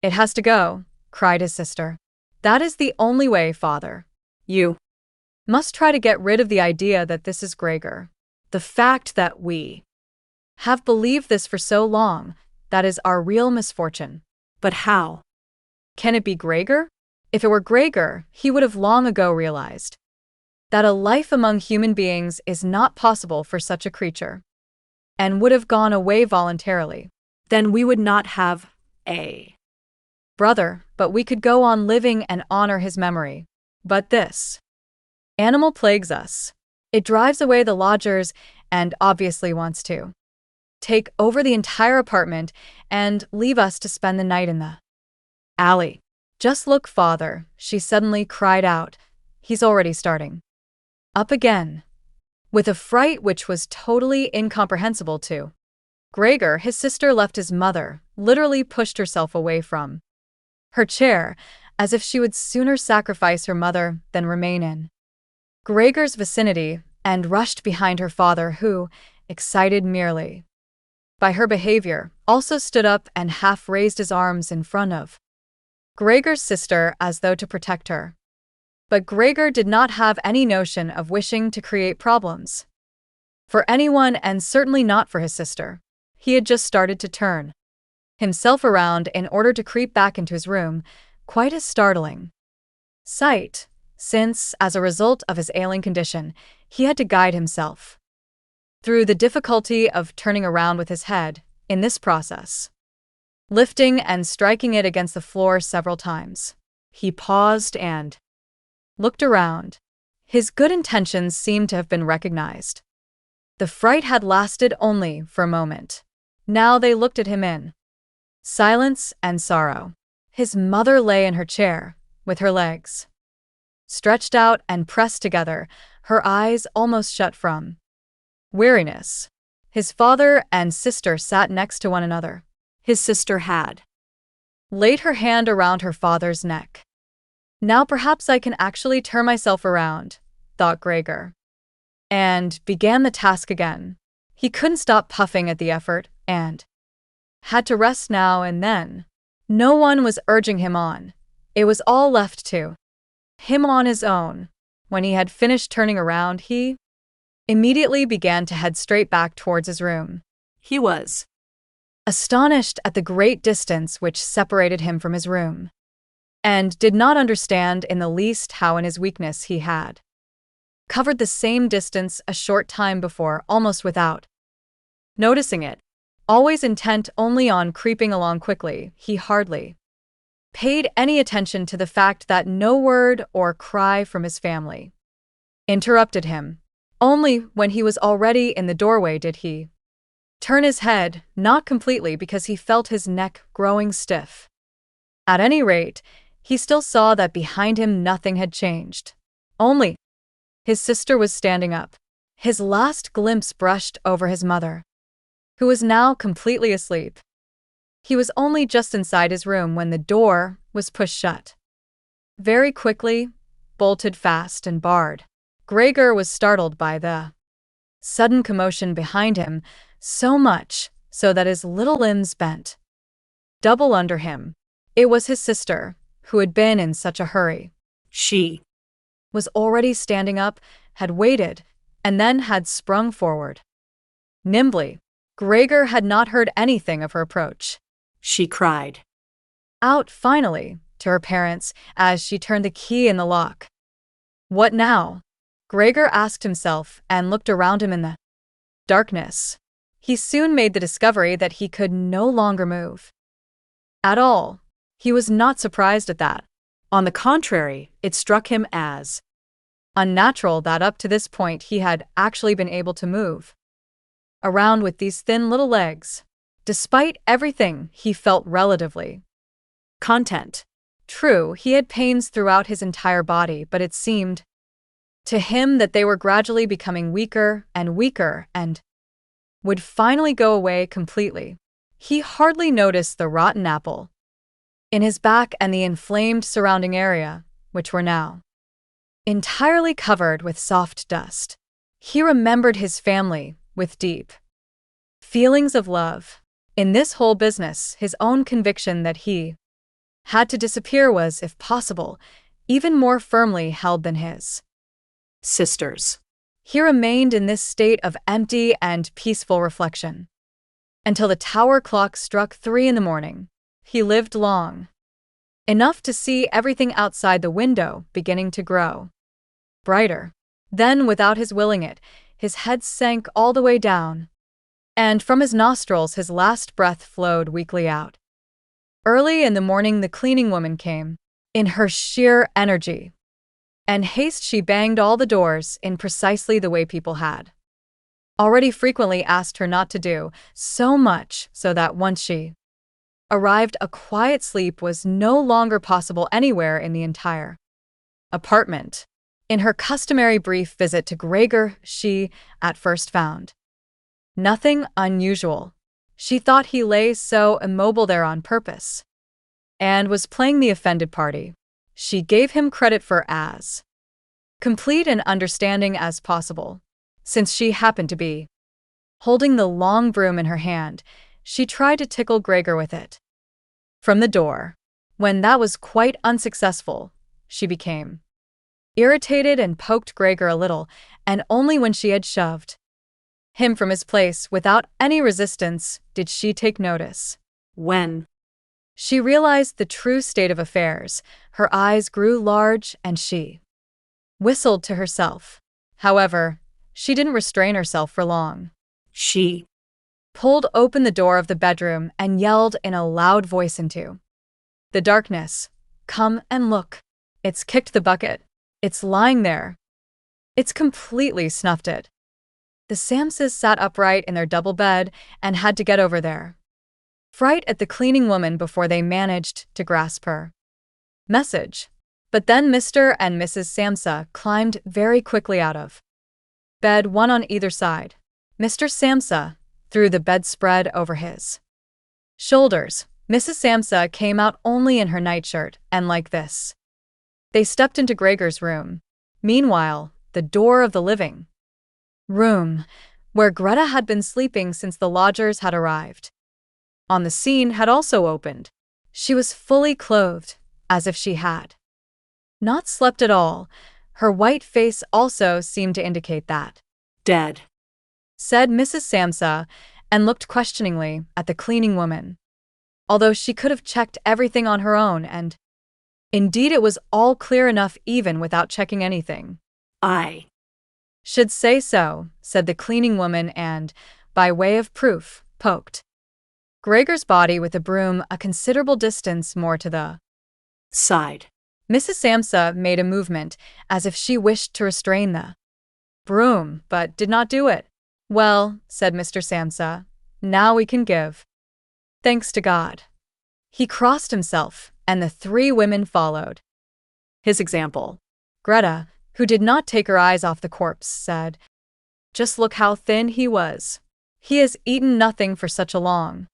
it has to go," cried his sister. "That is the only way, father. You must try to get rid of the idea that this is Gregor. The fact that we have believed this for so long, that is our real misfortune." "But how can it be Gregor? If it were Gregor, he would have long ago realized that a life among human beings is not possible for such a creature, and would have gone away voluntarily. Then we would not have a brother, but we could go on living and honor his memory. But this animal plagues us. It drives away the lodgers and obviously wants to take over the entire apartment and leave us to spend the night in the alley. Just look, father," she suddenly cried out. "He's already starting up again." With a fright which was totally incomprehensible to Gregor, his sister left his mother, literally pushed herself away from her chair, as if she would sooner sacrifice her mother than remain in Gregor's vicinity, and rushed behind her father who, excited merely by her behavior, also stood up and half raised his arms in front of Gregor's sister as though to protect her. But Gregor did not have any notion of wishing to create problems for anyone, and certainly not for his sister. He had just started to turn himself around in order to creep back into his room, quite a startling sight, since, as a result of his ailing condition, he had to guide himself through the difficulty of turning around with his head, in this process, lifting and striking it against the floor several times. He paused and looked around. His good intentions seemed to have been recognized. The fright had lasted only for a moment. Now they looked at him in silence and sorrow. His mother lay in her chair, with her legs stretched out and pressed together, her eyes almost shut from weariness. His father and sister sat next to one another.
His sister had
Laid her hand around her father's neck. Now perhaps I can actually turn myself around, thought Gregor. And began the task again. He couldn't stop puffing at the effort, and had to rest now and then. No one was urging him on. It was all left to him on his own. When he had finished turning around, he immediately began to head straight back towards his room.
He was
astonished at the great distance which separated him from his room, and did not understand in the least how in his weakness he had covered the same distance a short time before almost without noticing it. Always intent only on creeping along quickly, he hardly paid any attention to the fact that no word or cry from his family interrupted him. Only when he was already in the doorway did he turn his head, not completely because he felt his neck growing stiff. At any rate, he still saw that behind him nothing had changed. Only his sister was standing up. His last glimpse brushed over his mother, who was now completely asleep. He was only just inside his room when the door was pushed shut. Very quickly, bolted fast and barred. Gregor was startled by the sudden commotion behind him, so much so that his little limbs bent double under him. It was his sister, who had been in such a hurry.
She
was already standing up, had waited, and then had sprung forward. Nimbly, Gregor had not heard anything of her approach.
She cried
out finally to her parents as she turned the key in the lock. What now? Gregor asked himself and looked around him in the darkness. He soon made the discovery that he could no longer move at all. He was not surprised at that.
On the contrary, it struck him as
unnatural that up to this point he had actually been able to move around with these thin little legs. Despite everything, he felt relatively
content.
True, he had pains throughout his entire body, but it seemed to him that they were gradually becoming weaker and would finally go away completely. He hardly noticed the rotten apple in his back and the inflamed surrounding area, which were now entirely covered with soft dust. He remembered his family with deep feelings of love. In this whole business, his own conviction that he had to disappear was, if possible, even more firmly held than his
sister's.
He remained in this state of empty and peaceful reflection until the tower clock struck 3 in the morning. He lived long enough to see everything outside the window beginning to grow brighter. Then, without his willing it, his head sank all the way down, and from his nostrils his last breath flowed weakly out. Early in the morning the cleaning woman came. In her sheer energy and haste she banged all the doors in precisely the way people had already frequently asked her not to do, so much so that once she arrived a quiet sleep was no longer possible anywhere in the entire apartment. In her customary brief visit to Gregor, she, at first, found nothing unusual. She thought he lay so immobile there on purpose and was playing the offended party. She gave him credit for as complete an understanding as possible. Since she happened to be holding the long broom in her hand, she tried to tickle Gregor with it. From the door, when that was quite unsuccessful, she became irritated and poked Gregor a little, and only when she had shoved him from his place without any resistance did she take notice. When she realized the true state of affairs, her eyes grew large and she whistled to herself. However, she didn't restrain herself for long. She pulled open the door of the bedroom and yelled in a loud voice into the darkness, "Come and look. It's kicked the bucket. It's lying there. It's completely snuffed it." The Samsas sat upright in their double bed and had to get over their fright at the cleaning woman before they managed to grasp her message. But then Mr. and Mrs. Samsa climbed very quickly out of bed, one on either side. Mr. Samsa threw the bedspread over his shoulders. Mrs. Samsa came out only in her nightshirt, and like this. They stepped into Gregor's room. Meanwhile, the door of the living room, where Greta had been sleeping since the lodgers had arrived, on the scene had also opened. She was fully clothed, as if she had not slept at all. Her white face also seemed to indicate that.
Dead,
Said Mrs. Samsa, and looked questioningly at the cleaning woman. Although she could have checked everything on her own, and indeed it was all clear enough even without checking anything.
I
Should say so, said the cleaning woman and, by way of proof, poked Gregor's body with a broom a considerable distance more to the
side.
Mrs. Samsa made a movement as if she wished to restrain the broom, but did not do it. Well, said Mr. Samsa, now we can give thanks to God. He crossed himself, and the three women followed
His example.
Greta, who did not take her eyes off the corpse, said, "Just look how thin he was. He has eaten nothing for such a long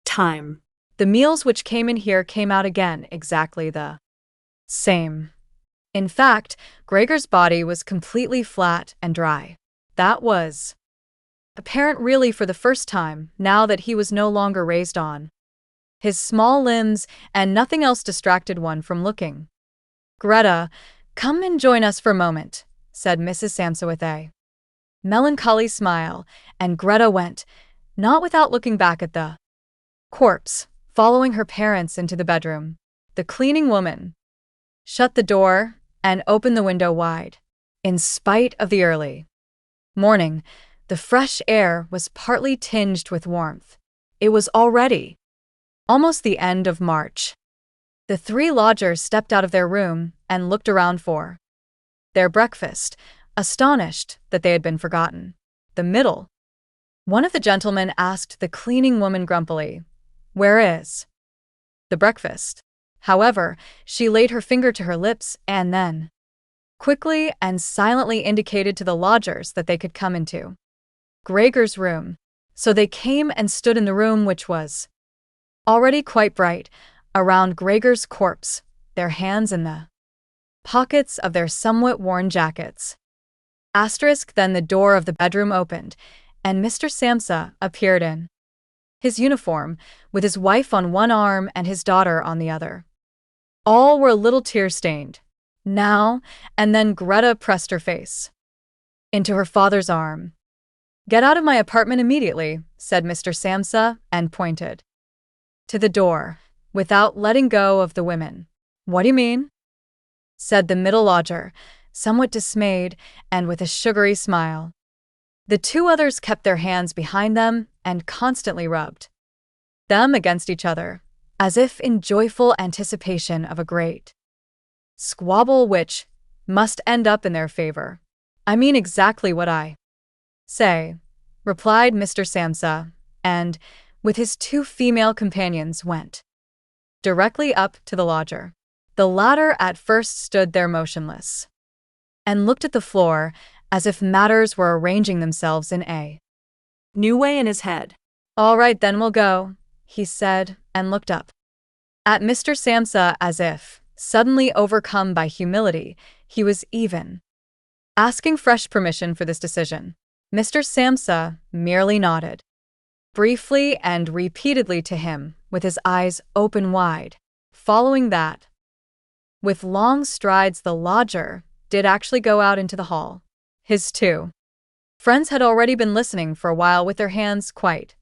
Time.
The meals which came in here came out again exactly the same. In fact, Gregor's body was completely flat and dry. That was apparent really for the first time, now that he was no longer raised on his small limbs, and nothing else distracted one from looking. Greta, come and join us for a moment, said Mrs. Samsa with a melancholy smile, and Greta went, not without looking back at the corpse, following her parents into the bedroom. The cleaning woman shut the door and opened the window wide. In spite of the early morning, the fresh air was partly tinged with warmth. It was already almost the end of March. The three lodgers stepped out of their room and looked around for their breakfast, astonished that they had been forgotten. The middle one of the gentlemen asked the cleaning woman grumpily, "Where is the breakfast?" However, she laid her finger to her lips and then quickly and silently indicated to the lodgers that they could come into Gregor's room. So they came and stood in the room, which was already quite bright, around Gregor's corpse, their hands in the pockets of their somewhat worn jackets. Then the door of the bedroom opened, and Mr. Samsa appeared in his uniform, with his wife on one arm and his daughter on the other. All were a little tear-stained. Now and then Greta pressed her face into her father's arm. "Get out of my apartment immediately," said Mr. Samsa, and pointed to the door, without letting go of the women. "What do you mean?" said the middle lodger, somewhat dismayed and with a sugary smile. The two others kept their hands behind them and constantly rubbed them against each other, as if in joyful anticipation of a great squabble which must end up in their favor. "I mean exactly what I say," replied Mr. Samsa, and, with his two female companions, went directly up to the lodger. The latter at first stood there motionless and looked at the floor as if matters were arranging themselves in a
New way in his head.
"All right, then we'll go," he said, and looked up at Mr. Samsa as if, suddenly overcome by humility, he was even asking fresh permission for this decision. Mr. Samsa merely nodded briefly and repeatedly to him, with his eyes open wide. Following that, with long strides, the lodger did actually go out into the hall. His two friends had already been listening for a while with their hands quite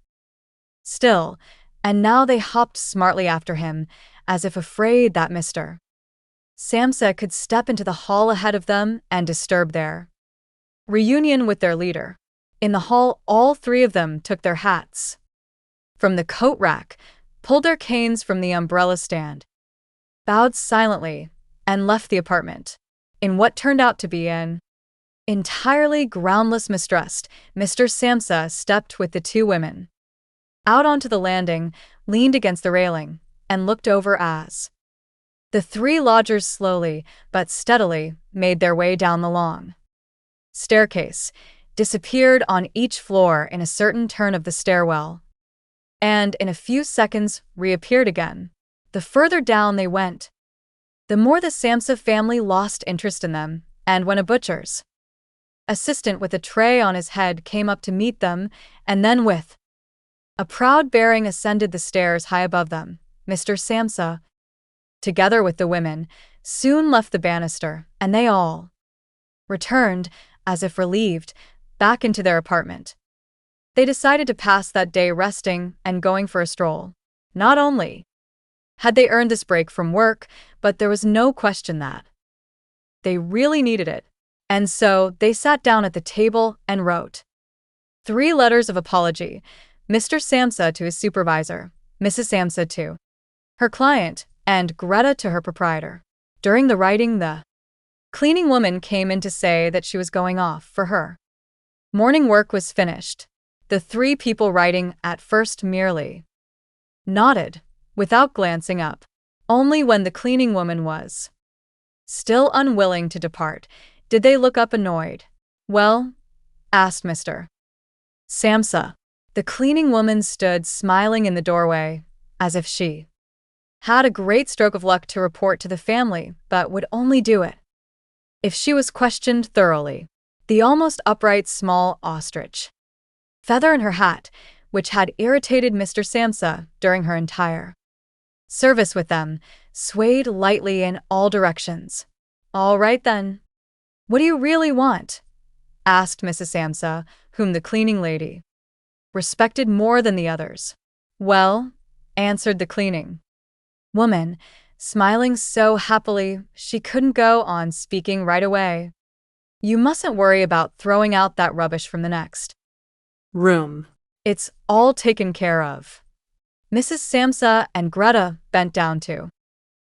still, and now they hopped smartly after him, as if afraid that Mr. Samsa could step into the hall ahead of them and disturb their reunion with their leader. In the hall, all three of them took their hats from the coat rack, pulled their canes from the umbrella stand, bowed silently, and left the apartment. In what turned out to be an entirely groundless mistrust, Mr. Samsa stepped with the two women out onto the landing, leaned against the railing, and looked over as The three lodgers slowly, but steadily, made their way down the long staircase, disappeared on each floor in a certain turn of the stairwell, and in a few seconds reappeared again. The further down they went, the more the Samsa family lost interest in them, and when a butcher's assistant with a tray on his head came up to meet them, and then with a proud bearing ascended the stairs high above them, Mr. Samsa, together with the women, soon left the banister, and they all returned, as if relieved, back into their apartment. They decided to pass that day resting and going for a stroll. Not only had they earned this break from work, but there was no question that they really needed it. And so they sat down at the table and wrote 3 letters of apology, Mr. Samsa to his supervisor, Mrs. Samsa to her client, and Greta to her proprietor. During the writing, the cleaning woman came in to say that she was going off for her morning work was finished. The 3 people writing at first merely nodded, without glancing up. Only when the cleaning woman was still unwilling to depart did they look up annoyed. "Well?" asked Mr. Samsa. The cleaning woman stood smiling in the doorway, as if she had a great stroke of luck to report to the family, but would only do it if she was questioned thoroughly. The almost upright small ostrich feather in her hat, which had irritated Mr. Samsa during her entire service with them, swayed lightly in all directions. "All right then. What do you really want?" asked Mrs. Samsa, whom the cleaning lady respected more than the others. "Well," answered the cleaning woman, smiling so happily she couldn't go on speaking right away, "you mustn't worry about throwing out that rubbish from the next
room.
It's all taken care of." Mrs. Samsa and Greta bent down to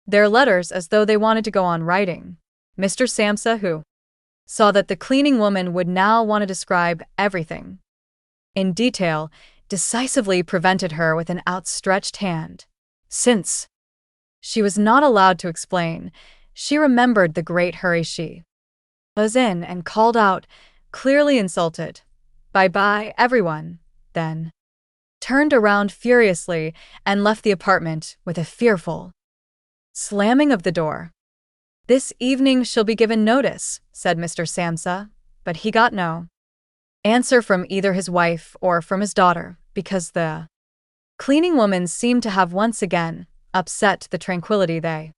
their letters as though they wanted to go on writing. Mr. Samsa, who saw that the cleaning woman would now want to describe everything in detail, decisively prevented her with an outstretched hand. Since she was not allowed to explain, she remembered the great hurry she was in and called out, clearly insulted, "Bye-bye, everyone," then turned around furiously and left the apartment with a fearful slamming of the door. "This evening she'll be given notice," said Mr. Samsa, but he got no answer from either his wife or from his daughter, because the cleaning woman seemed to have once again upset the tranquility they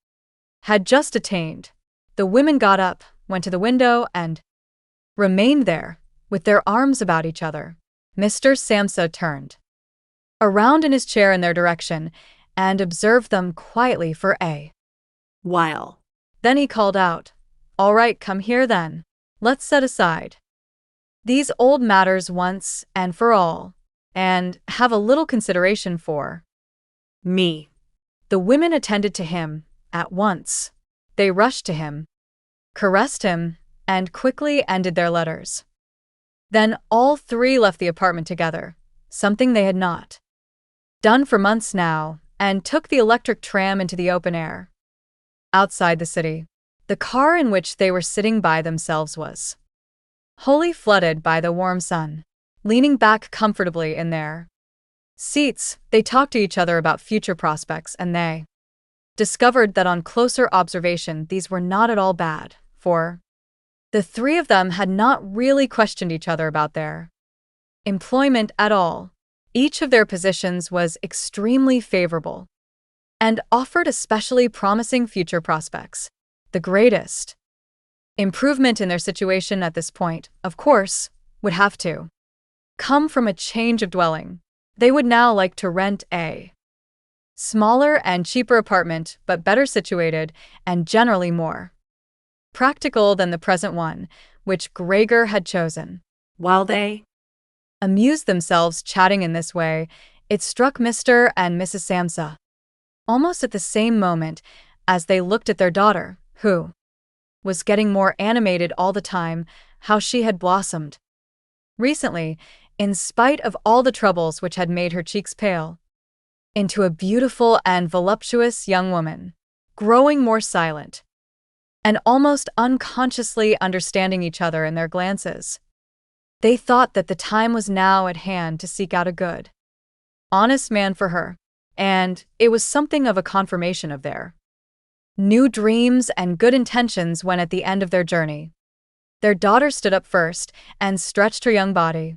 had just attained. The women got up, went to the window, and remained there, with their arms about each other. Mr. Samsa turned around in his chair in their direction and observed them quietly for a
While.
Then he called out, "All right, come here then. Let's set aside these old matters once and for all, and have a little consideration for
Me.
The women attended to him at once. They rushed to him, caressed him, and quickly ended their letters. Then all 3 left the apartment together, something they had not done for months now, and took the electric tram into the open air outside the city. The car in which they were sitting by themselves was wholly flooded by the warm sun. Leaning back comfortably in their seats, they talked to each other about future prospects, and they discovered that on closer observation these were not at all bad, for the 3 of them had not really questioned each other about their employment at all. Each of their positions was extremely favorable and offered especially promising future prospects. The greatest improvement in their situation at this point, of course, would have to come from a change of dwelling. They would now like to rent a smaller and cheaper apartment, but better situated and generally more practical than the present one, which Gregor had chosen.
While they
amused themselves chatting in this way, it struck Mr. and Mrs. Samsa almost at the same moment as they looked at their daughter, who was getting more animated all the time, how she had blossomed recently, in spite of all the troubles which had made her cheeks pale, into a beautiful and voluptuous young woman. growing more silent, and almost unconsciously understanding each other in their glances. They thought that the time was now at hand to seek out a good, honest man for her, and it was something of a confirmation of their new dreams and good intentions when at the end of their journey, their daughter stood up first and stretched her young body,